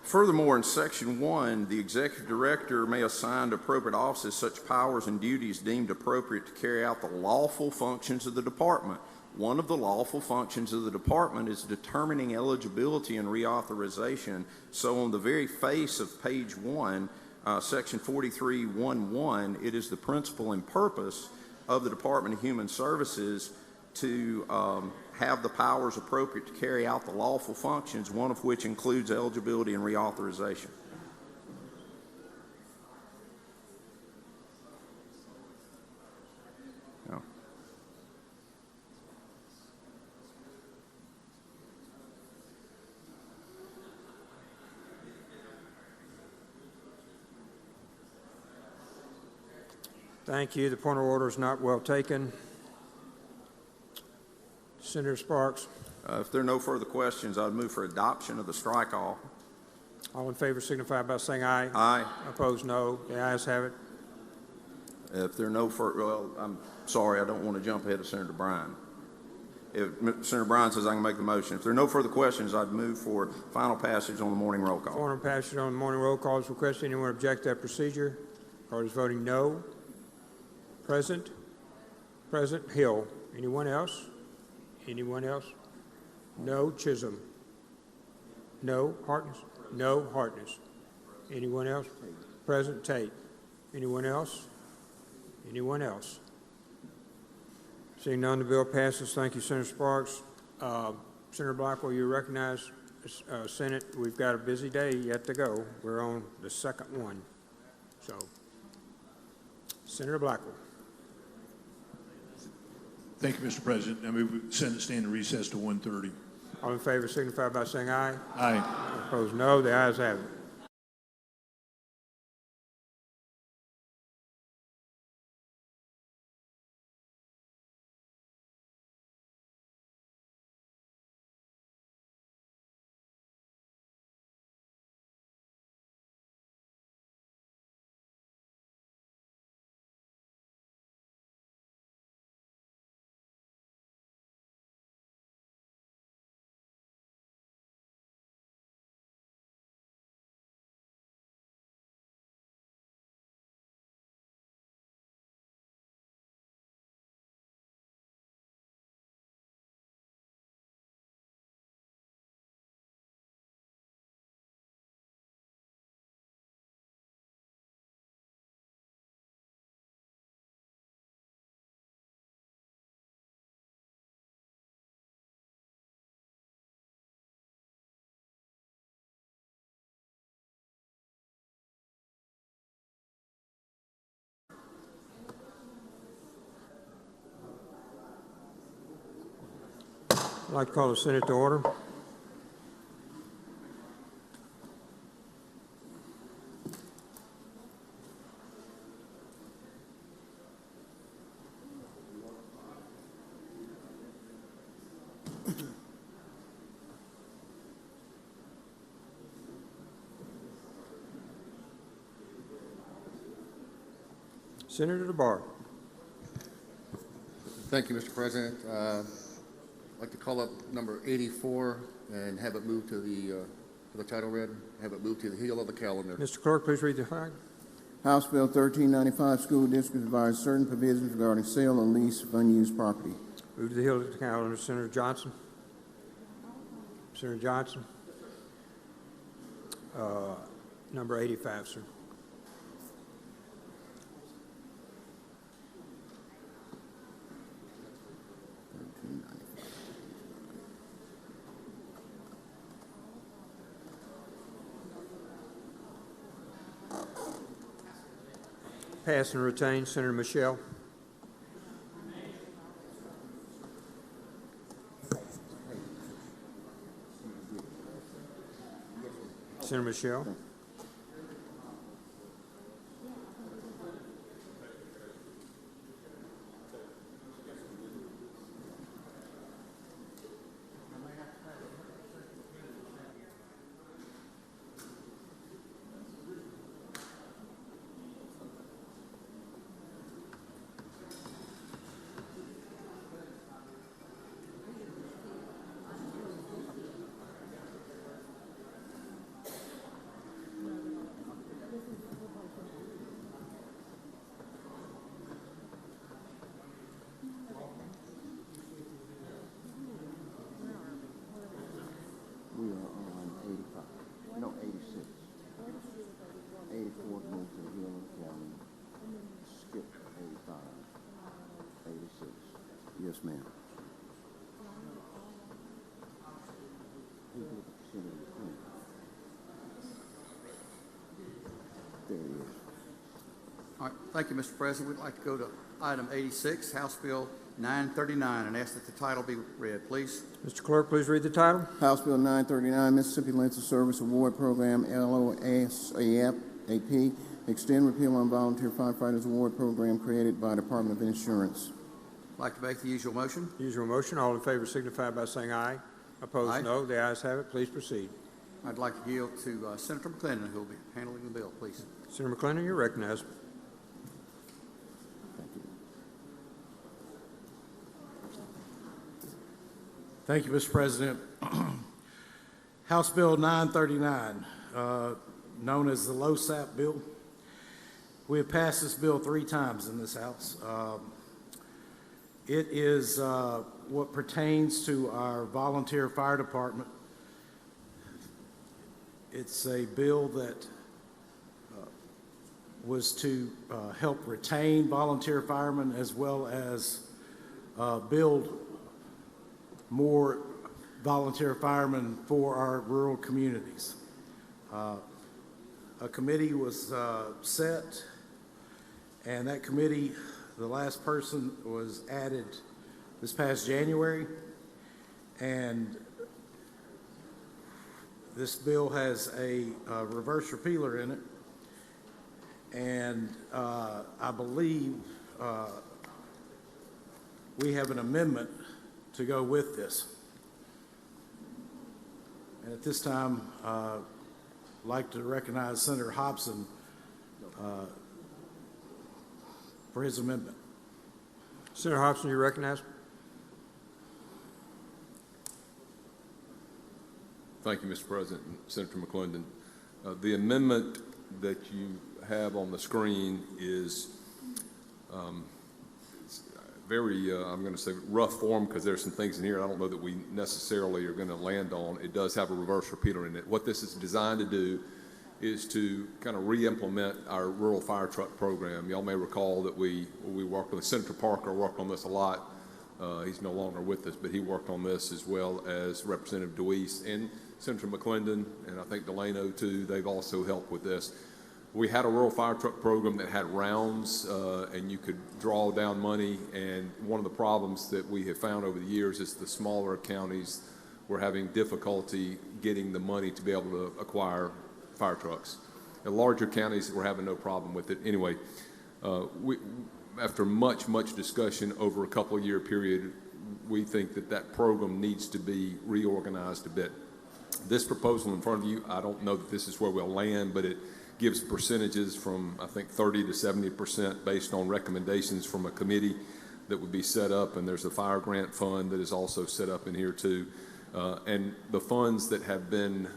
Furthermore, in Section 1, the Executive Director may assign to appropriate offices such powers and duties deemed appropriate to carry out the lawful functions of the Department. One of the lawful functions of the Department is determining eligibility and reauthorization. So on the very face of page 1, Section 43.1.1, it is the principle and purpose of the Department of Human Services to have the powers appropriate to carry out the lawful functions, one of which includes eligibility and reauthorization. No. Thank you. The point of order is not well taken. Senator Sparks. If there are no further questions, I'd move for adoption of the strike-all. All in favor signify by saying aye. Aye. Opposed, no. The ayes have it. If there are no further, well, I'm sorry, I don't want to jump ahead of Senator Bryan. If Senator Bryan says I can make the motion. If there are no further questions, I'd move for final passage on the morning roll call. Final passage on the morning roll call is requested. Anyone object to that procedure? Card is voting no. Present. Present. Hill. Anyone else? Anyone else? No. Chisholm. No. Harkness. No. Harkness. Anyone else? Present. Tate. Anyone else? Anyone else? Seeing none, the bill passes. Thank you, Senator Sparks. Senator Blackwell, you recognize Senate. We've got a busy day yet to go. We're on the second one. So, Senator Blackwell. Thank you, Mr. President. I move Senate stand in recess to 1:30. All in favor signify by saying aye. Aye. Opposed, no. The ayes have it. I'd like to call the Senate to order. Senator DeBar. Thank you, Mr. President. I'd like to call up number 84 and have it moved to the title read, have it moved to the heel of the calendar. Mr. Clerk, please read the flag. House Bill 1395, School District provides certain provisions regarding sale or lease of unused property. Move to the heel of the calendar. Senator Johnson. Senator Johnson. Number 85, sir. Pass and retain. Senator Michelle. Senator Michelle. We are on 85. No, 86. 84 goes to the heel of the calendar. Skip 85. 86. Yes, ma'am. There he is. All right, thank you, Mr. President. We'd like to go to item 86, House Bill 939, and ask that the title be read, please. Mr. Clerk, please read the title. House Bill 939, Mississippi Length of Service Award Program, LOSAP, extend repeal on Volunteer Firefighters Award Program created by Department of Insurance. I'd like to make the usual motion. Usual motion. All in favor signify by saying aye. Opposed, Aye. no. The ayes have it. Please proceed. I'd like to yield to Senator McClendon, who will be handling the bill, please. Senator McClendon, you're recognized. Thank you, Mr. President. House Bill 939, known as the LOSAP bill. We have passed this bill 3 times in this House. It is what pertains to our volunteer fire department. It's a bill that was to help retain volunteer firemen as well as build more volunteer firemen for our rural communities. A committee was set, and that committee, the last person was added this past January, and this bill has a reverse repealer in it, and I believe we have an amendment to go with this. And at this time, I'd like to recognize Senator Hobson for his amendment. Senator Hobson, you're recognized. Thank you, Mr. President. Senator McClendon. The amendment that you have on the screen is very, I'm going to say, rough form, because there's some things in here I don't know that we necessarily are going to land on. It does have a reverse repealer in it. What this is designed to do is to kind of re-implement our rural fire truck program. Y'all may recall that we worked with Senator Parker, worked on this a lot. He's no longer with us, but he worked on this, as well as Representative DeWeese and Senator McClendon, and I think Delano too. They've also helped with this. We had a rural fire truck program that had rounds, and you could draw down money, and one of the problems that we have found over the years is the smaller counties were having difficulty getting the money to be able to acquire fire trucks. The larger counties were having no problem with it. Anyway, after much discussion over a couple-year period, we think that that program needs to be reorganized a bit. This proposal in front of you, I don't know that this is where we'll land, but it gives percentages from, I think, 30 to 70% based on recommendations from a committee that would be set up, and there's a fire grant fund that is also set up in here too. And the funds that have been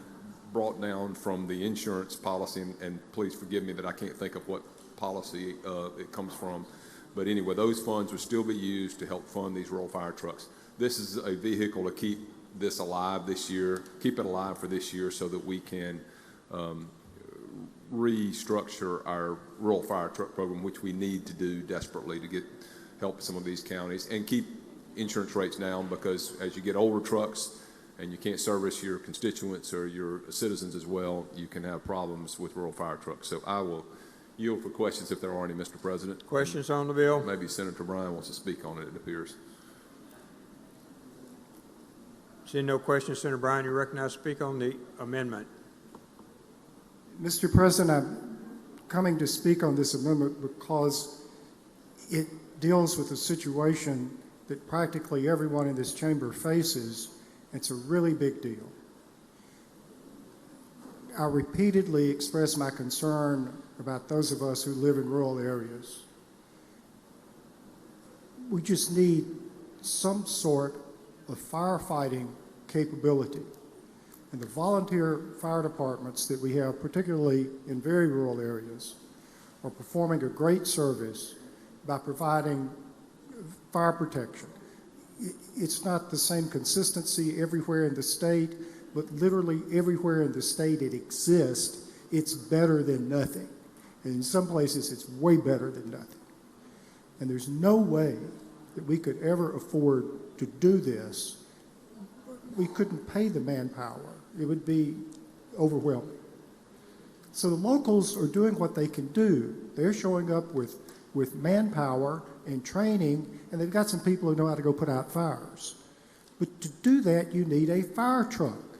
brought down from the insurance policy, and please forgive me that I can't think of what policy it comes from, but anyway, those funds would still be used to help fund these rural fire trucks. This is a vehicle to keep this alive this year, keep it alive for this year so that we can restructure our rural fire truck program, which we need to do desperately to get help some of these counties and keep insurance rates down, because as you get older trucks and you can't service your constituents or your citizens as well, you can have problems with rural fire trucks. So I will yield for questions if there are any, Mr. President. Questions on the bill? Maybe Senator Bryan wants to speak on it, it appears. Seeing no questions, Senator Bryan, you recognize to speak on the amendment. Mr. President, I'm coming to speak on this amendment because it deals with a situation that practically everyone in this chamber faces. It's a really big deal. I repeatedly express my concern about those of us who live in rural areas. We just need some sort of firefighting capability. And the volunteer fire departments that we have, particularly in very rural areas, are performing a great service by providing fire protection. It's not the same consistency everywhere in the state, but literally everywhere in the state it exists, it's better than nothing. And in some places, it's way better than nothing. And there's no way that we could ever afford to do this. We couldn't pay the manpower. It would be overwhelming. So the locals are doing what they can do. They're showing up with manpower and training, and they've got some people who know how to go put out fires. But to do that, you need a fire truck.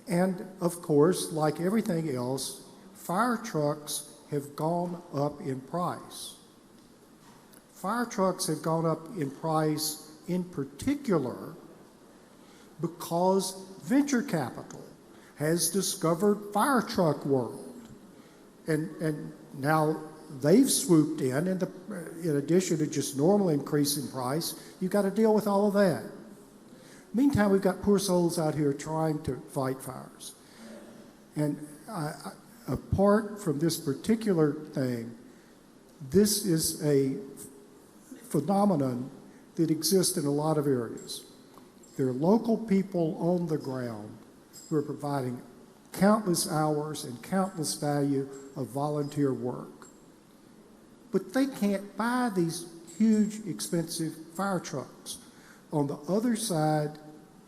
And of course, like everything else, fire trucks have gone up in price. Fire trucks have gone up in price in particular because venture capital has discovered fire truck world. And now they've swooped in addition to just normal increase in price, you've got to deal with all of that. Meantime, we've got poor souls out here trying to fight fires. And apart from this particular thing, this is a phenomenon that exists in a lot of areas. There are local people on the ground who are providing countless hours and countless value of volunteer work. But they can't buy these huge, expensive fire trucks. On the other side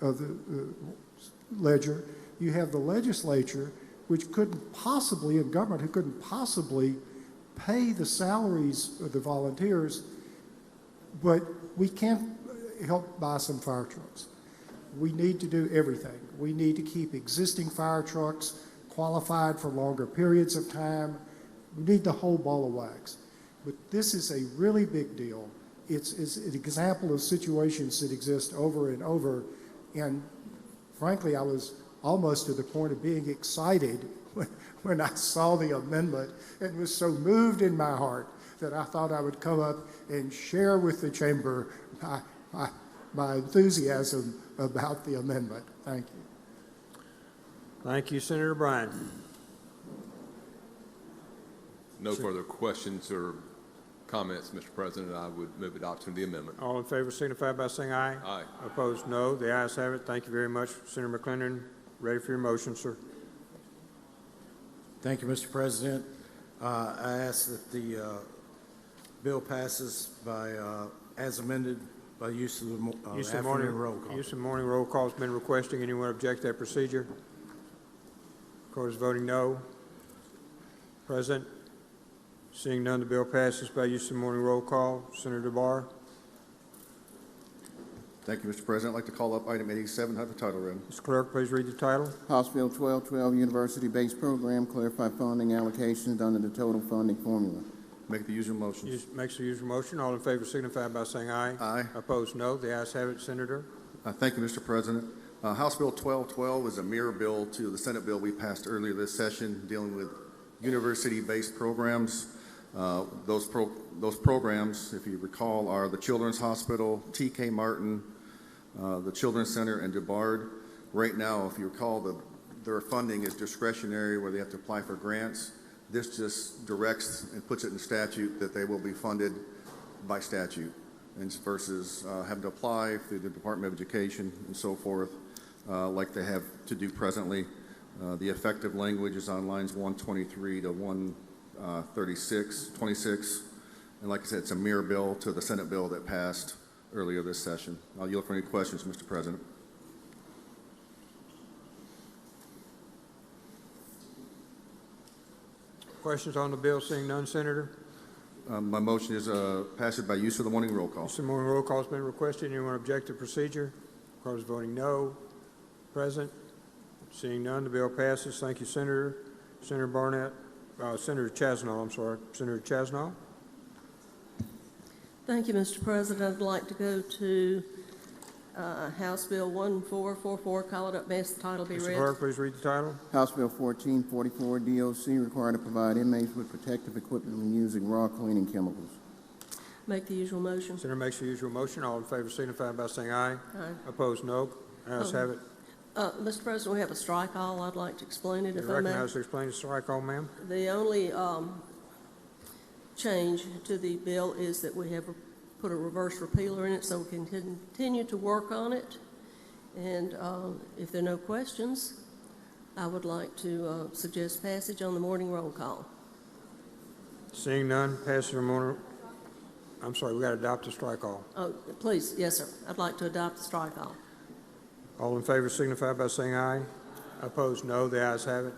of the ledger, you have the legislature, which couldn't possibly, and government who couldn't possibly pay the salaries of the volunteers, but we can't help buy some fire trucks. We need to do everything. We need to keep existing fire trucks qualified for longer periods of time. We need the whole ball of wax. But this is a really big deal. It's an example of situations that exist over and over. And frankly, I was almost to the point of being excited when I saw the amendment and was so moved in my heart that I thought I would come up and share with the chamber my enthusiasm about the amendment. Thank you. Thank you, Senator Bryan. No further questions or comments, Mr. President. I would move adoption of the amendment. All in favor signify by saying aye. Aye. Opposed, no. The ayes have it. Thank you very much. Senator McClendon, ready for your motion, sir. Thank you, Mr. President. I ask that the bill passes by, as amended, by use of the afternoon roll call. Use of morning roll call has been requesting. Anyone object to that procedure? Court is voting no. Present. Seeing none, the bill passes by use of morning roll call. Senator Barr. Thank you, Mr. President. I'd like to call up item 87, have the title read. Mr. Clerk, please read the title. House Bill 1212, University-Based Program, clarify funding allocations under the total funding formula. Make the usual motions. Makes the usual motion. All in favor signify by saying aye. Aye. Opposed, no. The ayes have it. Senator. Thank you, Mr. President. House Bill 1212 is a mirror bill to the Senate bill we passed earlier this session dealing with university-based programs. Those programs, if you recall, are the Children's Hospital, T.K. Martin, the Children's Center, and DeBard. Right now, if you recall, their funding is discretionary where they have to apply for grants. This just directs and puts it in statute that they will be funded by statute, and versus having to apply through the Department of Education and so forth, like they have to do presently. The effective language is on lines 123 to 26, and like I said, it's a mirror bill to the Senate bill that passed earlier this session. I'll yield for any questions, Mr. President. Questions on the bill? Seeing none, Senator. My motion is passage by use of the morning roll call. Use of the morning roll call has been requested. Anyone object to procedure? Cause voting no. Present. Seeing none, the bill passes. Thank you, Senator. Senator Barnett. Senator Chasnow, I'm sorry. Senator Chasnow. Thank you, Mr. President. I'd like to go to House Bill 1444. Call it up, may the title be read. Mr. Clerk, please read the title. House Bill 1444, DOC, required to provide inmates with protective equipment when using raw cleaning chemicals. Make the usual motion. Senator makes the usual motion. All in favor signify by saying aye. Aye. Opposed, no. Ayes have it. Mr. President, we have a strike all. I'd like to explain it, if I may. Recognized to explain the strike all, ma'am. The only change to the bill is that we have put a reverse repealer in it so we can continue to work on it. And if there are no questions, I would like to suggest passage on the morning roll call. Seeing none, passage on morning. I'm sorry, we got to adopt the strike all. Oh, please, yes, sir. I'd like to adopt the strike all. All in favor signify by saying aye. Opposed, no. The ayes have it.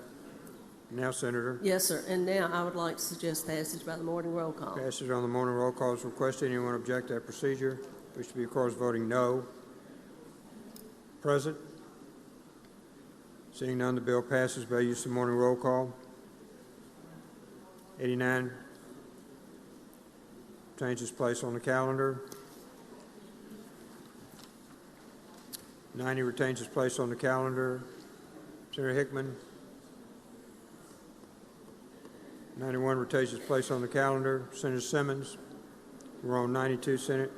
Now, Senator. Yes, sir. And now I would like to suggest passage by the morning roll call. Passage on the morning roll call is requested. Anyone object to that procedure? Wish to be, of course, voting no. Present. Seeing none, the bill passes by use of morning roll call. 89 changes place on the calendar. 90 retains its place on the calendar. Senator Hickman. 91 retains its place on the calendar. Senator Simmons. We're on 92, Senate.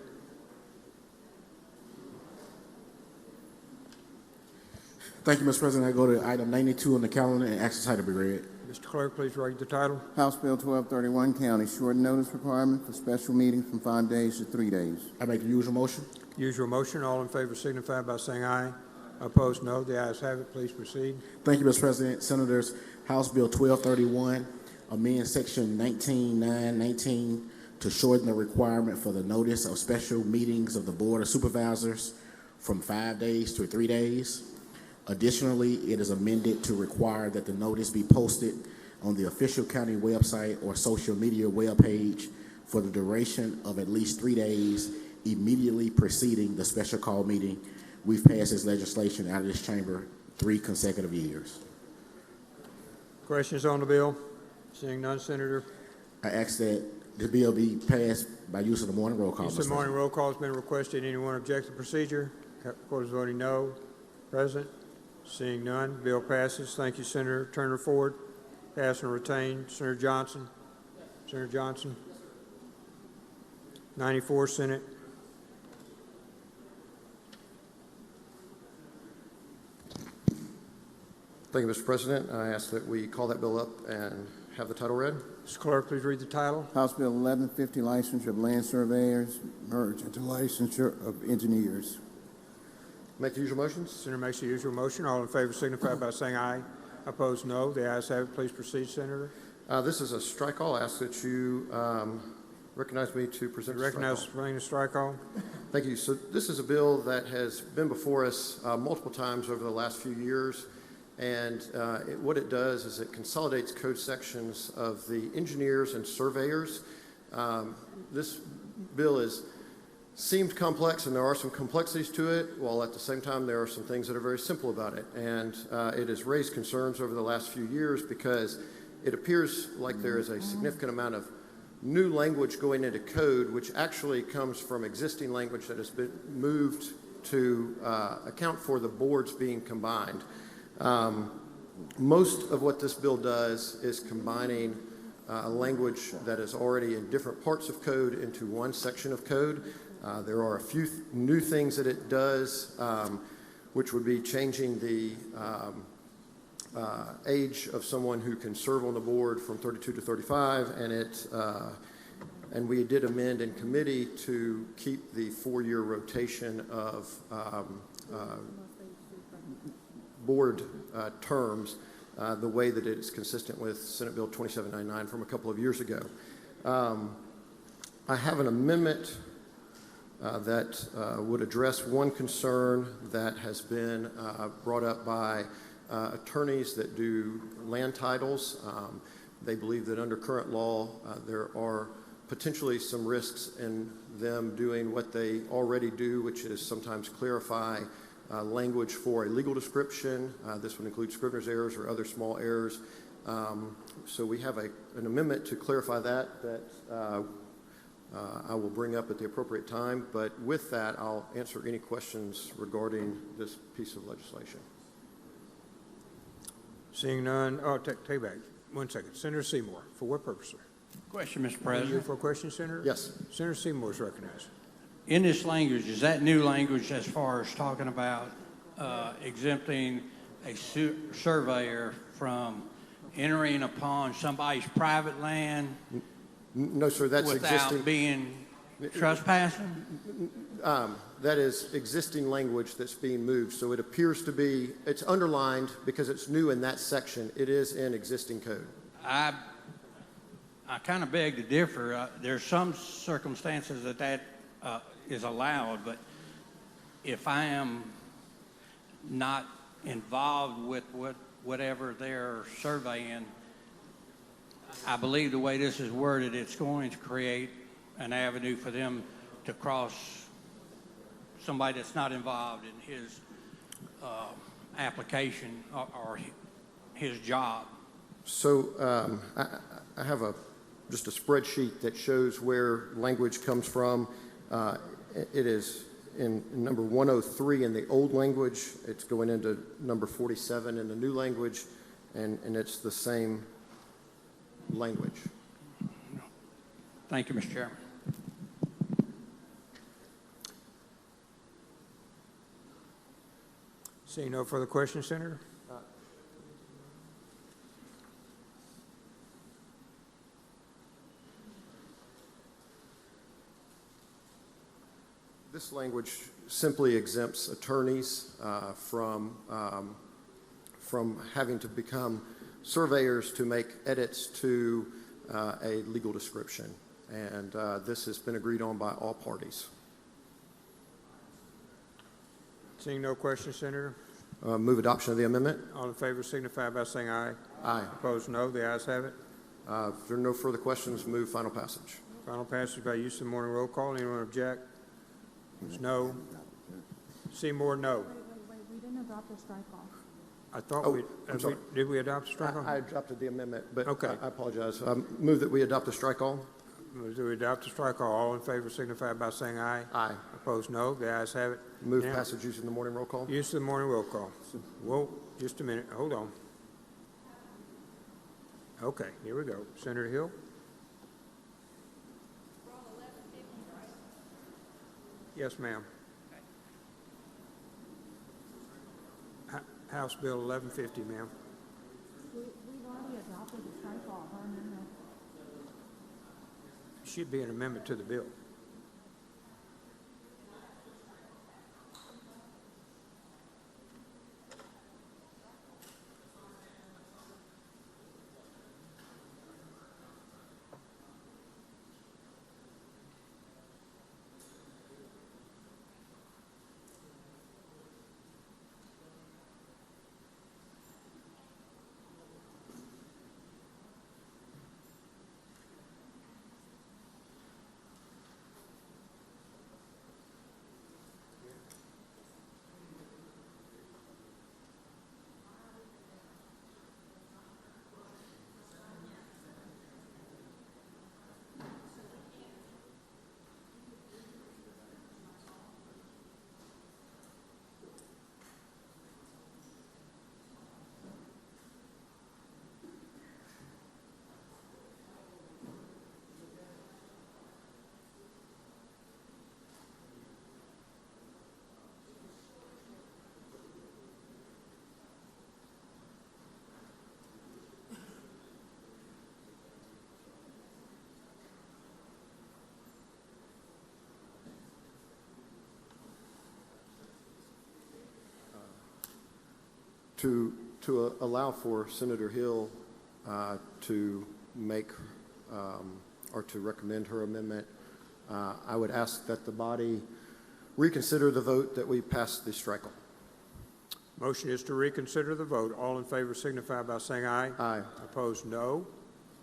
Thank you, Mr. President. I go to item 92 on the calendar and ask the title to be read. Mr. Clerk, please read the title. House Bill 1231, County Short Notice Requirement for Special Meetings from 5 days to 3 days. I make the usual motion. Usual motion. All in favor signify by saying aye. Opposed, no. The ayes have it. Please proceed. Thank you, Mr. President. Senators, House Bill 1231, amend Section 19.9.19 to shorten the requirement for the notice of special meetings of the Board of Supervisors from 5 days to 3 days. Additionally, it is amended to require that the notice be posted on the official county website or social media webpage for the duration of at least 3 days immediately preceding the special call meeting. We've passed this legislation out of this chamber 3 consecutive years. Questions on the bill? Seeing none, Senator. I ask that the bill be passed by use of the morning roll call. Use of the morning roll call has been requested. Anyone object to procedure? Court is voting no. Present. Seeing none, bill passes. Thank you, Senator. Turner Ford. Pass and retain. Senator Johnson. Senator Johnson. 94, Senate. Thank you, Mr. President. I ask that we call that bill up and have the title read. Mr. Clerk, please read the title. House Bill 1150, Licensure of Land Surveyors, merge into Licensure of Engineers. Make the usual motions. Senator makes the usual motion. All in favor signify by saying aye. Opposed, no. The ayes have it. Please proceed, Senator. This is a strike all. I ask that you recognize me to present the strike all. Recognize bringing the strike all. Thank you. So this is a bill that has been before us multiple times over the last few years. And what it does is it consolidates code sections of the engineers and surveyors. This bill seemed complex, and there are some complexities to it, while at the same time there are some things that are very simple about it. And it has raised concerns over the last few years because it appears like there is a significant amount of new language going into code, which actually comes from existing language that has been moved to account for the boards being combined. Most of what this bill does is combining language that is already in different parts of code into one section of code. There are a few new things that it does, which would be changing the age of someone who can serve on the board from 32 to 35, and we did amend in committee to keep the 4-year rotation of board terms the way that it's consistent with Senate Bill 2799 from a couple of years ago. I have an amendment that would address one concern that has been brought up by attorneys that do land titles. They believe that under current law there are potentially some risks in them doing what they already do, which is sometimes clarify language for a legal description. This would include scrivener's errors or other small errors. So we have an amendment to clarify that I will bring up at the appropriate time. But with that, I'll answer any questions regarding this piece of legislation. Seeing none, take back. 1 second. Senator Seymour, for what purpose, sir? Question, Mr. You President. for a question, Senator? Yes. Senator Seymour is recognized. In this language, is that new language as far as talking about exempting a surveyor from entering upon somebody's private land? No, sir, that's without existing. Being trespassing? That is existing language that's being moved. So it appears to be, it's underlined because it's new in that section. It is in existing code. I kind of beg to differ. There's some circumstances that is allowed, but if I am not involved with whatever they're surveying, I believe the way this is worded, it's going to create an avenue for them to cross somebody that's not involved in his application or his job. So I have just a spreadsheet that shows where language comes from. It is in number 103 in the old language. It's going into number 47 in the new language, and it's the same language. Thank you, Mr. Chairman. Seeing no further questions, Senator? This language simply exempts attorneys from having to become surveyors to make edits to a legal description. And this has been agreed on by all parties. Seeing no questions, Senator? Move adoption of the amendment. All in favor signify by saying aye. Aye. Opposed, no. The ayes have it. If there are no further questions, move final passage. Final passage by use of the morning roll call. Anyone object? No. Seymour, no. Wait, we didn't adopt the strike off. I thought I'm sorry. did we adopt the strike off? I adopted the amendment, but Okay. I apologize. Move that we adopt the strike all. Do we adopt the strike all? All in favor signify by saying aye. Aye. Opposed, no. The ayes have it. Move Now, passage using the morning roll call. use of the morning roll call. Whoa, just a minute. Hold on. Okay, here we go. Senator Hill? Yes, ma'am. House Bill 1150, ma'am. We've already adopted the strike off. Our amendment. Should be an amendment to the bill. to allow for Senator Hill to make or to recommend her amendment, I would ask that the body reconsider the vote that we passed the strike on. Motion is to reconsider the vote. All in favor signify by saying aye. Aye. Opposed, no.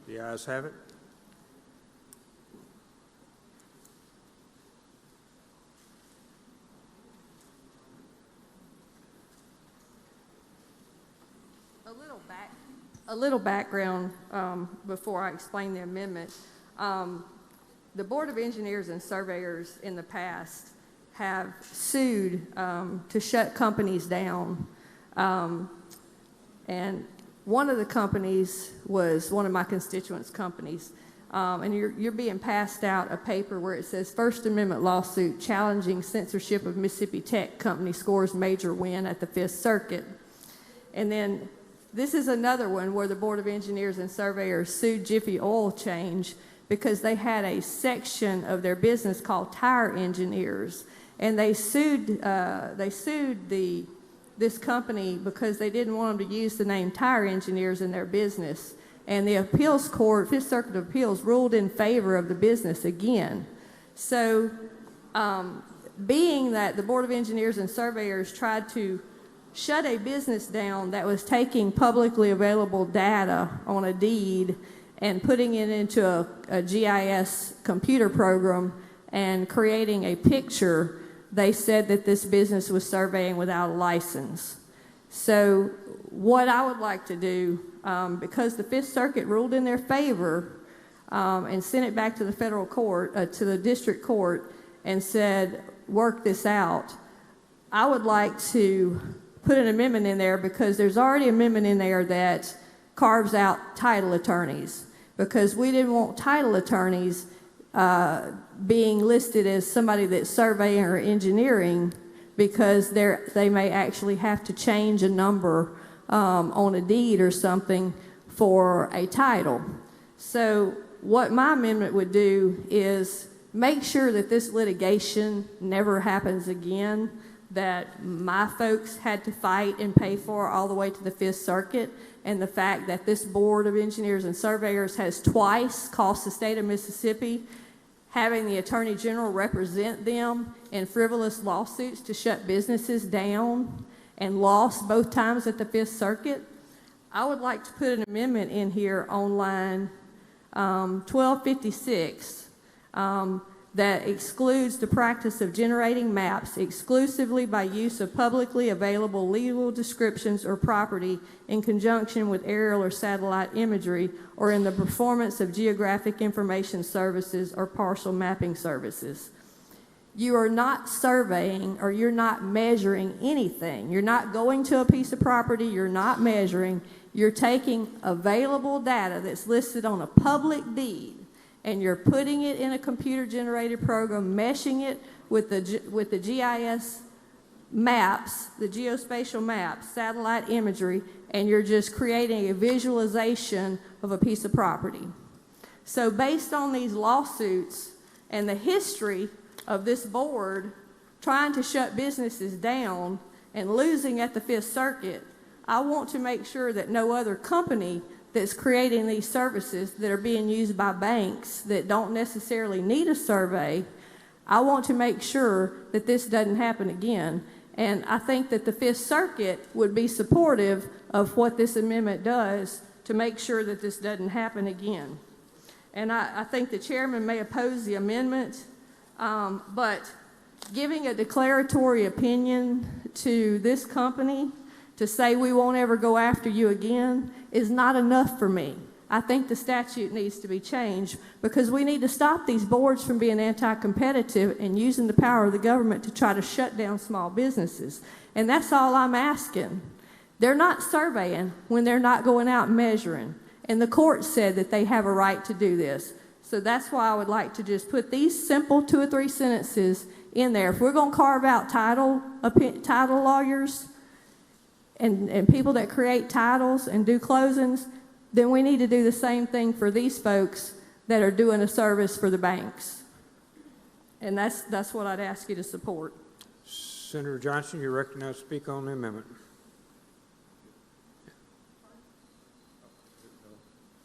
The ayes have it. A little background before I explain the amendment. The Board of Engineers and Surveyors in the past have sued to shut companies down. And one of the companies was one of my constituents' companies. And you're being passed out a paper where it says First Amendment lawsuit challenging censorship of Mississippi Tech Company scores major win at the Fifth Circuit. And then this is another one where the Board of Engineers and Surveyors sued Jiffy Oil Change because they had a section of their business called Tire Engineers, and they sued this company because they didn't want them to use the name Tire Engineers in their business. And the appeals court, Fifth Circuit of Appeals, ruled in favor of the business again. So, being that the Board of Engineers and Surveyors tried to shut a business down that was taking publicly available data on a deed and putting it into a GIS computer program and creating a picture, they said that this business was surveying without a license. So what I would like to do, because the Fifth Circuit ruled in their favor and sent it back to the federal court, to the district court, and said, work this out, I would like to put an amendment in there because there's already an amendment in there that carves out title attorneys, because we didn't want title attorneys being listed as somebody that's surveying or engineering, because they may actually have to change a number on a deed or something for a title. So what my amendment would do is make sure that this litigation never happens again, that my folks had to fight and pay for all the way to the Fifth Circuit, and the fact that this Board of Engineers and Surveyors has twice cost the state of Mississippi having the Attorney General represent them in frivolous lawsuits to shut businesses down, and lost both times at the Fifth Circuit. I would like to put an amendment in here on line 1256 that excludes the practice of generating maps exclusively by use of publicly available legal descriptions or property in conjunction with aerial or satellite imagery, or in the performance of geographic information services or parcel mapping services. You are not surveying, or you're not measuring anything. You're not going to a piece of property, you're not measuring. You're taking available data that's listed on a public deed, and you're putting it in a computer-generated program, meshing it with the GIS maps, the geospatial maps, satellite imagery, and you're just creating a visualization of a piece of property. So based on these lawsuits and the history of this board trying to shut businesses down and losing at the Fifth Circuit, I want to make sure that no other company that's creating these services that are being used by banks that don't necessarily need a survey, I want to make sure that this doesn't happen again. And I think that the Fifth Circuit would be supportive of what this amendment does to make sure that this doesn't happen again. And I think the chairman may oppose the amendment, but giving a declaratory opinion to this company to say we won't ever go after you again is not enough for me. I think the statute needs to be changed, because we need to stop these boards from being anti-competitive and using the power of the government to try to shut down small businesses. And that's all I'm asking. They're not surveying when they're not going out and measuring. And the court said that they have a right to do this. So that's why I would like to just put these simple 2 or 3 sentences in there. If we're going to carve out title lawyers and people that create titles and do closings, then we need to do the same thing for these folks that are doing a service for the banks. And that's what I'd ask you to support. Senator Johnson, you're recognized to speak on the amendment.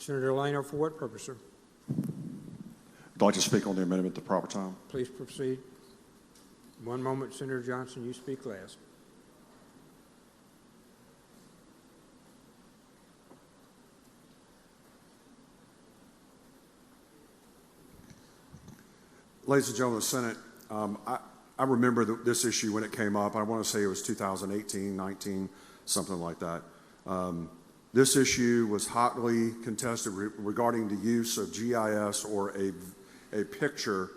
Senator Delano, for what purpose, sir? I'd like to speak on the amendment at the proper time. Please proceed. One moment, Senator Johnson, you speak last. Ladies and gentlemen of the Senate, I remember this issue when it came up. I want to say it was 2018, 19, something like that. This issue was hotly contested regarding the use of GIS or a picture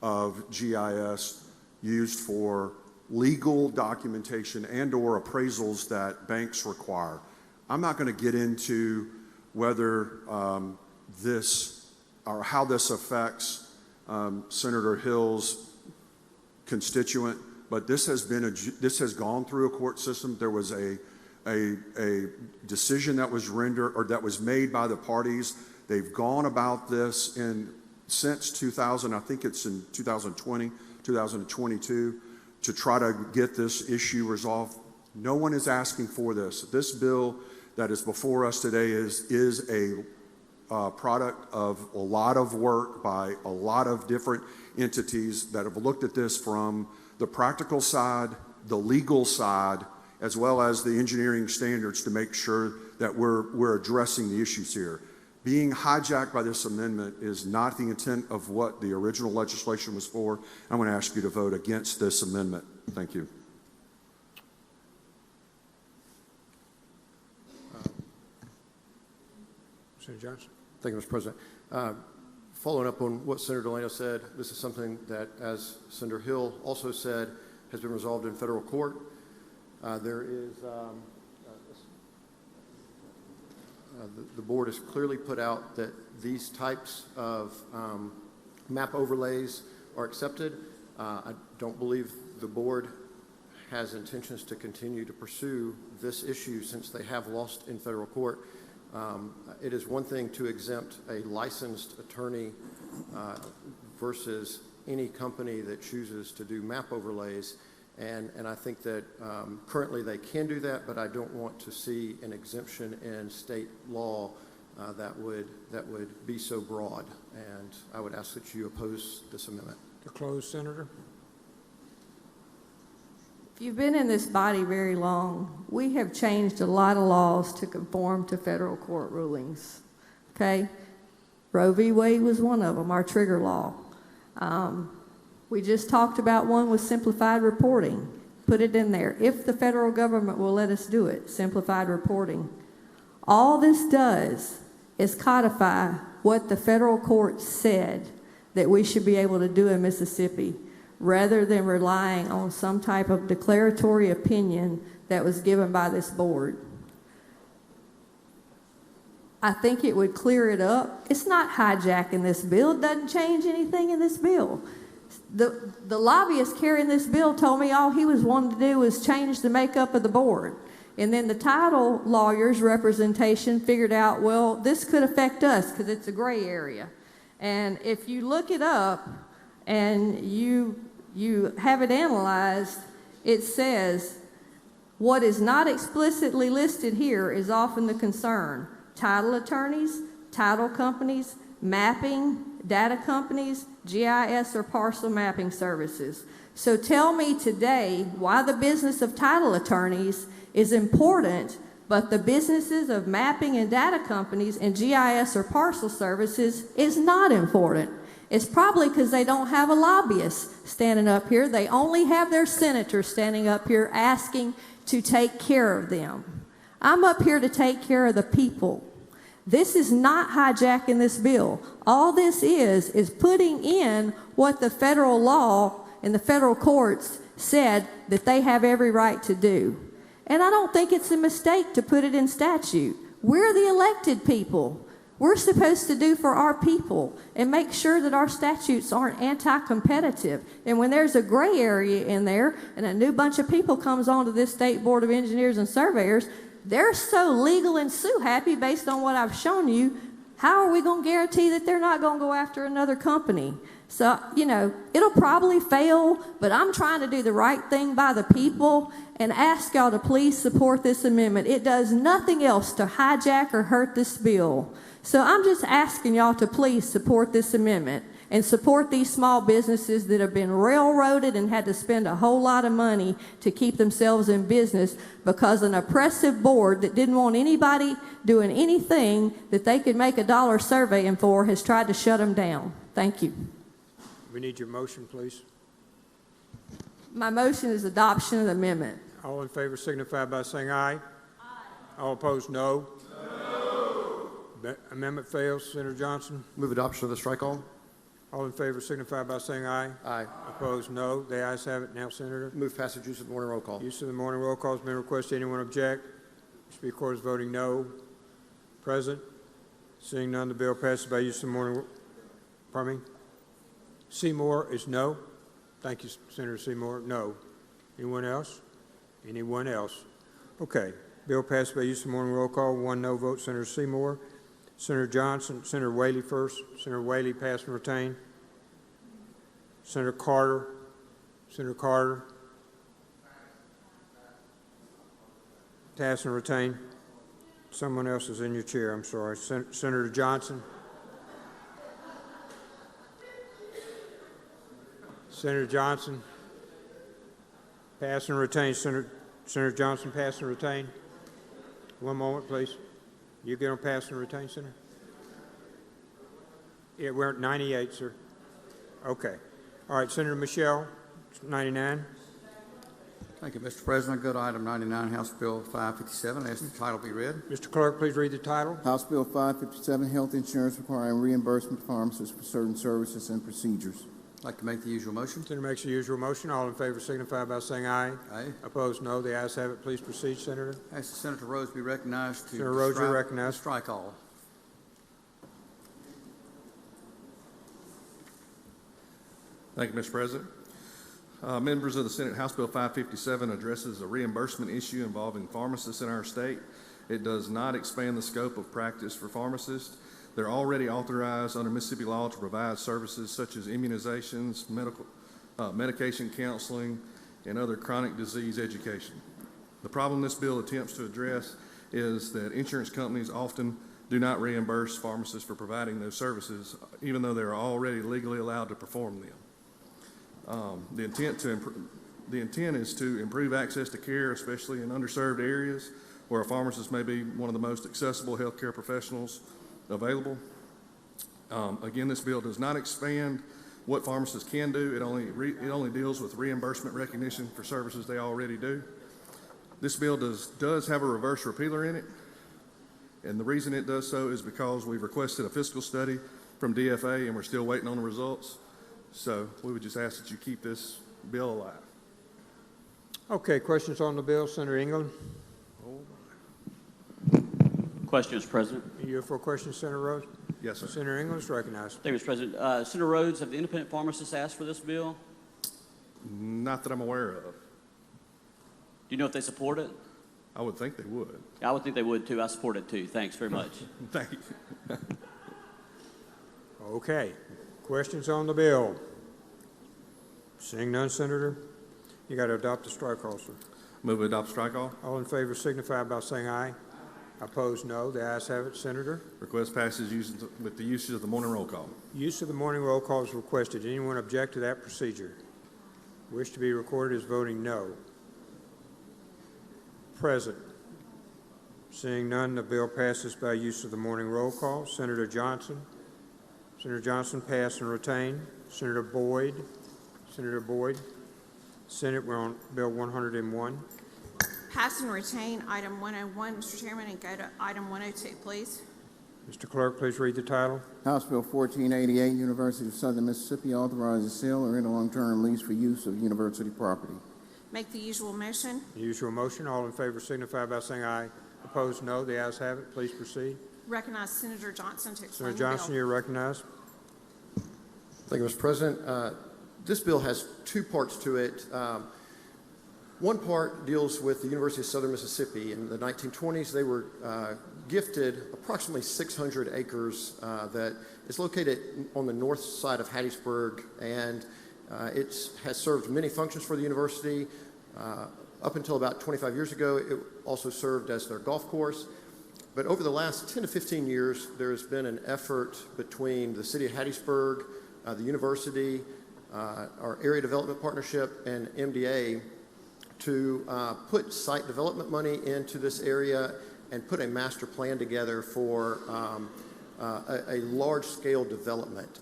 of GIS used for legal documentation and or appraisals that banks require. I'm not going to get into whether this or how this affects Senator Hill's constituent, but this has gone through a court system. There was a decision that was rendered or that was made by the parties. They've gone about this since 2000, I think it's in 2020, 2022, to try to get this issue resolved. No one is asking for this. This bill that is before us today is a product of a lot of work by a lot of different entities that have looked at this from the practical side, the legal side, as well as the engineering standards to make sure that we're addressing the issues here. Being hijacked by this amendment is not the intent of what the original legislation was for. I'm going to ask you to vote against this amendment. Thank you. Senator Johnson. Thank you, Mr. President. Following up on what Senator Delano said, this is something that, as Senator Hill also said, has been resolved in federal court. The board has clearly put out that these types of map overlays are accepted. I don't believe the board has intentions to continue to pursue this issue since they have lost in federal court. It is one thing to exempt a licensed attorney versus any company that chooses to do map overlays. And I think that currently they can do that, but I don't want to see an exemption in state law that would be so broad. And I would ask that you oppose this amendment. To close, Senator. If you've been in this body very long, we have changed a lot of laws to conform to federal court rulings. Okay? Roe v. Wade was one of them, our trigger law. We just talked about one with simplified reporting. Put it in there. If the federal government will let us do it, simplified reporting. All this does is codify what the federal court said that we should be able to do in Mississippi, rather than relying on some type of declaratory opinion that was given by this board. I think it would clear it up. It's not hijacking this bill. It doesn't change anything in this bill. The lobbyist carrying this bill told me all he was wanting to do was change the makeup of the board. And then the title lawyer's representation figured out, well, this could affect us because it's a gray area. And if you look it up and you have it analyzed, it says what is not explicitly listed here is often the concern. Title attorneys, title companies, mapping, data companies, GIS or parcel mapping services. So tell me today why the business of title attorneys is important, but the businesses of mapping and data companies and GIS or parcel services is not important. It's probably because they don't have a lobbyist standing up here. They only have their senator standing up here asking to take care of them. I'm up here to take care of the people. This is not hijacking this bill. All this is putting in what the federal law and the federal courts said that they have every right to do. And I don't think it's a mistake to put it in statute. We're the elected people. We're supposed to do for our people and make sure that our statutes aren't anti-competitive. And when there's a gray area in there and a new bunch of people comes onto this State Board of Engineers and Surveyors, they're so legal and sue happy based on what I've shown you. How are we going to guarantee that they're not going to go after another company? So, it'll probably fail, but I'm trying to do the right thing by the people and ask y'all to please support this amendment. It does nothing else to hijack or hurt this bill. So I'm just asking y'all to please support this amendment and support these small businesses that have been railroaded and had to spend a whole lot of money to keep themselves in business because an oppressive board that didn't want anybody doing anything that they could make $1 surveying for has tried to shut them down. Thank you. We need your motion, please. My motion is adoption of the amendment. All in favor signify by saying aye. Aye. All opposed, no. No. Amendment fails. Senator Johnson. Move adoption of the strike all. All in favor signify by saying aye. Aye. Opposed, no. The ayes have it. Now, Senator. Move passage use of the morning roll call. Use of the morning roll call has been requested. Anyone object? Speaker Court is voting no. Present. Seeing none, the bill passes by use of the morning. Pardon me? Seymour is no. Thank you, Senator Seymour. No. Anyone else? Anyone else? Okay. Bill passed by use of morning roll call. 1 no vote, Senator Seymour. Senator Johnson, Senator Whaley first. Senator Whaley, pass and retain. Senator Carter. Senator Carter. Pass and retain. Someone else is in your chair. I'm sorry. Senator Johnson. Senator Johnson, pass and retain. Senator Johnson, pass and retain. One moment, please. You get on pass and retain, Senator? Yeah, we're at 98, sir. Okay. All right, Senator Michelle, 99. Thank you, Mr. President. Go to item 99, House Bill 557. I ask the title be read. Mr. Clerk, please read the title. House Bill 557, Health Insurance Requiring Reimbursement to Pharmacists for Certain Services and Procedures. I'd like to make the usual motion. Senator makes the usual motion. All in favor signify by saying aye. Aye. Opposed, no. The ayes have it. Please proceed, Senator. I ask that Senator Rhodes be recognized to Senator Rhodes, you're recognized. Strike all. Thank you, Mr. President. Members of the Senate, House Bill 557 addresses a reimbursement issue involving pharmacists in our state. It does not expand the scope of practice for pharmacists. They're already authorized under Mississippi law to provide services such as immunizations, medication counseling, and other chronic disease education. The problem this bill attempts to address is that insurance companies often do not reimburse pharmacists for providing those services, even though they're already legally allowed to perform them. The intent is to improve access to care, especially in underserved areas where a pharmacist may be one of the most accessible healthcare professionals available. Again, this bill does not expand what pharmacists can do. It only deals with reimbursement recognition for services they already do. This bill does have a reverse repealer in it, and the reason it does so is because we've requested a fiscal study from DFA and we're still waiting on the results. So we would just ask that you keep this bill alive. Okay, questions on the bill? Senator England. Question, Mr. President. You here for a question, Senator Rhodes? Yes, sir. Senator England is recognized. Thank you, Mr. President. Senator Rhodes, have the independent pharmacists asked for this bill? Not that I'm aware of. Do you know if they support it? I would think they would. I would think they would, too. I support it, too. Thanks very much. Thank you. Okay. Questions on the bill? Seeing none, Senator, you got to adopt the strike all, sir. Move to adopt strike all. All in favor signify by saying aye. Opposed, no. The ayes have it. Senator? Request passes with the usage of the morning roll call. Use of the morning roll call is requested. Anyone object to that procedure? Wish to be recorded as voting no. Present. Seeing none, the bill passes by use of the morning roll call. Senator Johnson. Senator Johnson, pass and retain. Senator Boyd. Senator Boyd. Senate, we're on Bill 101. Pass and retain item 101, Mr. Chairman, and go to item 102, please. Mr. Clerk, please read the title. House Bill 1488, University of Southern Mississippi authorizes sale or into long-term lease for use of university property. Make the usual motion. The usual motion. All in favor signify by saying aye. Opposed, no. The ayes have it. Please proceed. Recognize Senator Johnson to explain Senator Johnson, you're recognized. Thank you, Mr. President. This bill has two parts to it. One part deals with the University of Southern Mississippi. In the 1920s, they were gifted approximately 600 acres that is located on the north side of Hattiesburg, and it has served many functions for the university. Up until about 25 years ago, it also served as their golf course. But over the last 10 to 15 years, there has been an effort between the city of Hattiesburg, the university, our area development partnership, and MDA to put site development money into this area and put a master plan together for a large-scale development.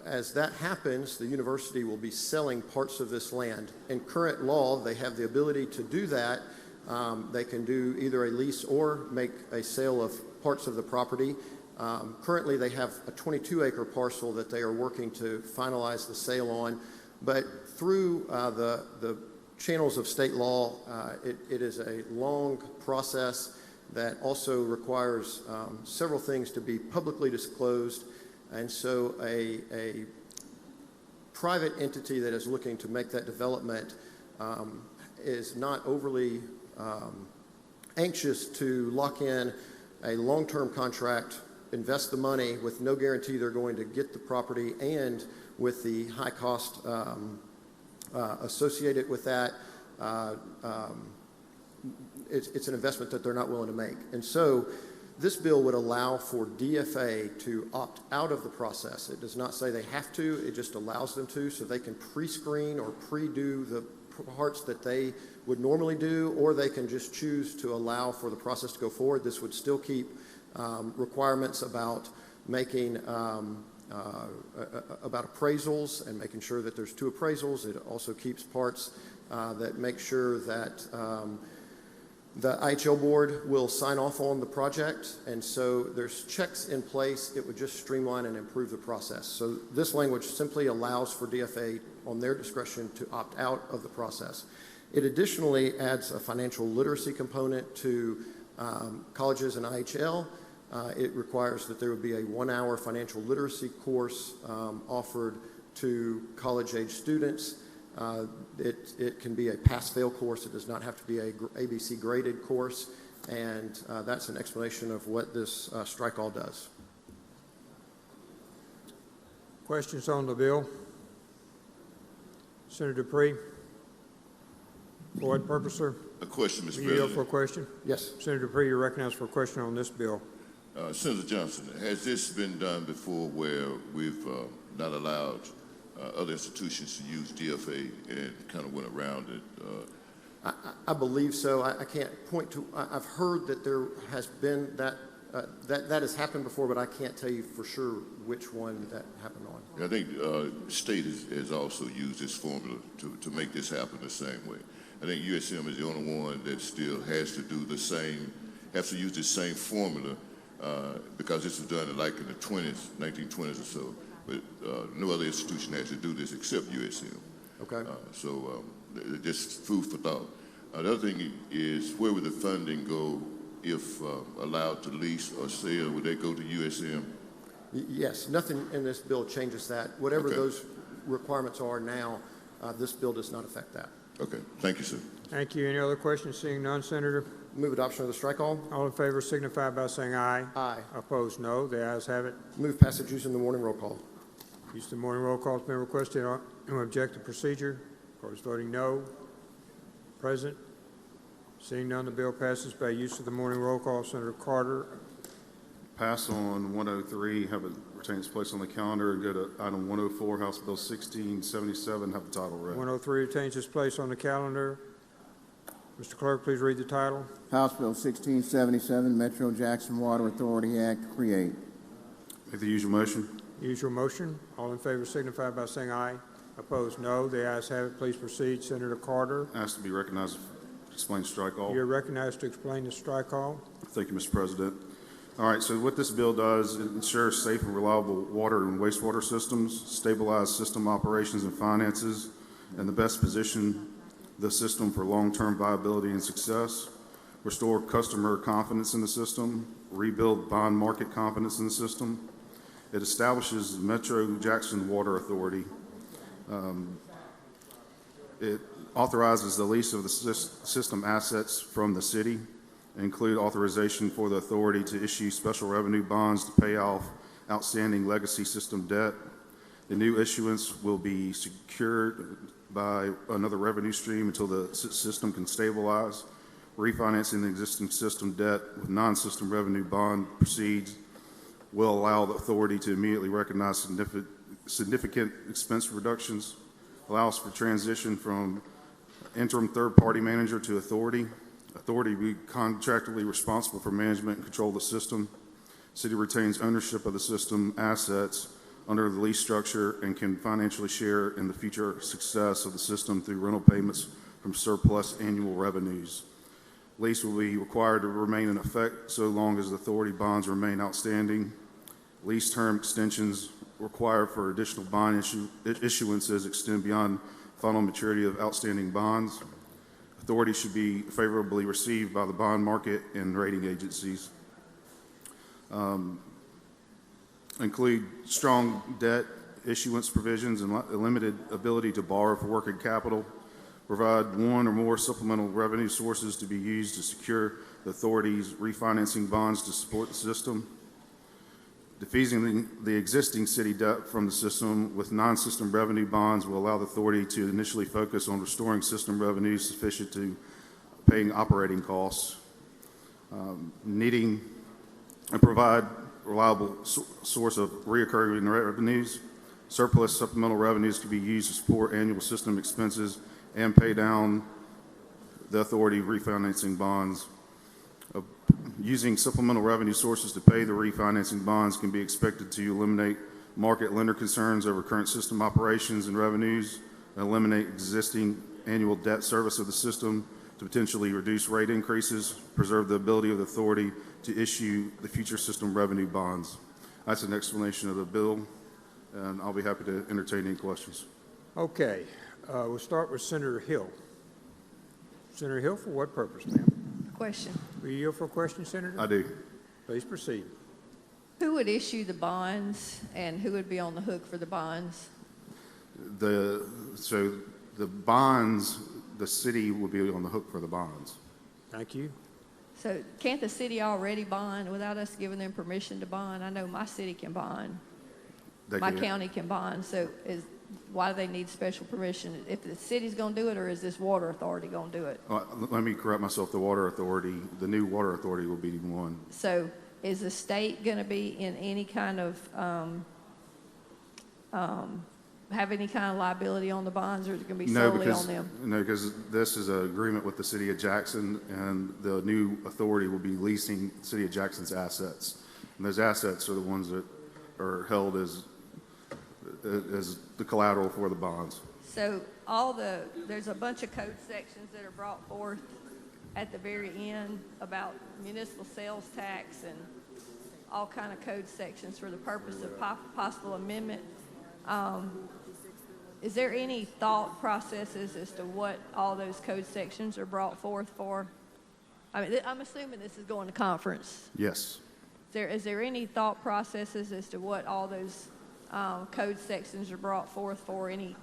As that happens, the university will be selling parts of this land. In current law, they have the ability to do that. They can do either a lease or make a sale of parts of the property. Currently, they have a 22-acre parcel that they are working to finalize the sale on. But through the channels of state law, it is a long process that also requires several things to be publicly disclosed. And so a private entity that is looking to make that development is not overly anxious to lock in a long-term contract, invest the money with no guarantee they're going to get the property, and with the high cost associated with that, it's an investment that they're not willing to make. And so this bill would allow for DFA to opt out of the process. It does not say they have to, it just allows them to, so they can pre-screen or pre-do the parts that they would normally do, or they can just choose to allow for the process to go forward. This would still keep requirements about making about appraisals and making sure that there's 2 appraisals. It also keeps parts that make sure that the IHL board will sign off on the project, and so there's checks in place. It would just streamline and improve the process. So this language simply allows for DFA on their discretion to opt out of the process. It additionally adds a financial literacy component to colleges and IHL. It requires that there would be a 1-hour financial literacy course offered to college-age students. It can be a pass-fail course. It does not have to be a ABC graded course, and that's an explanation of what this strike-all does. Questions on the bill? Senator Dupree. For what purpose, sir? A question, Mr. Will you President. yield for a question? Yes. Senator Dupree, you're recognized for a question on this bill. Senator Johnson, has this been done before where we've not allowed other institutions to use DFA and kind of went around it? I believe so. I can't point to, I've heard that there has been that has happened before, but I can't tell you for sure which one that happened on. I think state has also used this formula to make this happen the same way. I think USM is the only one that still has to do the same, has to use the same formula because this was done like in the 1920s or so. But no other institution has to do this except USM. Okay. So just food for thought. The other thing is, where would the funding go if allowed to lease or sell? Would they go to USM? Yes, nothing in this bill changes that. Whatever those requirements are now, this bill does not affect that. Okay, thank you, sir. Thank you. Any other questions? Seeing none, Senator. Move adoption of the strike-all. All in favor signify by saying aye. Aye. Opposed, no. The ayes have it. Move passage using the morning roll call. Use of the morning roll call has been requested. Anyone object to procedure? Court is voting no. Present. Seeing none, the bill passes by use of the morning roll call. Senator Carter. Pass on 103, have it retain its place on the calendar, and go to item 104, House Bill 1677, have the title read. 103 retains its place on the calendar. Mr. Clerk, please read the title. House Bill 1677, Metro Jackson Water Authority Act, create. Make the usual motion. Usual motion. All in favor signify by saying aye. Opposed, no. The ayes have it. Please proceed. Senator Carter. Asked to be recognized to explain strike all. You're recognized to explain the strike all. Thank you, Mr. President. All right, so what this bill does, it ensures safe and reliable water and wastewater systems, stabilize system operations and finances, and the best position the system for long-term viability and success, restore customer confidence in the system, rebuild bond market confidence in the system. It establishes the Metro Jackson Water Authority. It authorizes the lease of the system assets from the city, include authorization for the authority to issue special revenue bonds to pay off outstanding legacy system debt. The new issuance will be secured by another revenue stream until the system can stabilize. Refinancing the existing system debt with non-system revenue bond proceeds will allow the authority to immediately recognize significant expense reductions, allows for transition from interim third-party manager to authority. Authority will be contractually responsible for management and control of the system. City retains ownership of the system assets under the lease structure and can financially share in the future success of the system through rental payments from surplus annual revenues. Lease will be required to remain in effect so long as the authority bonds remain outstanding. Lease term extensions required for additional bond issuances extend beyond final maturity of outstanding bonds. Authority should be favorably received by the bond market and rating agencies. Include strong debt issuance provisions and limited ability to borrow for working capital. Provide one or more supplemental revenue sources to be used to secure the authority's refinancing bonds to support the system. Defeasing the existing city debt from the system with non-system revenue bonds will allow the authority to initially focus on restoring system revenues sufficient to paying operating costs. Needing and provide reliable source of reoccurring revenues. Surplus supplemental revenues can be used to support annual system expenses and pay down the authority refinancing bonds. Using supplemental revenue sources to pay the refinancing bonds can be expected to eliminate market lender concerns over current system operations and revenues, and eliminate existing annual debt service of the system to potentially reduce rate increases, preserve the ability of the authority to issue the future system revenue bonds. That's an explanation of the bill, and I'll be happy to entertain any questions. Okay, we'll start with Senator Hill. Senator Hill, for what purpose, ma'am? Question. Will you yield for a question, Senator? I do. Please proceed. Who would issue the bonds and who would be on the hook for the bonds? So the bonds, the city will be on the hook for the bonds. Thank you. So can't the city already bond without us giving them permission to bond? I know my city can bond. My county can bond. So why do they need special permission? If the city's going to do it, or is this water authority going to do it? Let me correct myself. The water authority, the new water authority will be the one. So is the state going to be in any kind of, have any kind of liability on the bonds, or is it going to be solely on them? No, because this is an agreement with the city of Jackson, and the new authority will be leasing the city of Jackson's assets. And those assets are the ones that are held as the collateral for the bonds. So there's a bunch of code sections that are brought forth at the very end about municipal sales tax and all kind of code sections for the purpose of possible amendment. Is there any thought processes as to what all those code sections are brought forth for? I mean, I'm assuming this is going to conference. Yes. Is there any thought processes as to what all those code sections are brought forth for? Any,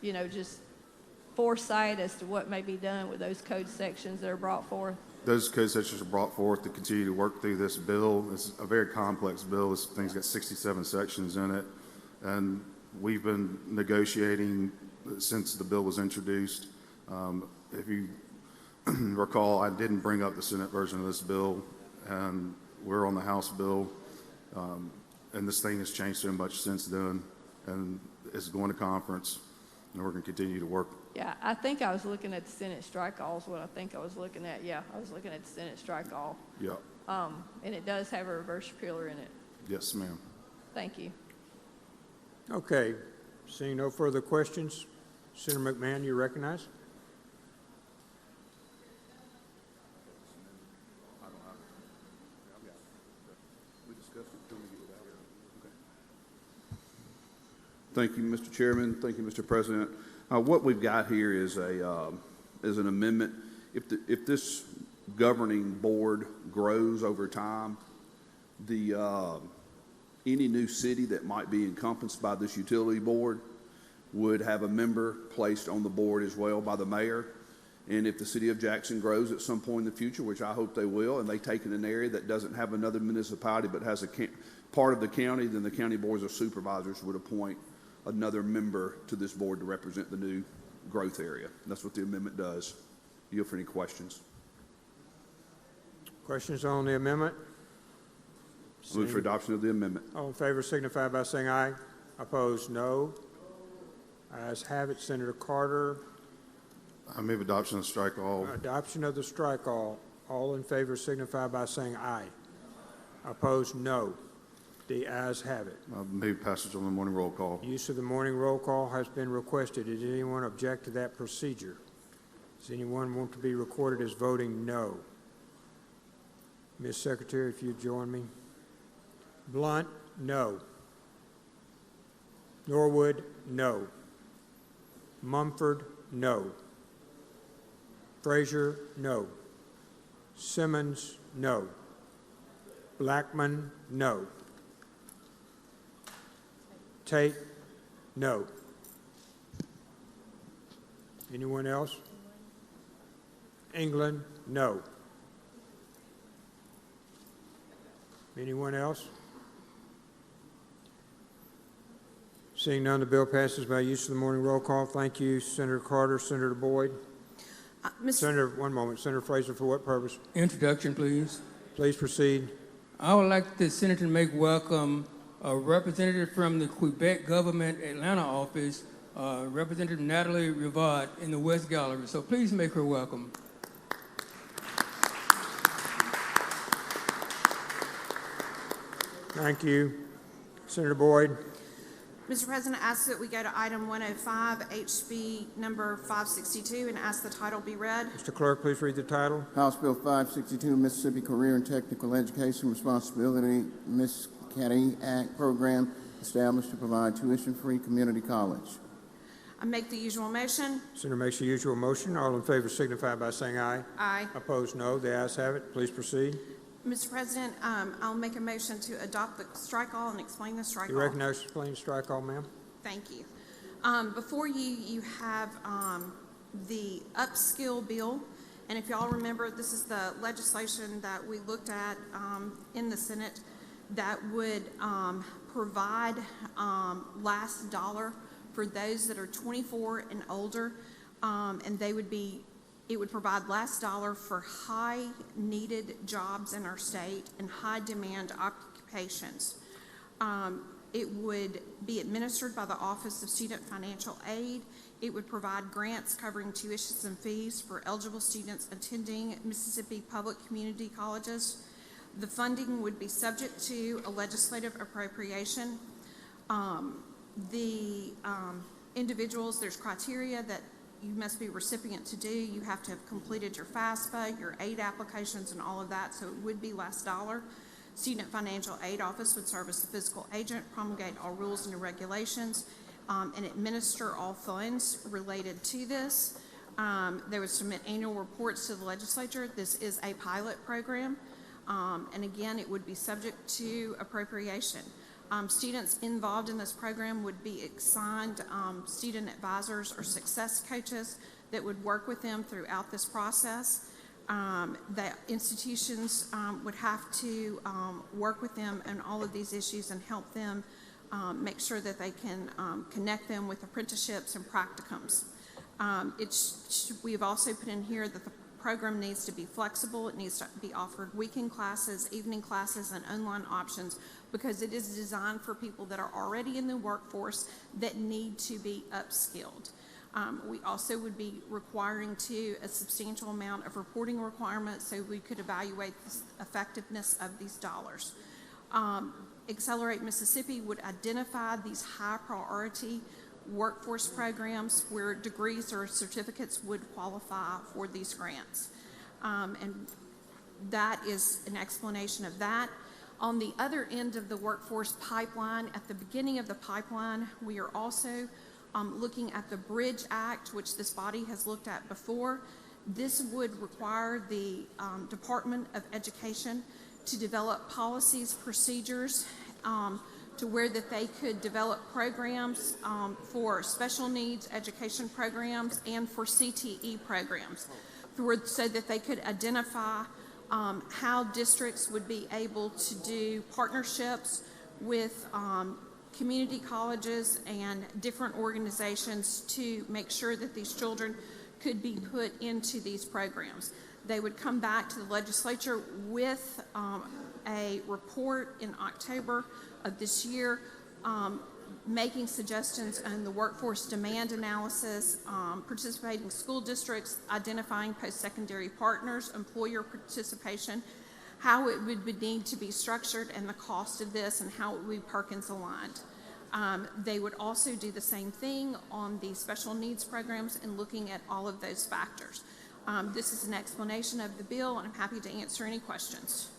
just foresight as to what may be done with those code sections that are brought forth? Those code sections are brought forth to continue to work through this bill. It's a very complex bill. This thing's got 67 sections in it, and we've been negotiating since the bill was introduced. If you recall, I didn't bring up the Senate version of this bill, and we're on the House bill, and this thing has changed so much since then, and it's going to conference, and we're going to continue to work. Yeah, I think I was looking at the Senate strike-all is what I think I was looking at. Yeah, I was looking at the Senate strike-all. Yeah. And it does have a reverse repealer in it. Yes, ma'am. Thank you. Okay, seeing no further questions, Senator McMahon, you recognize? Thank you, Mr. Chairman. Thank you, Mr. President. What we've got here is an amendment. If this governing board grows over time, any new city that might be encompassed by this utility board would have a member placed on the board as well by the mayor. And if the city of Jackson grows at some point in the future, which I hope they will, and they take in an area that doesn't have another municipality but has a part of the county, then the county boards of supervisors would appoint another member to this board to represent the new growth area. That's what the amendment does. Yield for any questions. Questions on the amendment? Move for adoption of the amendment. All in favor signify by saying aye. Opposed, no. Ayes have it. Senator Carter. I move adoption of strike all. Adoption of the strike all. All in favor signify by saying aye. Opposed, no. The ayes have it. I move passage on the morning roll call. Use of the morning roll call has been requested. Does anyone object to that procedure? Does anyone want to be recorded as voting no? Ms. Secretary, if you'd join me. Blunt, no. Norwood, no. Mumford, no. Frazier, no. Simmons, no. Blackman, no. Tate, no. Anyone else? England, no. Anyone else? Seeing none, the bill passes by use of the morning roll call. Thank you, Senator Carter. Senator Boyd. Senator, one moment. Senator Fraser, for what purpose? Introduction, please. Please proceed. I would like the senator to make welcome a representative from the Quebec government Atlanta office, Representative Natalie Rivard in the West Gallery. So please make her welcome. Thank you. Senator Boyd. Mr. President, I ask that we go to item 105, HB number 562, and ask the title be read. Mr. Clerk, please read the title. House Bill 562, Mississippi Career and Technical Education Responsibility Miss Caddy Act program established to provide tuition-free community college. I make the usual motion. Senator makes the usual motion. All in favor signify by saying aye. Aye. Opposed, no. The ayes have it. Please proceed. Mr. President, I'll make a motion to adopt the strike all and explain the strike all. You recognize to explain strike all, ma'am? Thank you. Before you, you have the upskill bill. And if y'all remember, this is the legislation that we looked at in the Senate that would provide last dollar for those that are 24 and older. And they would be, it would provide last dollar for high needed jobs in our state and high demand occupations. It would be administered by the Office of Student Financial Aid. It would provide grants covering tuitions and fees for eligible students attending Mississippi public community colleges. The funding would be subject to a legislative appropriation. Individuals, there's criteria that you must be recipient to do. You have to have completed your FAFSA, your aid applications, and all of that, so it would be last dollar. Student Financial Aid Office would serve as the fiscal agent, promulgate all rules and regulations, and administer all funds related to this. They would submit annual reports to the legislature. This is a pilot program, and again, it would be subject to appropriation. Students involved in this program would be assigned student advisors or success coaches that would work with them throughout this process. The institutions would have to work with them on all of these issues and help them make sure that they can connect them with apprenticeships and practicums. We've also put in here that the program needs to be flexible. It needs to be offered weekend classes, evening classes, and online options because it is designed for people that are already in the workforce that need to be upskilled. We also would be requiring a substantial amount of reporting requirements so we could evaluate the effectiveness of these dollars. Accelerate Mississippi would identify these high priority workforce programs where degrees or certificates would qualify for these grants. And that is an explanation of that. On the other end of the workforce pipeline, at the beginning of the pipeline, we are also looking at the Bridge Act, which this body has looked at before. This would require the Department of Education to develop policies, procedures to where that they could develop programs for special needs education programs and for CTE programs, so that they could identify how districts would be able to do partnerships with community colleges and different organizations to make sure that these children could be put into these programs. They would come back to the legislature with a report in October of this year, making suggestions on the workforce demand analysis, participating school districts, identifying post-secondary partners, employer participation, how it would need to be structured and the cost of this, and how it would be Perkins aligned. They would also do the same thing on the special needs programs and looking at all of those factors. This is an explanation of the bill, and I'm happy to answer any questions.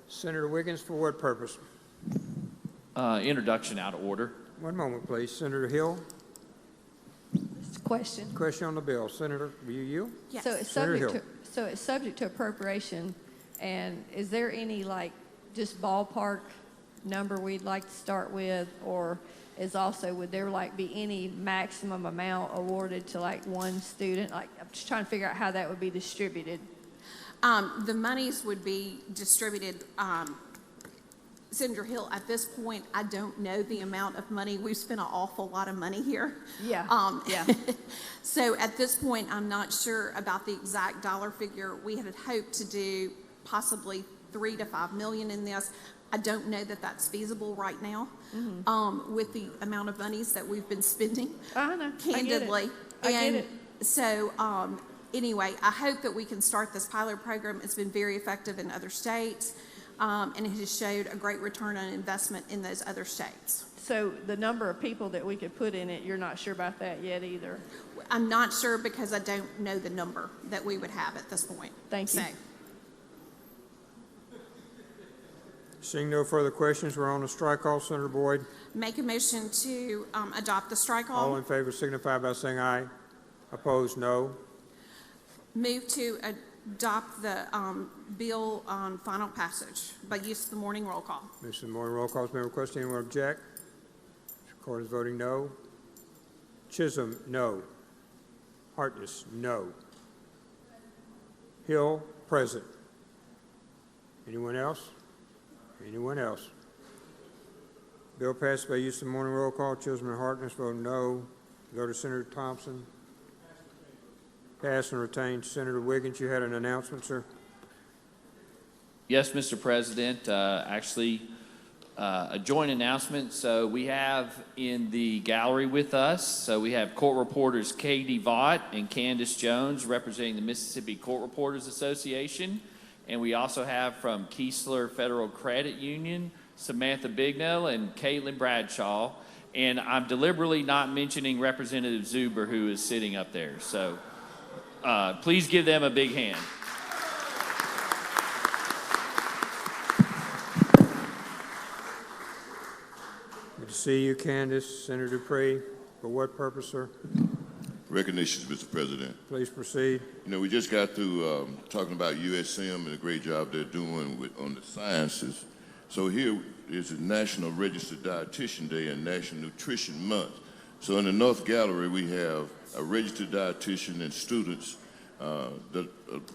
Senator Wiggins, for what purpose? Introduction out of order. One moment, please. Senator Hill. Question. Question on the bill. Senator, will you yield? Yes. So it's subject to appropriation, and is there any just ballpark number we'd like to start with, or would there be any maximum amount awarded to one student? I'm just trying to figure out how that would be distributed. The monies would be distributed, Senator Hill, at this point, I don't know the amount of money. We've spent an awful lot of money here. Yeah. So at this point, I'm not sure about the exact dollar figure. We had hoped to do possibly $3 to $5 million in this. I don't know that that's feasible right now, with the amount of monies that we've been spending. I know. Candidly. I get it. So, anyway, I hope that we can start this pilot program. It's been very effective in other states, and it has showed a great return on investment in those other states. So the number of people that we could put in it, you're not sure about that yet either? I'm not sure because I don't know the number that we would have at this point. Thank you. Seeing no further questions, we're on the strike call. Senator Boyd. Make a motion to adopt the strike call. All in favor signify by saying aye. Opposed, no. Move to adopt the bill on final passage by use of the morning roll call. Use of the morning roll call has been requested. Anyone object? The court is voting no. Chisholm, no. Hartness, no. Hill, present. Anyone else? Anyone else? Bill passed by use of the morning roll call. Chisholm and Hartness vote no. Go to Senator Thompson. Pass and retain. Senator Wiggins, you had an announcement, sir? Yes, Mr. President. Actually, a joint announcement. So we have in the gallery with us, so we have court reporters Katie Vaught and Candace Jones representing the Mississippi Court Reporters Association. And we also have from Keesler Federal Credit Union, Samantha Bignell and Caitlin Bradshaw. And I'm deliberately not mentioning Representative Zuber, who is sitting up there. So please give them a big hand. Good to see you, Candace. Senator Dupree, for what purpose, sir? Recognitions, Mr. President. Please proceed. You know, we just got through talking about USM and the great job they're doing on the sciences. So here is the National Registered Dietitian Day and National Nutrition Month. So in the North Gallery, we have a registered dietitian and students. A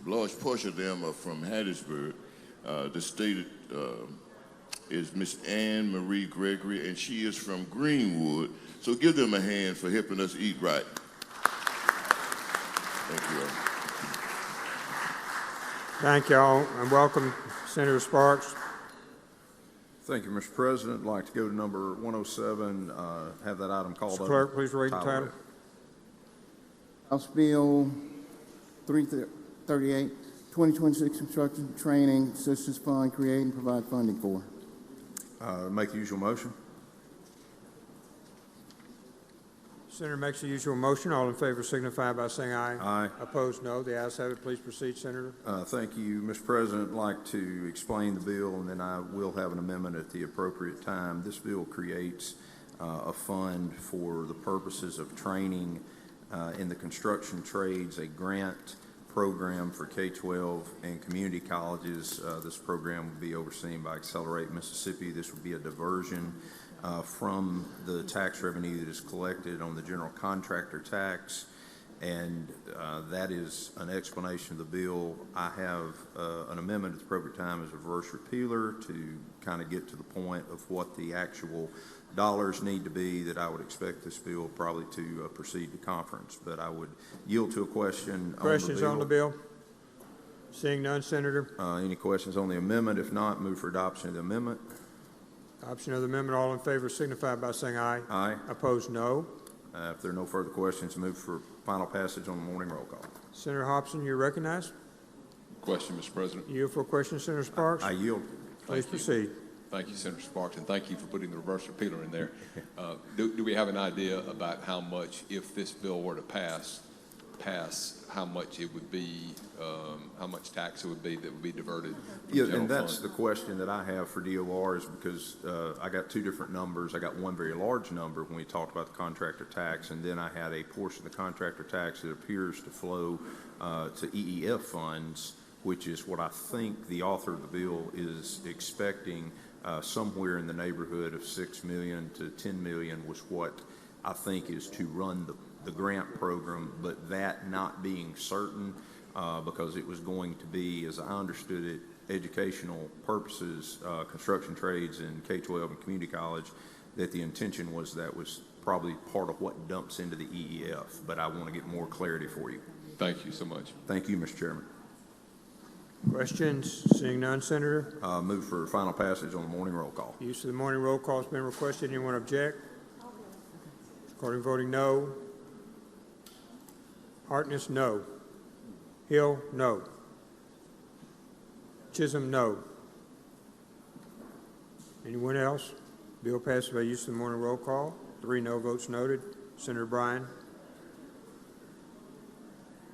large portion of them are from Hattiesburg. The state is Miss Anne Marie Gregory, and she is from Greenwood. So give them a hand for helping us eat right. Thank you all. Thank you all, and welcome, Senator Sparks. Thank you, Mr. President. I'd like to go to number 107, have that item called Mr. Clerk, please read the title. House Bill 338, 2026 Instruction Training Assistance Fund, create and provide funding for. Make the usual motion. Senator makes the usual motion. All in favor signify by saying aye. Aye. Opposed, no. The ayes have it. Please proceed, Senator. Thank you, Mr. President. I'd like to explain the bill, and then I will have an amendment at the appropriate time. This bill creates a fund for the purposes of training in the construction trades, a grant program for K-12 and community colleges. This program will be overseen by Accelerate Mississippi. This will be a diversion from the tax revenue that is collected on the general contractor tax, and that is an explanation of the bill. I have an amendment at the appropriate time as a reverse repealer to kind of get to the point of what the actual dollars need to be that I would expect this bill probably to proceed to conference. But I would yield to a question. Questions on the bill? Seeing none, Senator. Any questions on the amendment? If not, move for adoption of the amendment. Adoption of the amendment. All in favor signify by saying aye. Aye. Opposed, no. If there are no further questions, move for final passage on the morning roll call. Senator Hobson, you're recognized. Question, Mr. President. Yield for a question, Senator Sparks. I yield. Please proceed. Thank you, Senator Sparks, and thank you for putting the reverse repealer in there. Do we have an idea about how much, if this bill were to pass, how much it would be, how much tax it would be that would be diverted from Yeah, the general and that's fund? the question that I have for DORs, because I got two different numbers. I got one very large number when we talked about the contractor tax, and then I had a portion of the contractor tax that appears to flow to EEF funds, which is what I think the author of the bill is expecting. Somewhere in the neighborhood of $6 million to $10 million was what I think is to run the grant program, but that not being certain because it was going to be, as I understood it, educational purposes, construction trades and K-12 and community college, that the intention was that was probably part of what dumps into the EEF, but I want to get more clarity for you. Thank you so much. Thank you, Mr. Chairman. Questions? Seeing none, Senator. Move for final passage on the morning roll call. Use of the morning roll call has been requested. Anyone object? According voting no. Hartness, no. Hill, no. Chisholm, no. Anyone else? Bill passes by use of the morning roll call. 3 no votes noted. Senator Bryan.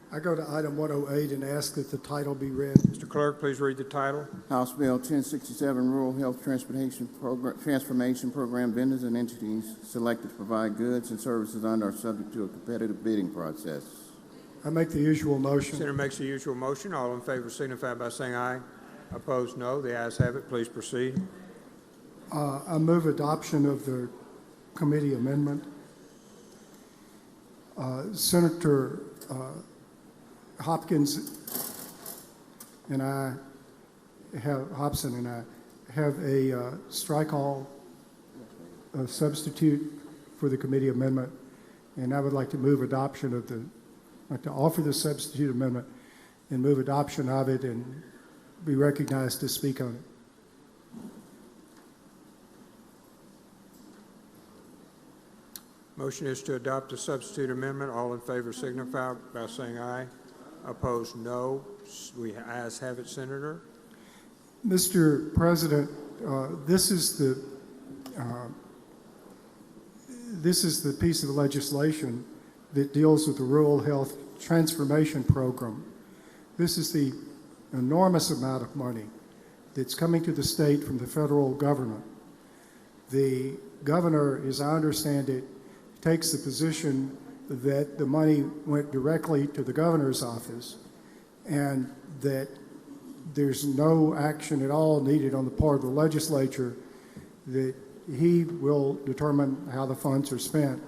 I go to item 108 and ask that the title be read. Mr. Clerk, please read the title. House Bill 1067, Rural Health Transformation Program, vendors and entities selected to provide goods and services under are subject to a competitive bidding process. I make the usual motion. Senator makes the usual motion. All in favor signify by saying aye. Opposed, no. The ayes have it. Please proceed. I move adoption of the committee amendment. Senator Hopkins and I have, Hobson and I have a strike all substitute for the committee amendment, and I would like to move adoption of to offer the substitute amendment and move adoption of it and be recognized to speak on it. Motion is to adopt the substitute amendment. All in favor signify by saying aye. Opposed, no. We ayes have it, Senator. Mr. President, this is the piece of legislation that deals with the Rural Health Transformation Program. This is the enormous amount of money that's coming to the state from the federal government. The governor, as I understand it, takes the position that the money went directly to the governor's office and that there's no action at all needed on the part of the legislature, that he will determine how the funds are spent.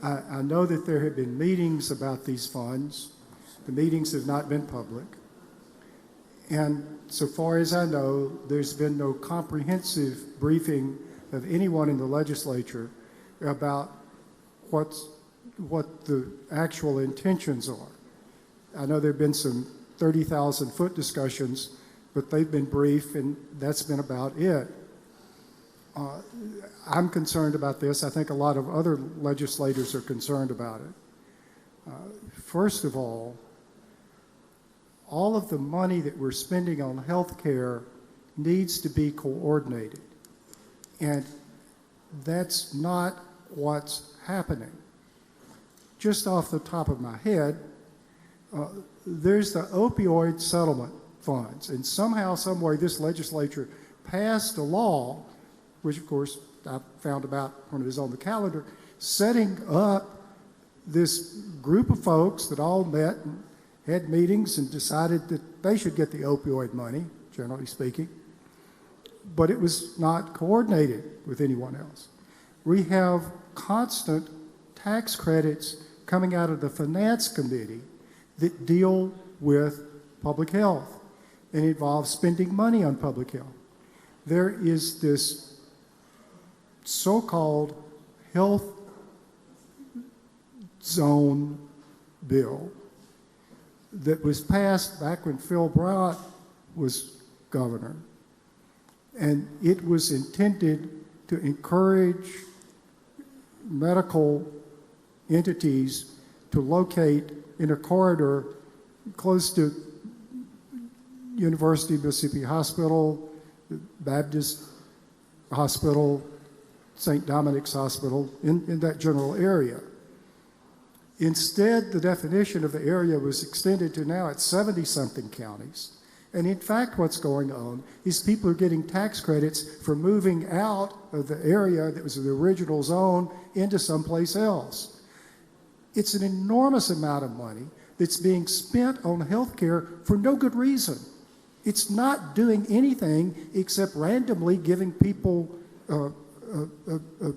I know that there have been meetings about these funds. The meetings have not been public. And so far as I know, there's been no comprehensive briefing of anyone in the legislature about what the actual intentions are. I know there have been some 30,000-foot discussions, but they've been brief, and that's been about it. I'm concerned about this. I think a lot of other legislators are concerned about it. First of all of the money that we're spending on health care needs to be coordinated, and that's not what's happening. Just off the top of my head, there's the opioid settlement funds, and somehow, some way, this legislature passed a law, which of course I found about when it was on the calendar, setting up this group of folks that all met and had meetings and decided that they should get the opioid money, generally speaking, but it was not coordinated with anyone else. We have constant tax credits coming out of the Finance Committee that deal with public health and involve spending money on public health. There is this so-called health zone bill that was passed back when Phil Bryant was governor, and it was intended to encourage medical entities to locate in a corridor close to University of Mississippi Hospital, Baptist Hospital, St. Dominic's Hospital, in that general area. Instead, the definition of the area was extended to now it's 70-something counties. And in fact, what's going on is people are getting tax credits for moving out of the area that was the original zone into someplace else. It's an enormous amount of money that's being spent on health care for no good reason. It's not doing anything except randomly giving people a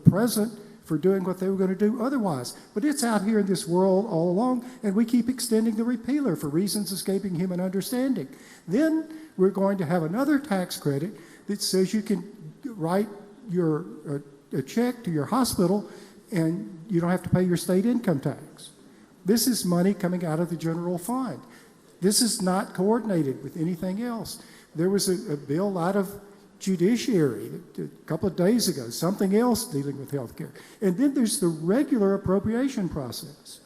present for doing what they were going to do otherwise. But it's out here in this world all along, and we keep extending the repealer for reasons escaping human understanding. Then we're going to have another tax credit that says you can write a check to your hospital and you don't have to pay your state income tax. This is money coming out of the general fund. This is not coordinated with anything else. There was a bill out of Judiciary a couple of days ago, something else dealing with health care. And then there's the regular appropriation process.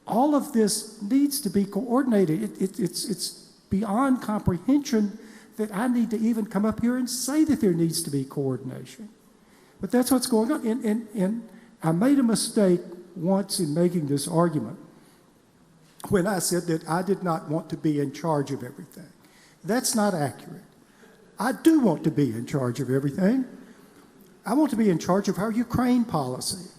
All of this needs to be coordinated. It's beyond comprehension that I need to even come up here and say that there needs to be coordination. But that's what's going on. And I made a mistake once in making this argument when I said that I did not want to be in charge of everything. That's not accurate. I do want to be in charge of everything. I want to be in charge of our Ukraine policy.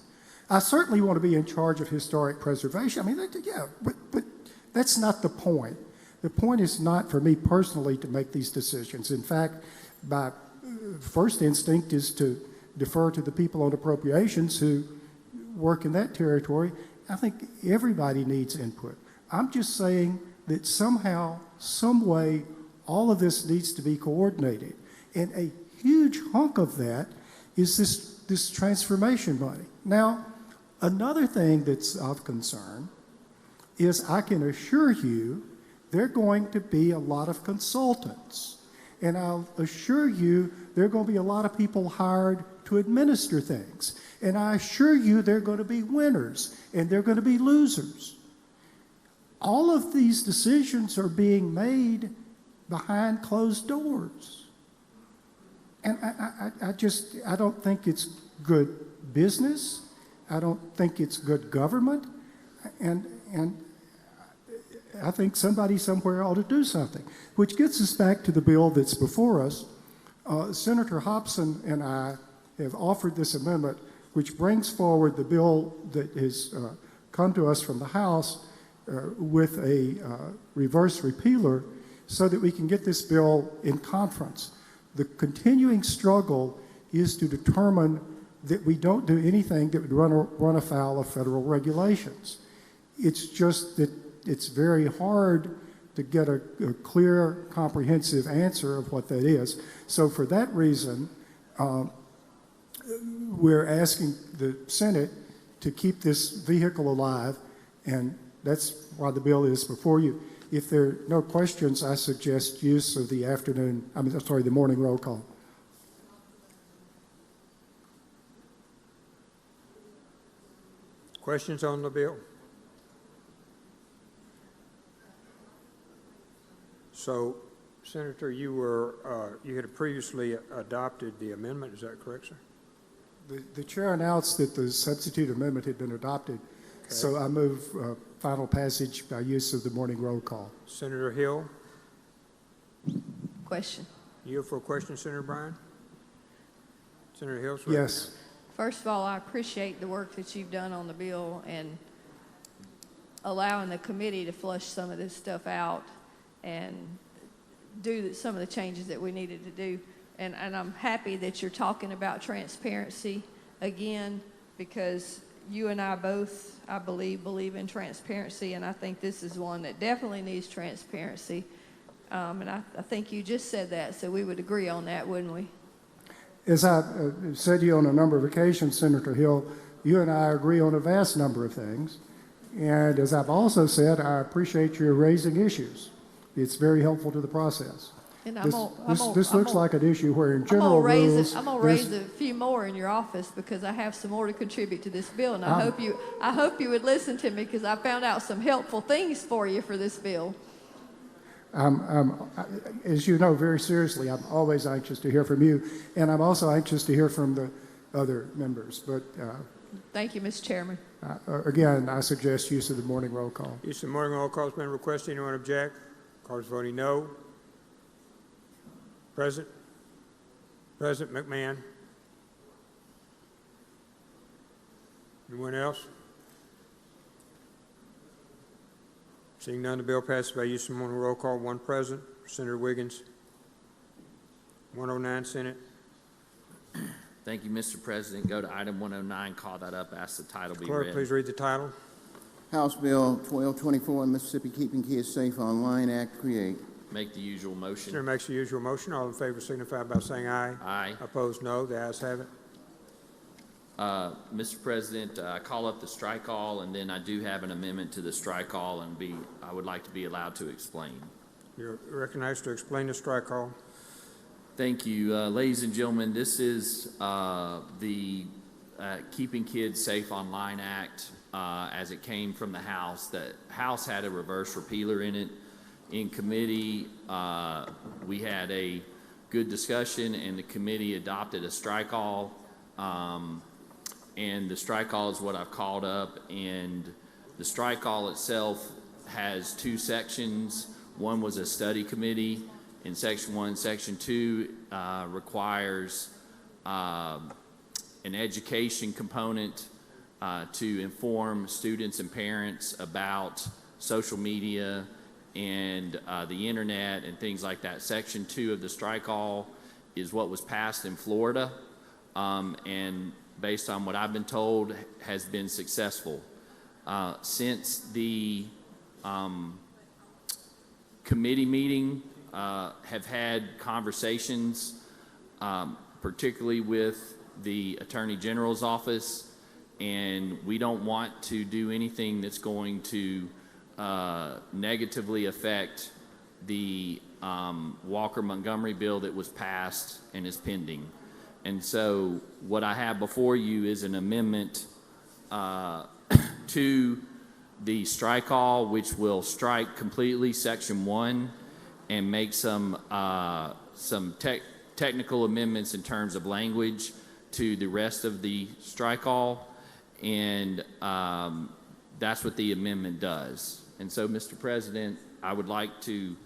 I certainly want to be in charge of historic preservation. I mean, yeah, but that's not the point. The point is not for me personally to make these decisions. In fact, my first instinct is to defer to the people on appropriations who work in that territory. I think everybody needs input. I'm just saying that somehow, some way, all of this needs to be coordinated. And a huge hunk of that is this transformation money. Now, another thing that's of concern is I can assure you there are going to be a lot of consultants. And I'll assure you there are going to be a lot of people hired to administer things. And I assure you there are going to be winners and there are going to be losers. All of these decisions are being made behind closed doors. And I don't think it's good business. I don't think it's good government. And I think somebody somewhere ought to do something. Which gets us back to the bill that's before us. Senator Hobson and I have offered this amendment which brings forward the bill that has come to us from the House with a reverse repealer so that we can get this bill in conference. The continuing struggle is to determine that we don't do anything that would run afoul of federal regulations. It's just that it's very hard to get a clear, comprehensive answer of what that is. So for that reason, we're asking the Senate to keep this vehicle alive, and that's why the bill is before you. If there are no questions, I suggest use of the the morning roll call. Questions on the bill? So, Senator, you had previously adopted the amendment. Is that correct, sir? The chair announced that the substitute amendment had been adopted, so I move final passage by use of the morning roll call. Senator Hill? Question. You for a question, Senator Bryan? Senator Hill? Yes. First of all, I appreciate the work that you've done on the bill and allowing the committee to flush some of this stuff out and do some of the changes that we needed to do. And I'm happy that you're talking about transparency again, because you and I both, I believe in transparency, and I think this is one that definitely needs transparency. And I think you just said that, so we would agree on that, wouldn't we? As I said to you on a number of occasions, Senator Hill, you and I agree on a vast number of things. And as I've also said, I appreciate your raising issues. It's very helpful to the process. And this looks like an issue where in general rules... I'm going to raise a few more in your office because I have some more to contribite to this bill. And I hope you would listen to me because I found out some helpful things for you for this bill. As you know, very seriously, I'm always anxious to hear from you. And I'm also anxious to hear from the other members. But thank you, Mr. Chairman. Again, I suggest use of the morning roll call. Use of the morning roll call has been requested. Anyone object? Callers voting no. President McMahon. Anyone else? Seeing none, the bill passes by use of morning roll call. One present. Senator Wiggins. 109, Senate. Thank you, Mr. President. Go to item 109. Call that up. Ask the title be Clerk, read. please read the title. House Bill 1224, Mississippi Keeping Kids Safe Online Act, create. Make the usual motion. Senator makes the usual motion. All in favor signify by saying aye. Aye. Opposed, no. The ayes have it. Mr. President, I call up the strike all, and then I do have an amendment to the strike all, and I would like to be allowed to explain. You're recognized to explain the strike all. Thank you. Ladies and gentlemen, this is the Keeping Kids Safe Online Act as it came from the House. The House had a reverse repealer in it. In committee, we had a good discussion, and the committee adopted a strike all. And the strike all is what I've called up. And the strike all itself has two sections. One was a study committee in Section 1. Section 2 requires an education component to inform students and parents about social media and the internet and things like that. Section 2 of the strike all is what was passed in Florida, and based on what I've been told, has been successful. Since the committee meeting, have had conversations, particularly with the Attorney General's office, and we don't want to do anything that's going to negatively affect the Walker-Montgomery bill that was passed and is pending. And so what I have before you is an amendment to the strike all, which will strike completely Section 1 and make some technical amendments in terms of language to the rest of the strike all. And that's what the amendment does. And so, Mr. President, I would like to,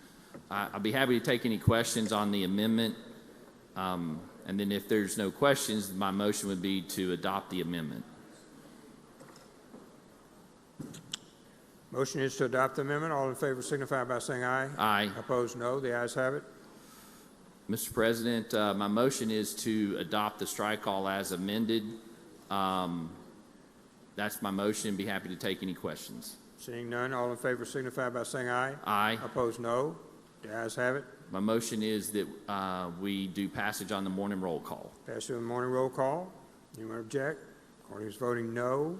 I'll be happy to take any questions on the amendment. And then if there's no questions, my motion would be to adopt the amendment. Motion is to adopt the amendment. All in favor signify by saying aye. Aye. Opposed, no. The ayes have it. Mr. President, my motion is to adopt the strike all as amended. That's my motion. Be happy to take any questions. Seeing none, all in favor signify by saying aye. Aye. Opposed, no. The ayes have it. My motion is that we do passage on the morning roll call. Passage on the morning roll call. Anyone object? According to voting no.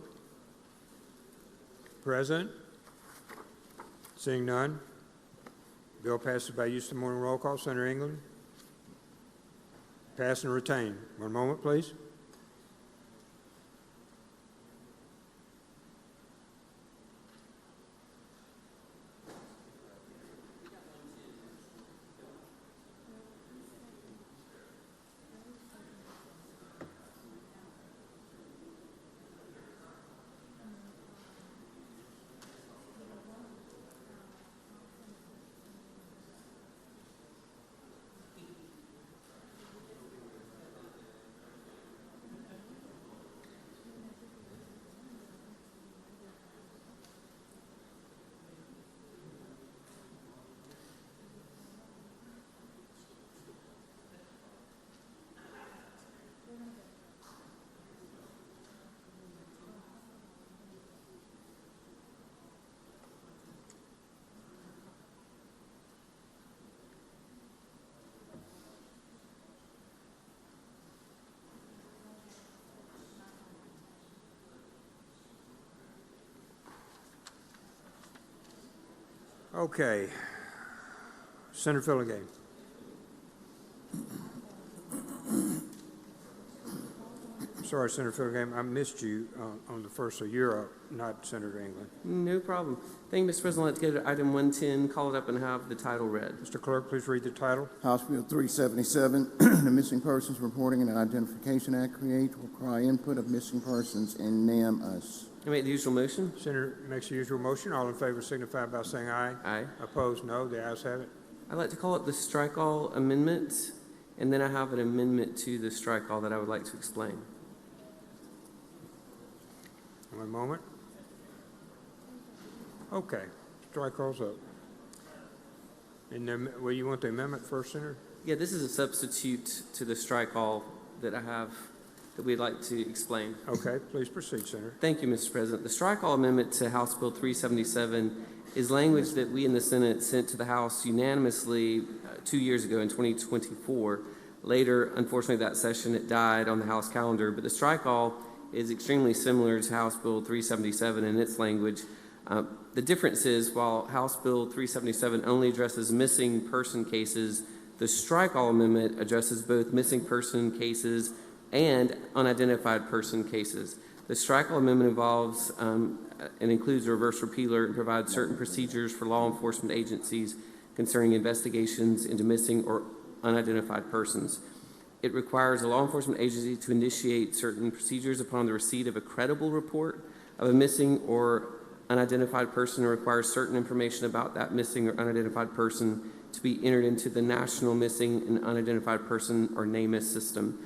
Present. Seeing none. Bill passes by use of the morning roll call. Senator England. Pass and retain. One moment, please. Okay. Senator Filligay. Sorry, Senator Filligay, I missed you on the first, so you're up, not Senator England. No problem. Thank you, Mr. President. Let's go to item 110, call it up and have the title read. Mr. Clerk, please read the title. House Bill 377, the Missing Persons Reporting and Identification Act creates will require input of missing persons in NAM-US. I make the usual motion. Senator makes the usual motion. All in favor signify by saying aye. Aye. Opposed, no. The ayes have it. I'd like to call up the strike all amendment, and then I have an amendment to the strike all that I would like to explain. One moment. Okay, strike calls up. And well, you want the amendment first, Senator? Yeah, this is a substitute to the strike all that I have that we'd like to explain. Okay, please proceed, Senator. Thank you, Mr. President. The strike all amendment to House Bill 377 is language that we in the Senate sent to the House unanimously 2 years ago in 2024. Later, unfortunately, that session, it died on the House calendar, but the strike all is extremely similar to House Bill 377 in its language. The difference is, while House Bill 377 only addresses missing person cases, the strike all amendment addresses both missing person cases and unidentified person cases. The strike all amendment involves and includes a reverse repealer and provides certain procedures for law enforcement agencies concerning investigations into missing or unidentified persons. It requires a law enforcement agency to initiate certain procedures upon the receipt of a credible report of a missing or unidentified person, or requires certain information about that missing or unidentified person to be entered into the National Missing and Unidentified Person, or NAMUS system,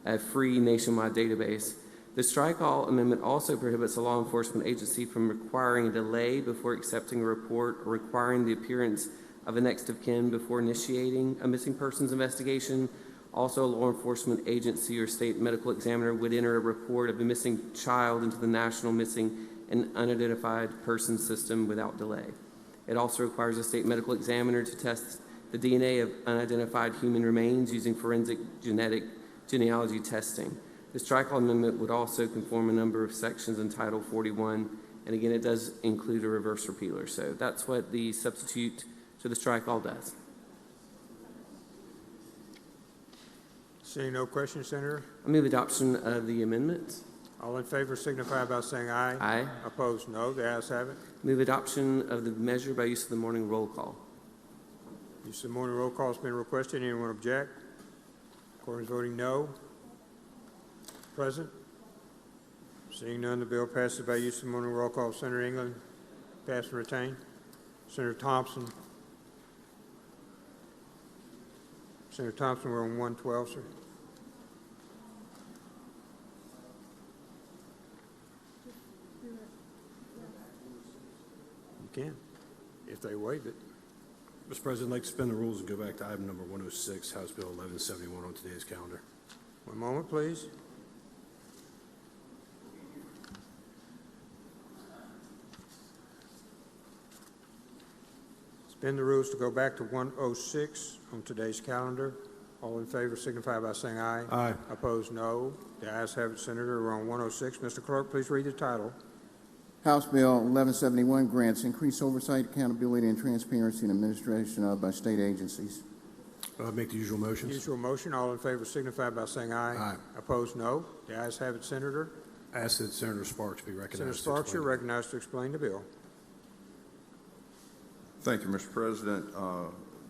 a free nationwide database. The strike all amendment also prohibits a law enforcement agency from requiring a delay before accepting a report or requiring the appearance of a next of kin before initiating a missing persons investigation. Also, a law enforcement agency or state medical examiner would enter a report of a missing child into the National Missing and Unidentified Person system without delay. It also requires a state medical examiner to test the DNA of unidentified human remains using forensic genealogy testing. The strike all amendment would also conform a number of sections in Title 41, and again, it does include a reverse repealer. So that's what the substitute to the strike all does. Seeing no questions, Senator? I move adoption of the amendment. All in favor signify by saying aye. Aye. Opposed, no. The ayes have it. Move adoption of the measure by use of the morning roll call. Use of the morning roll call has been requested. Anyone object? Court is voting no. Present? Seeing none, the bill passes by use of the morning roll call. Senator England, pass and retain. Senator Thompson. Senator Thompson, we're on 112, sir. You can, if they waive it. Mr. President, I'd like to suspend the rules and go back to item number 106, House Bill 1171 on today's calendar. One moment, please. Suspend the rules to go back to 106 on today's calendar. All in favor signify by saying aye. Aye. Opposed, no. The ayes have it, Senator. We're on 106. Mr. Clerk, please read the title. House Bill 1171 grants increased oversight, accountability, and transparency in administration of by state agencies. Make the usual motions. Usual motion. All in favor signify by saying aye. Aye. Opposed, no. The ayes have it, Senator. I ask that Senator Sparks be recognized. Senator Sparks, you're recognized to explain the bill. Thank you, Mr. President.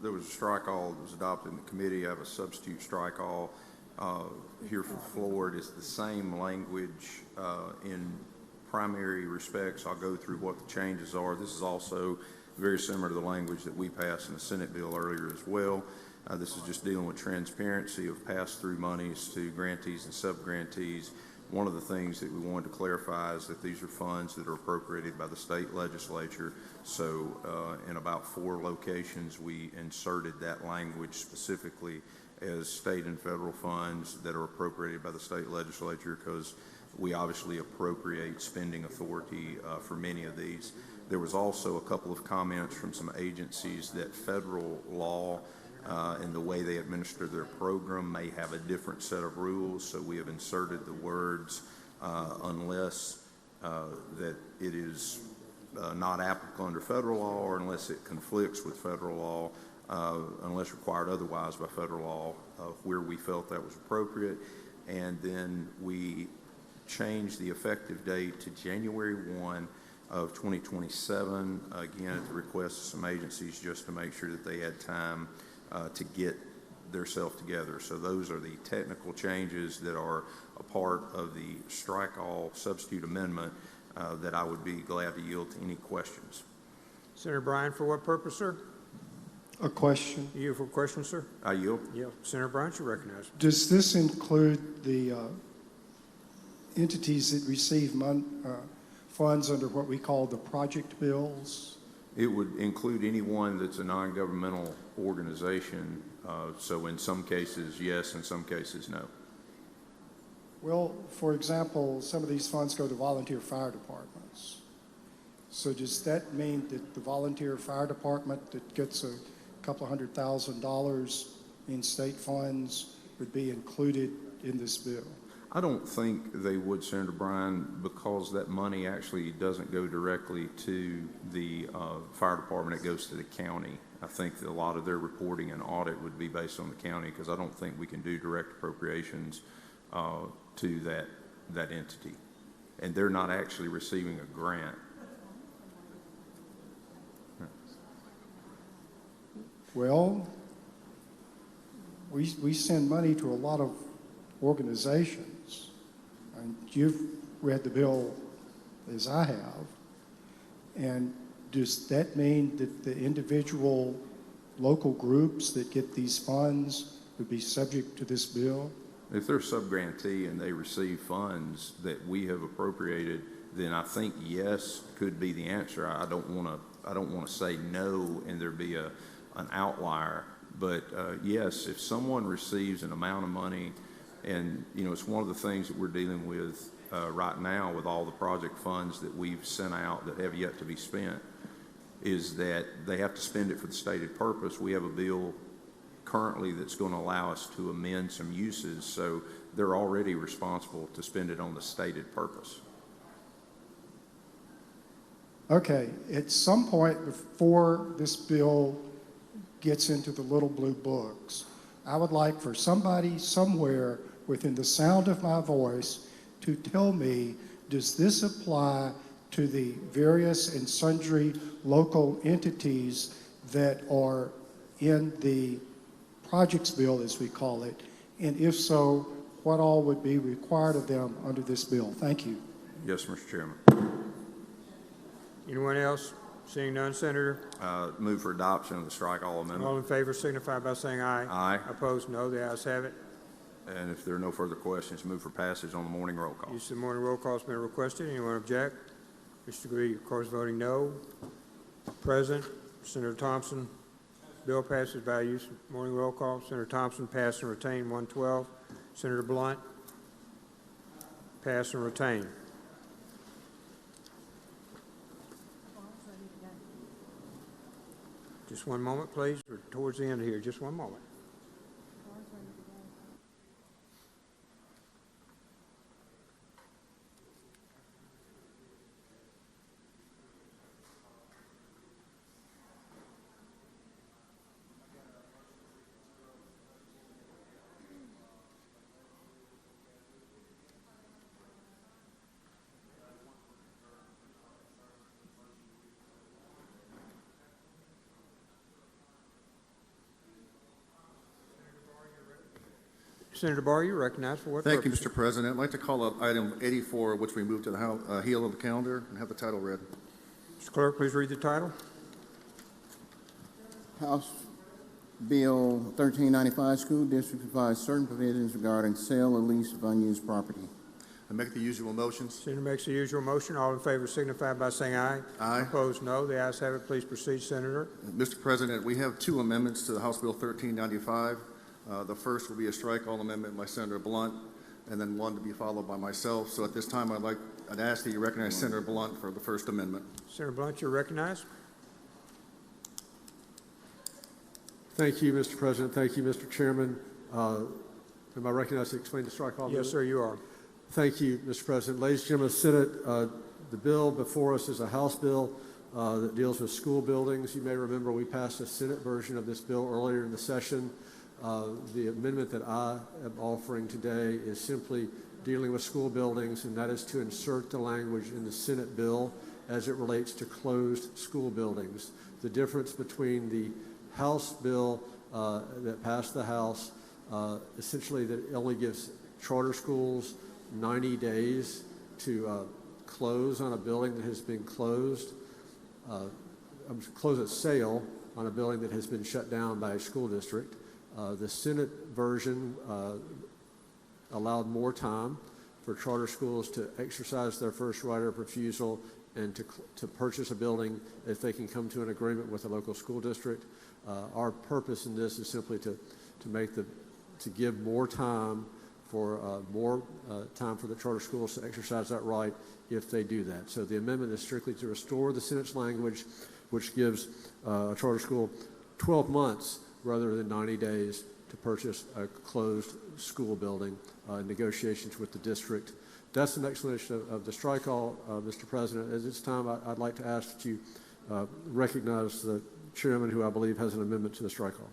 There was a strike all that was adopted in the committee. I have a substitute strike all here for the floor. It is the same language in primary respects. I'll go through what the changes are. This is also very similar to the language that we passed in the Senate bill earlier as well. This is just dealing with transparency of pass-through monies to grantees and sub-grantees. One of the things that we wanted to clarify is that these are funds that are appropriated by the state legislature. So in about 4 locations, we inserted that language specifically as state and federal funds that are appropriated by the state legislature, because we obviously appropriate spending authority for many of these. There was also a couple of comments from some agencies that federal law and the way they administer their program may have a different set of rules, so we have inserted the words unless that it is not applicable under federal law or unless it conflicts with federal law, unless required otherwise by federal law, where we felt that was appropriate. And then we changed the effective date to January 1 of 2027, again, at the request of some agencies, just to make sure that they had time to get theirselves together. So those are the technical changes that are a part of the strike all substitute amendment that I would be glad to yield to any questions. Senator Bryan, for what purpose, sir? A question. You for a question, sir? I yield. Yeah. Senator Bryan, you recognize. Does this include the entities that receive funds under what we call the project bills? It would include anyone that's a non-governmental organization. So in some cases, yes, in some cases, no. Well, for example, some of these funds go to volunteer fire departments. So does that mean that the volunteer fire department that gets a couple $100,000 in state funds would be included in this bill? I don't think they would, Senator Bryan, because that money actually doesn't go directly to the fire department. It goes to the county. I think that a lot of their reporting and audit would be based on the county, because I don't think we can do direct appropriations to that entity. And they're not actually receiving a grant. Well, we send money to a lot of organizations, and you've read the bill as I have, and does that mean that the individual local groups that get these funds would be subject to this bill? If they're a sub-grantee and they receive funds that we have appropriated, then I think yes could be the answer. I don't want to say no and there be an outlier, but yes, if someone receives an amount of money, and it's one of the things that we're dealing with right now with all the project funds that we've sent out that have yet to be spent, is that they have to spend it for the stated purpose. We have a bill currently that's going to allow us to amend some uses, so they're already responsible to spend it on the stated purpose. Okay, at some point before this bill gets into the little blue books, I would like for somebody somewhere within the sound of my voice to tell me, does this apply to the various and sundry local entities that are in the projects bill, as we call it? And if so, what all would be required of them under this bill? Thank you. Yes, Mr. Chairman. Anyone else? Seeing none, Senator. Move for adoption of the strike all amendment. All in favor signify by saying aye. Aye. Opposed, no. The ayes have it. And if there are no further questions, move for passage on the morning roll call. Use of the morning roll call has been requested. Anyone object? Mr. Green, of course, voting no. Present. Senator Thompson. Bill passes by use of morning roll call. Senator Thompson, pass and retain 112. Senator Blunt, pass and retain. Just one moment, please. We're towards the end here. Just one moment. Senator Barr, you're recognized for what Thank purpose? you, Mr. President. I'd like to call up item 84, which we moved to the heel of the calendar, and have the title read. Mr. Clerk, please read the title. House Bill 1395, School District provides certain provisions regarding sale or lease of unused property. I make the usual motions. Senator makes the usual motion. All in favor signify by saying aye. Aye. Opposed, no. The ayes have it. Please proceed, Senator. Mr. President, we have two amendments to the House Bill 1395. The first will be a strike-all amendment by Senator Blunt, and then one to be followed by myself. So at this time, I'd ask that you recognize Senator Blunt for the first amendment. Senator Blunt, you're recognized. Thank you, Mr. President. Thank you, Mr. Chairman. Am I recognized to explain the strike-all amendment? Yes, sir, you are. Thank you, Mr. President. Ladies and gentlemen of the Senate, The bill before us is a House bill that deals with school buildings. You may remember we passed a Senate version of this bill earlier in the session. The amendment that I am offering today is simply dealing with school buildings, and that is to insert the language in the Senate bill as it relates to closed school buildings. The difference between the House bill that passed the House, essentially that it only gives charter schools 90 days to close on a building that has been closed, close at sale on a building that has been shut down by a school district. The Senate version allowed more time for charter schools to exercise their first right of refusal and to purchase a building if they can come to an agreement with the local school district. Our purpose in this is simply to give more time for the charter schools to exercise that right if they do that. So the amendment is strictly to restore the Senate's language, which gives a charter school 12 months rather than 90 days to purchase a closed school building in negotiations with the district. That's an explanation of the strike all, Mr. President. At this time, I'd like to ask that you recognize the chairman, who I believe has an amendment to the strike all.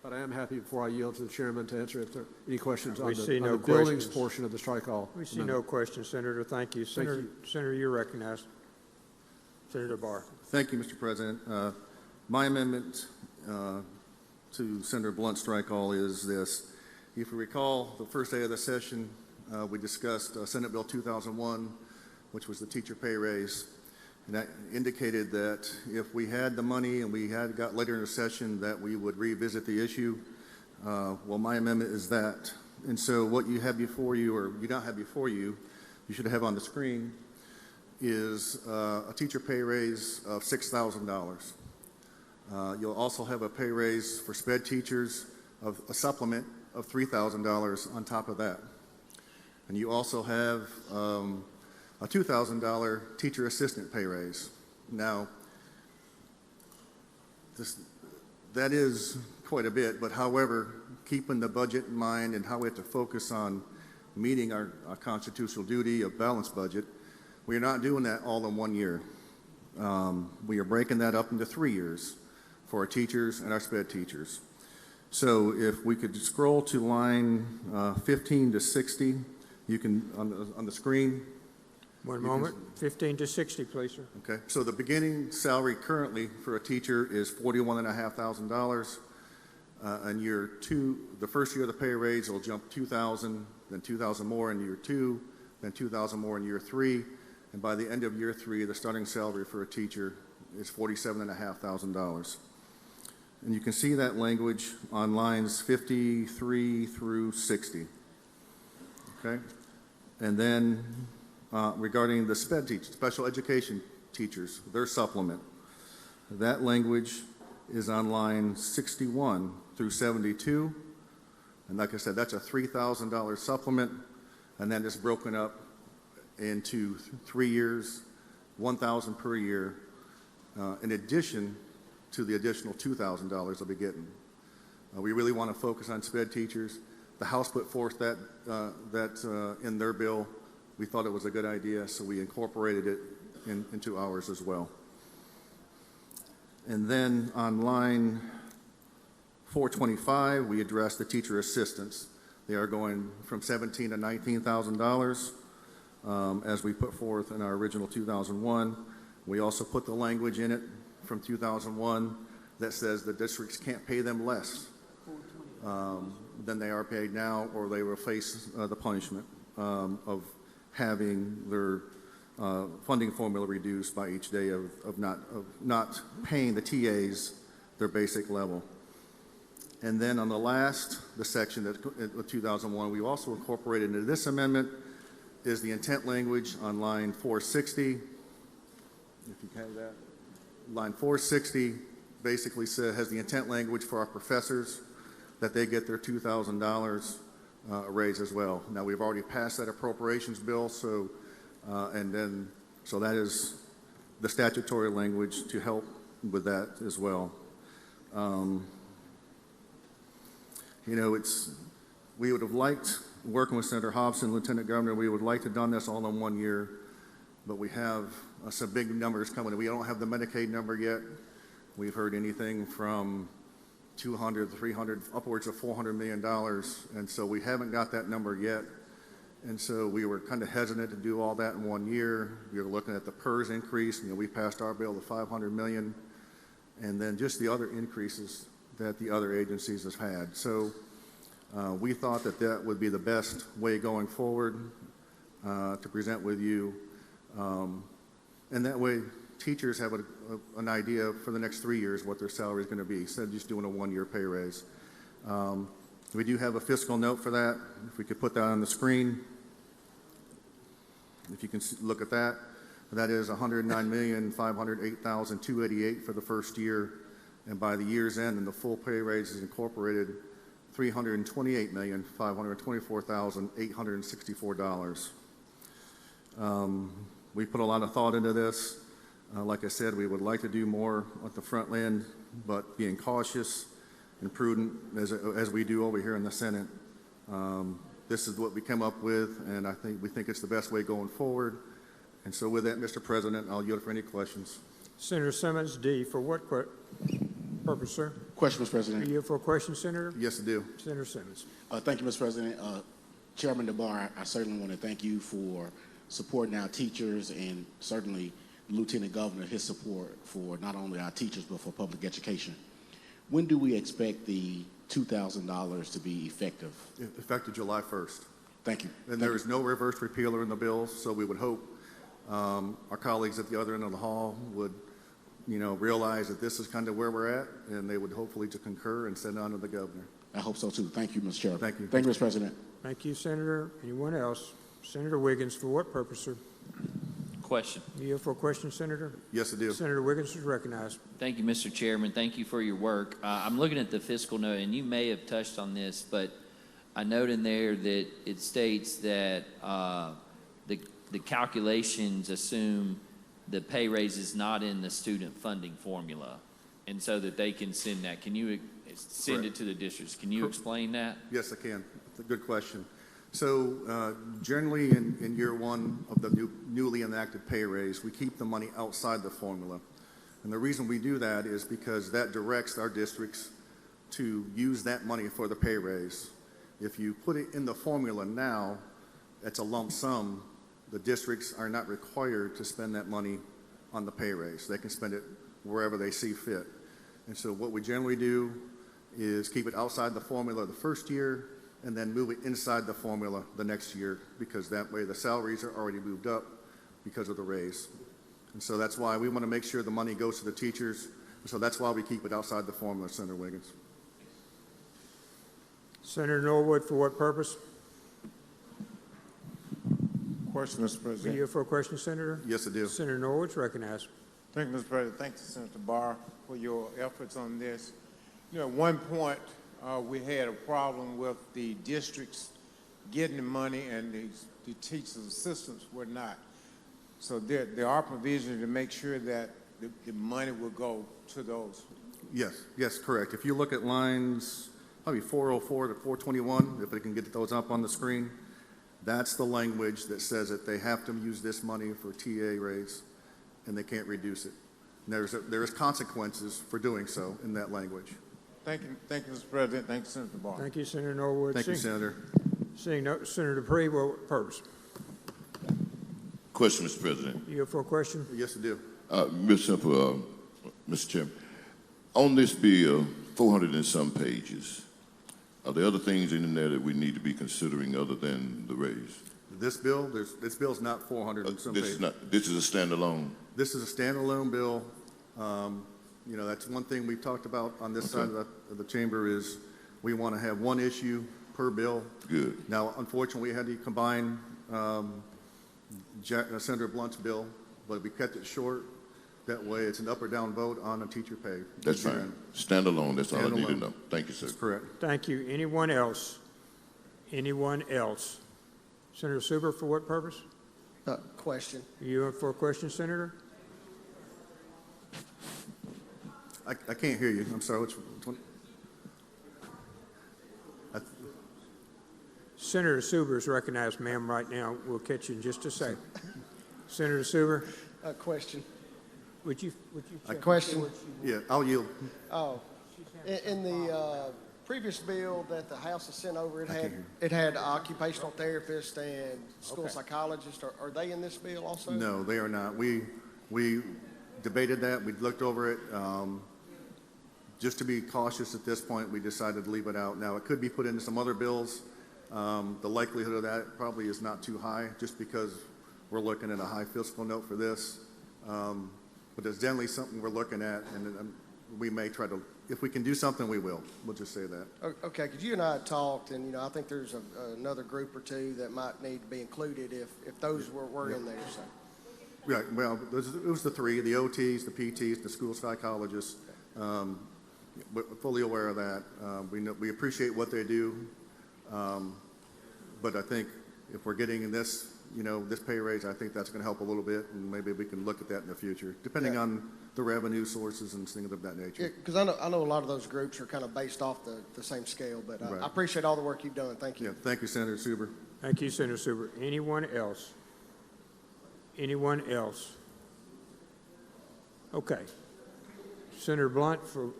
But I am happy, before I yield to the chairman, to answer if there are any questions on the buildings portion of the strike all. We see no questions, Senator. Thank you. Senator, you're recognized. Senator Barr. Thank you, Mr. President. My amendment to Senator Blunt's strike all is this. If you recall, the first day of the session, we discussed Senate Bill 2001, which was the teacher pay raise. And that indicated that if we had the money and we had got later in the session that we would revisit the issue. Well, my amendment is that. And so what you have before you, or you don't have before you, you should have on the screen, is a teacher pay raise of $6,000. You'll also have a pay raise for SPED teachers of a supplement of $3,000 on top of that. And you also have a $2,000 teacher assistant pay raise. Now, that is quite a bit, but however, keeping the budget in mind and how we have to focus on meeting our constitutional duty of balanced budget, we are not doing that all in 1 year. We are breaking that up into 3 years for our teachers and our SPED teachers. So if we could scroll to line 15 to 60, you can, on the screen. One moment. 15 to 60, please, sir. Okay. So the beginning salary currently for a teacher is $41,500. In year two, the first year of the pay raise will jump $2,000, then $2,000 more in year two, then $2,000 more in year three. And by the end of year three, the starting salary for a teacher is $47,500. And you can see that language on lines 53 through 60. Okay? And then regarding the SPED teachers, special education teachers, their supplement, that language is on line 61 through 72. And like I said, that's a $3,000 supplement, and then it's broken up into 3 years, $1,000 per year, in addition to the additional $2,000 they'll be getting. We really want to focus on SPED teachers. The House put forth that in their bill. We thought it was a good idea, so we incorporated it into ours as well. And then on line 425, we addressed the teacher assistants. They are going from $17,000 to $19,000, as we put forth in our original 2001. We also put the language in it from 2001 that says the districts can't pay them less than they are paid now, or they will face the punishment of having their funding formula reduced by each day of not paying the TAs their basic level. And then on the section that 2001 we also incorporated into this amendment is the intent language on line 460. If you have that, line 460 basically has the intent language for our professors that they get their $2,000 raise as well. Now we've already passed that appropriations bill, so that is the statutory language to help with that as well. You know, we would have liked working with Senator Hobson, Lieutenant Governor, we would like to have done this all in 1 year, but we have some big numbers coming. We don't have the Medicaid number yet. We've heard anything from 200, 300, upwards of $400 million, and so we haven't got that number yet. And so we were kind of hesitant to do all that in 1 year. We were looking at the PERS increase. We passed our bill to $500 million, and then just the other increases that the other agencies have had. So we thought that that would be the best way going forward to present with you. And that way, teachers have an idea for the next 3 years what their salary is going to be, instead of just doing a 1 year pay raise. We do have a fiscal note for that. If we could put that on the screen. If you can look at that, that is $109,508,288 for the first year. And by the year's end, and the full pay raise is incorporated, $328,524,864. We put a lot of thought into this. Like I said, we would like to do more at the front end, but being cautious and prudent as we do over here in the Senate. This is what we came up with, and we think it's the best way going forward. And so with that, Mr. President, I'll yield for any questions. Senator Simmons, D, for what purpose, sir? Question, Mr. President. Do you have a question, Senator? Yes, I do. Senator Simmons. Thank you, Mr. President. Chairman DeBar, I certainly want to thank you for supporting our teachers, and certainly Lieutenant Governor, his support for not only our teachers but for public education. When do we expect the $2,000 to be effective? Effective July 1st. Thank you. And there is no reverse repealer in the bill, so we would hope our colleagues at the other end of the hall would, realize that this is kind of where we're at, and they would hopefully to concur and send on to the governor. I hope so too. Thank you, Mr. Chair. Thank you. Thank you, Mr. President. Thank you, Senator. Anyone else? Senator Wiggins, for what purpose, sir? Question. Do you have a question, Senator? Yes, I do. Senator Wiggins is recognized. Thank you, Mr. Chairman. Thank you for your work. I'm looking at the fiscal note, and you may have touched on this, but I note in there that it states that the calculations assume the pay raise is not in the student funding formula, and so that they can send that. Can you send it to the districts? Can you explain that? Yes, I can. It's a good question. So generally in year one of the newly enacted pay raise, we keep the money outside the formula. And the reason we do that is because that directs our districts to use that money for the pay raise. If you put it in the formula now, it's a lump sum. The districts are not required to spend that money on the pay raise. They can spend it wherever they see fit. And so what we generally do is keep it outside the formula the first year, and then move it inside the formula the next year, because that way the salaries are already moved up because of the raise. And so that's why we want to make sure the money goes to the teachers. So that's why we keep it outside the formula, Senator Wiggins. Senator Norwood, for what purpose? Question, Mr. President. Do you have a question, Senator? Yes, I do. Senator Norwood's recognized. Thank you, Mr. President. Thank you, Senator Barr, for your efforts on this. At one point, we had a problem with the districts getting the money and the teachers' assistants were not. So there are provisions to make sure that the money will go to those. Yes, correct. If you look at lines probably 404 to 421, if I can get those up on the screen, that's the language that says that they have to use this money for TA raise and they can't reduce it. And there is consequences for doing so in that language. Thank you, Mr. President. Thank you, Senator Barr. Thank you, Senator Norwood. Thank you, Senator. Seeing no, Senator Dupree, what purpose? Question, Mr. President. You have for a question? Yes, I do. Mr. Chairman, on this bill, 400 and some pages, are there other things in there that we need to be considering other than the raise? This bill's not 400 and some pages. This is a standalone? This is a standalone bill. That's one thing we've talked about on this side of the chamber is we want to have one issue per bill. Good. Now, unfortunately, we had to combine Senator Blunt's bill, but we kept it short. That way, it's an up or down vote on a teacher pay. That's fine. Standalone, that's all I need to know. Thank you, sir. That's correct. Thank you. Anyone else? Anyone else? Senator Suber, for what purpose? Question. You have for a question, Senator? I can't hear you. I'm sorry. Which one? Senator Suber is recognized, ma'am, right now. We'll catch you in just a second. Senator Suber? A question. Would you A question? Yeah, I'll yield. Oh, in the previous bill that the House has sent over, it had occupational therapists and school psychologists. Are they in this bill also? No, they are not. We debated that. We looked over it. Just to be cautious at this point, we decided to leave it out. Now, it could be put into some other bills. The likelihood of that probably is not too high, just because we're looking at a high fiscal note for this. But it's definitely something we're looking at, and we may try to, if we can do something, we will. We'll just say that. Okay, because you and I had talked, and I think there's another group or two that might need to be included if those were in there. So. Right. Well, it was the three: the OTs, the PTs, the school psychologists. We're fully aware of that. We appreciate what they do, but I think if we're getting in this, this pay raise, I think that's going to help a little bit, and maybe we can look at that in the future, depending on the revenue sources and things of that nature. Yeah, because I know a lot of those groups are kind of based off the same scale, but Right. I appreciate all the work you've done. Thank you. Yeah, thank you, Senator Suber. Thank you, Senator Suber. Anyone else? Anyone else? Okay. Senator Blunt, for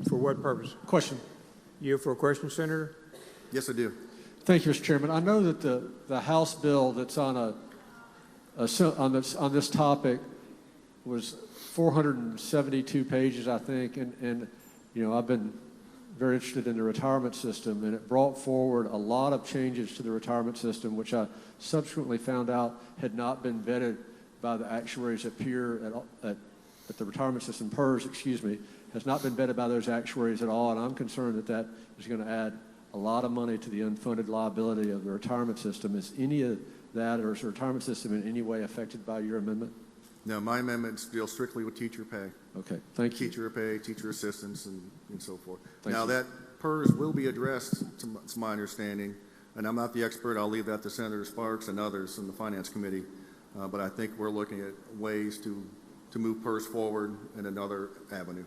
what purpose? Question. You for a question, Senator? Yes, I do. Thank you, Mr. Chairman. I know that the House bill that's on this topic was 472 pages, I think, and I've been very interested in the retirement system, and it brought forward a lot of changes to the retirement system, which I subsequently found out had not been vetted by the actuaries at the retirement system, PERS, has not been vetted by those actuaries at all, and I'm concerned that is going to add a lot of money to the unfunded liability of the retirement system. Is any of that, or is the retirement system in any way affected by your amendment? No, my amendments deal strictly with teacher pay. Okay, thank you. Teacher pay, teacher assistants, and so forth. Thank Now, you. that PERS will be addressed, to my understanding, and I'm not the expert. I'll leave that to Senator Sparks and others in the Finance Committee, but I think we're looking at ways to move PERS forward in another avenue.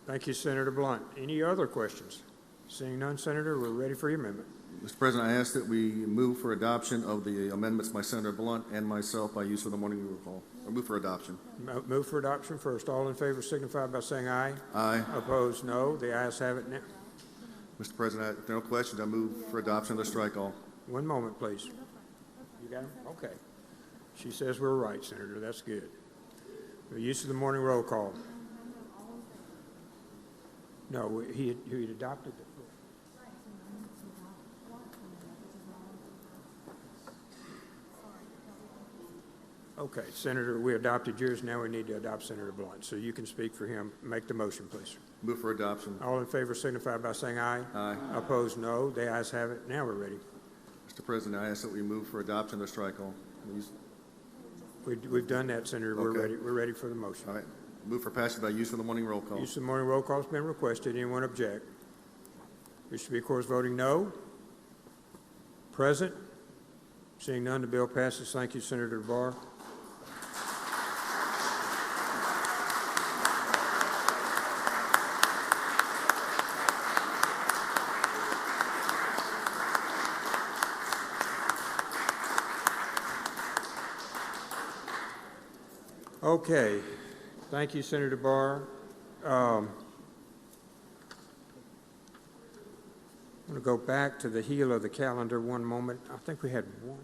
Thank you, Senator Blunt. Any other questions? Seeing none, Senator, we're ready for your amendment. Mr. President, I ask that we move for adoption of the amendments by Senator Blunt and myself by use of the morning roll call. Or move for adoption. Move for adoption first. All in favor signify by saying aye. Aye. Opposed, no. The ayes have it now. Mr. President, if there are no questions, I move for adoption of the strike all. One moment, please. You got him? Okay. She says we're right, Senator. That's good. The use of the morning roll call. No, he had adopted it. Okay, Senator, we adopted yours. Now we need to adopt Senator Blunt. So you can speak for him. Make the motion, please. Move for adoption. All in favor signify by saying aye. Aye. Opposed, no. The ayes have it. Now we're ready. Mr. President, I ask that we move for adoption of the strike all. We've done that, Senator. Okay. We're ready. We're ready for the motion. All right. Move for passage by use of the morning roll call. Use of the morning roll call has been requested. Anyone object? Wish to be, of course, voting no. Present. Seeing none, the bill passes. Thank you, Senator Barr. Okay. Thank you, Senator Barr. I'm going to go back to the heel of the calendar one moment. I think we had one.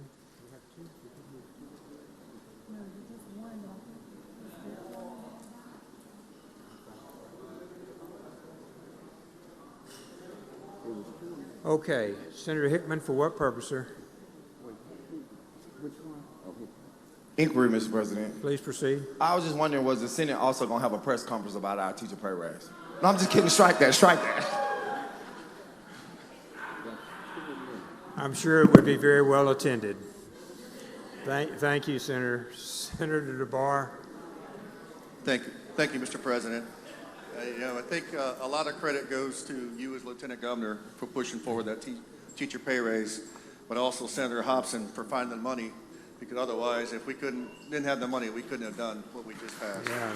Okay, Senator Hickman, for what purpose, sir? Inquiry, Mr. President. Please proceed. I was just wondering, was the Senate also going to have a press conference about our teacher pay raise? No, I'm just kidding. Strike that. Strike that. I'm sure it would be very well attended. Thank you, Senator. Senator DeBar. Thank you, Mr. President. I think a lot of credit goes to you as Lieutenant Governor for pushing forward that teacher pay raise, but also Senator Hobson for finding the money, because otherwise, if we didn't have the money, we couldn't have done what we just passed. Yeah.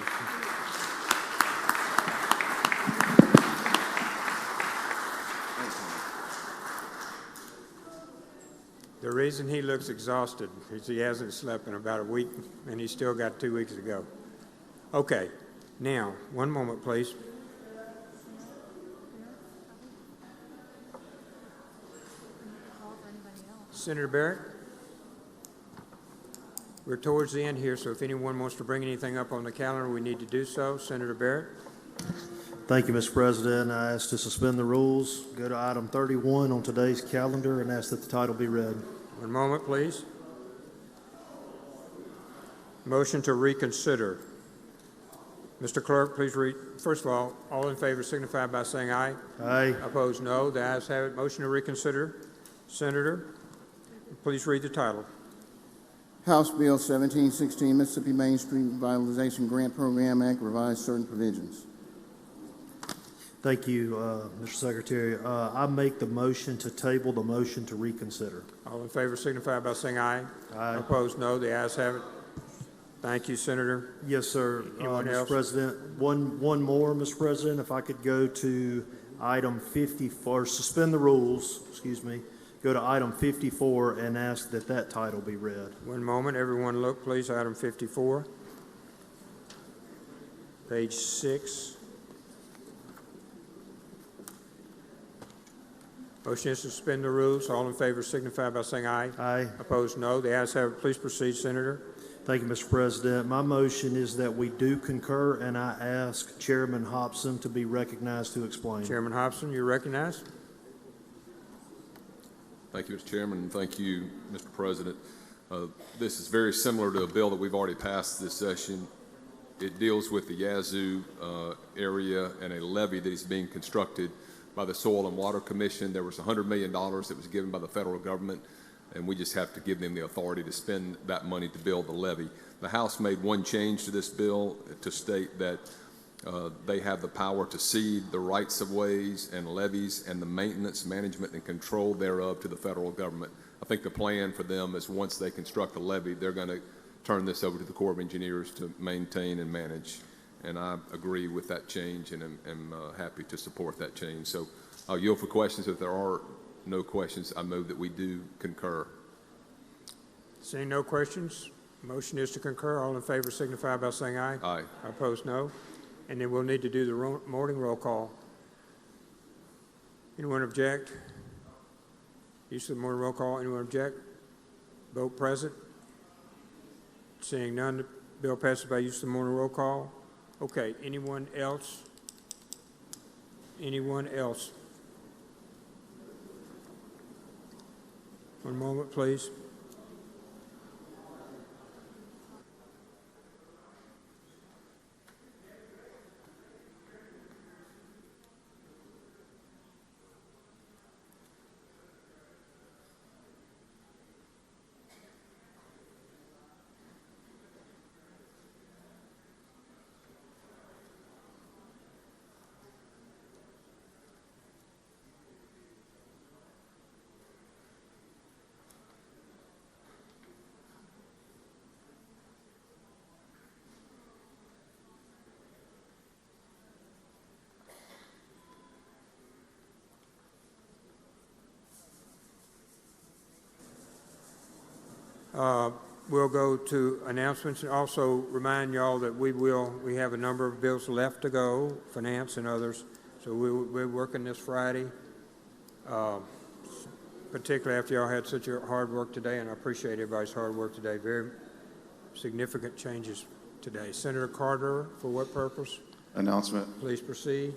The reason he looks exhausted is he hasn't slept in about a week, and he's still got 2 weeks to go. Okay, now, one moment, please. Senator Barrett? We're towards the end here, so if anyone wants to bring anything up on the calendar, we need to do so. Senator Barrett? Thank you, Mr. President. I ask to suspend the rules, go to item 31 on today's calendar, and ask that the title be read. One moment, please. Motion to reconsider. Mr. Clerk, please read. First of all in favor signify by saying aye. Aye. Opposed, no. The ayes have it. Motion to reconsider. Senator, please read the title. House Bill 1716, Mississippi Main Street Revitalization Grant Program Act, revised certain provisions. Thank you, Mr. Secretary. I make the motion to table the motion to reconsider. All in favor signify by saying aye. Aye. Opposed, no. The ayes have it. Thank you, Senator. Yes, sir. Anyone Mr. else? President, one more, Mr. President, if I could go to item 54, suspend the rules, excuse me, go to item 54 and ask that that title be read. One moment. Everyone look, please. Item 54. Page 6. Motion is to suspend the rules. All in favor signify by saying aye. Aye. Opposed, no. The ayes have it. Please proceed, Senator. Thank you, Mr. President. My motion is that we do concur, and I ask Chairman Hobson to be recognized to explain. Chairman Hobson, you're recognized. Thank you, Mr. Chairman, and thank you, Mr. President. This is very similar to a bill that we've already passed this session. It deals with the Yazoo area and a levee that is being constructed by the Soil and Water Commission. There was $100 million that was given by the federal government, and we just have to give them the authority to spend that money to build the levee. The House made one change to this bill to state that they have the power to cede the rights of ways and levees and the maintenance, management, and control thereof to the federal government. I think the plan for them is once they construct the levee, they're going to turn this over to the Corps of Engineers to maintain and manage. And I agree with that change and am happy to support that change. So I'll yield for questions. If there are no questions, I move that we do concur. Seeing no questions, motion is to concur. All in favor signify by saying aye. Aye. Opposed, no. And then we'll need to do the morning roll call. Anyone object? Use of the morning roll call. Anyone object? Vote present. Seeing none, the bill passes by use of the morning roll call. Okay, anyone else? Anyone else? One moment, please. We'll go to announcements and also remind y'all that we have a number of bills left to go, finance and others. So we're working this Friday, particularly after y'all had such a hard work today, and I appreciate everybody's hard work today. Very significant changes today. Senator Carter, for what purpose? Announcement. Please proceed.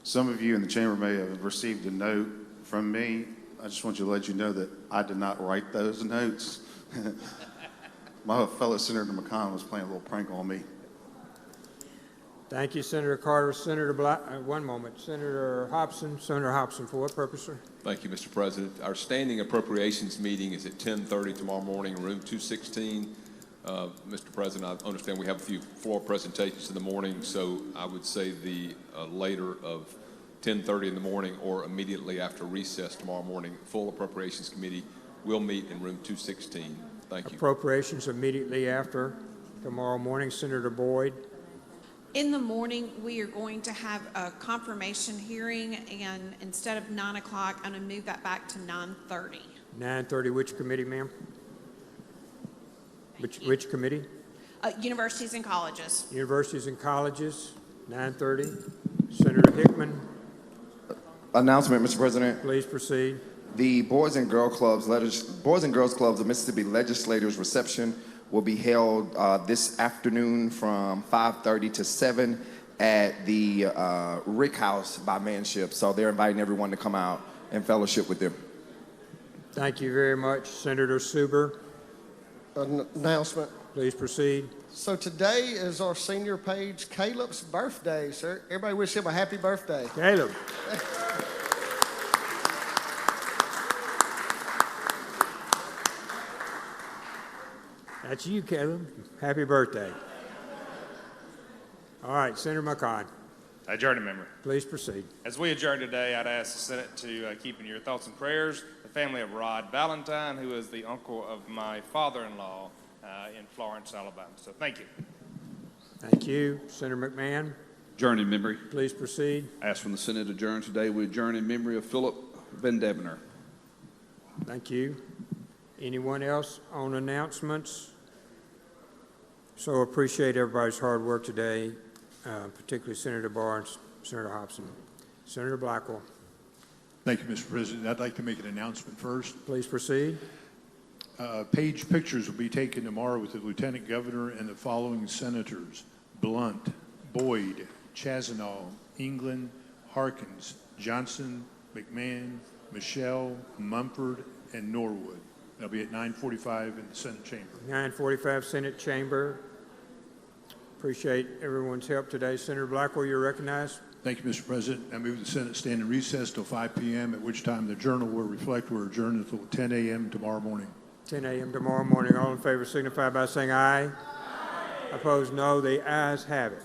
Some of you in the chamber may have received a note from me. I just want you to let you know that I did not write those notes. My fellow Senator McConnell was playing a little prank on me. Thank you, Senator Carter. Senator Black, one moment. Senator Hobson, for what purpose, sir? Thank you, Mr. President. Our standing appropriations meeting is at 10:30 tomorrow morning, room 216. Mr. President, I understand we have a few floor presentations in the morning, so I would say the later of 10:30 in the morning or immediately after recess tomorrow morning, full appropriations committee will meet in room 216. Thank you. Appropriations immediately after tomorrow morning. Senator Boyd. In the morning, we are going to have a confirmation hearing, and instead of 9 o'clock, I'm going to move that back to 9:30. 9:30, which committee, ma'am? Which committee? Universities and colleges. Universities and colleges, 9:30. Senator Hickman, Announcement, Mr. President. please proceed. The Boys and Girls Clubs of Mississippi Legislators reception will be held this afternoon from 5:30 to 7 at the Rick House by Manship. So they're inviting everyone to come out and fellowship with them. Thank you very much. Senator Suber, Announcement. please proceed. So today is our senior page Caleb's birthday, sir. Everybody wish him a happy birthday. Caleb. That's you, Caleb. Happy birthday. All right, Senator McCon, Adjourned member. please proceed. As we adjourn today, I'd ask the Senate to keep in your thoughts and prayers the family of Rod Valentine, who is the uncle of my father-in-law in Florence, Alabama. So thank you. Thank you. Senator McMahon, Adjourn in memory. please proceed. Ask from the Senate adjourn today. We adjourn in memory of Philip Van Devener. Thank you. Anyone else on announcements? So appreciate everybody's hard work today, particularly Senator Barr and Senator Hobson. Senator Blackwell, Thank you, Mr. President. I'd like to make an announcement first. please proceed. Page pictures will be taken tomorrow with the Lieutenant Governor and the following senators: Blunt, Boyd, Chazanall, England, Harkins, Johnson, McMahon, Michelle, Mumford, and Norwood. That'll be at 9:45 in the Senate chamber. 9:45 Senate Chamber. Appreciate everyone's help today. Senator Blackwell, you're recognized. Thank you, Mr. President. I move the Senate stand in recess till 5 p.m., at which time the Journal will reflect we're adjourned until 10 a.m. tomorrow morning. 10 a.m. tomorrow morning. All in favor signify by saying aye. Aye. Opposed, no. The ayes have it.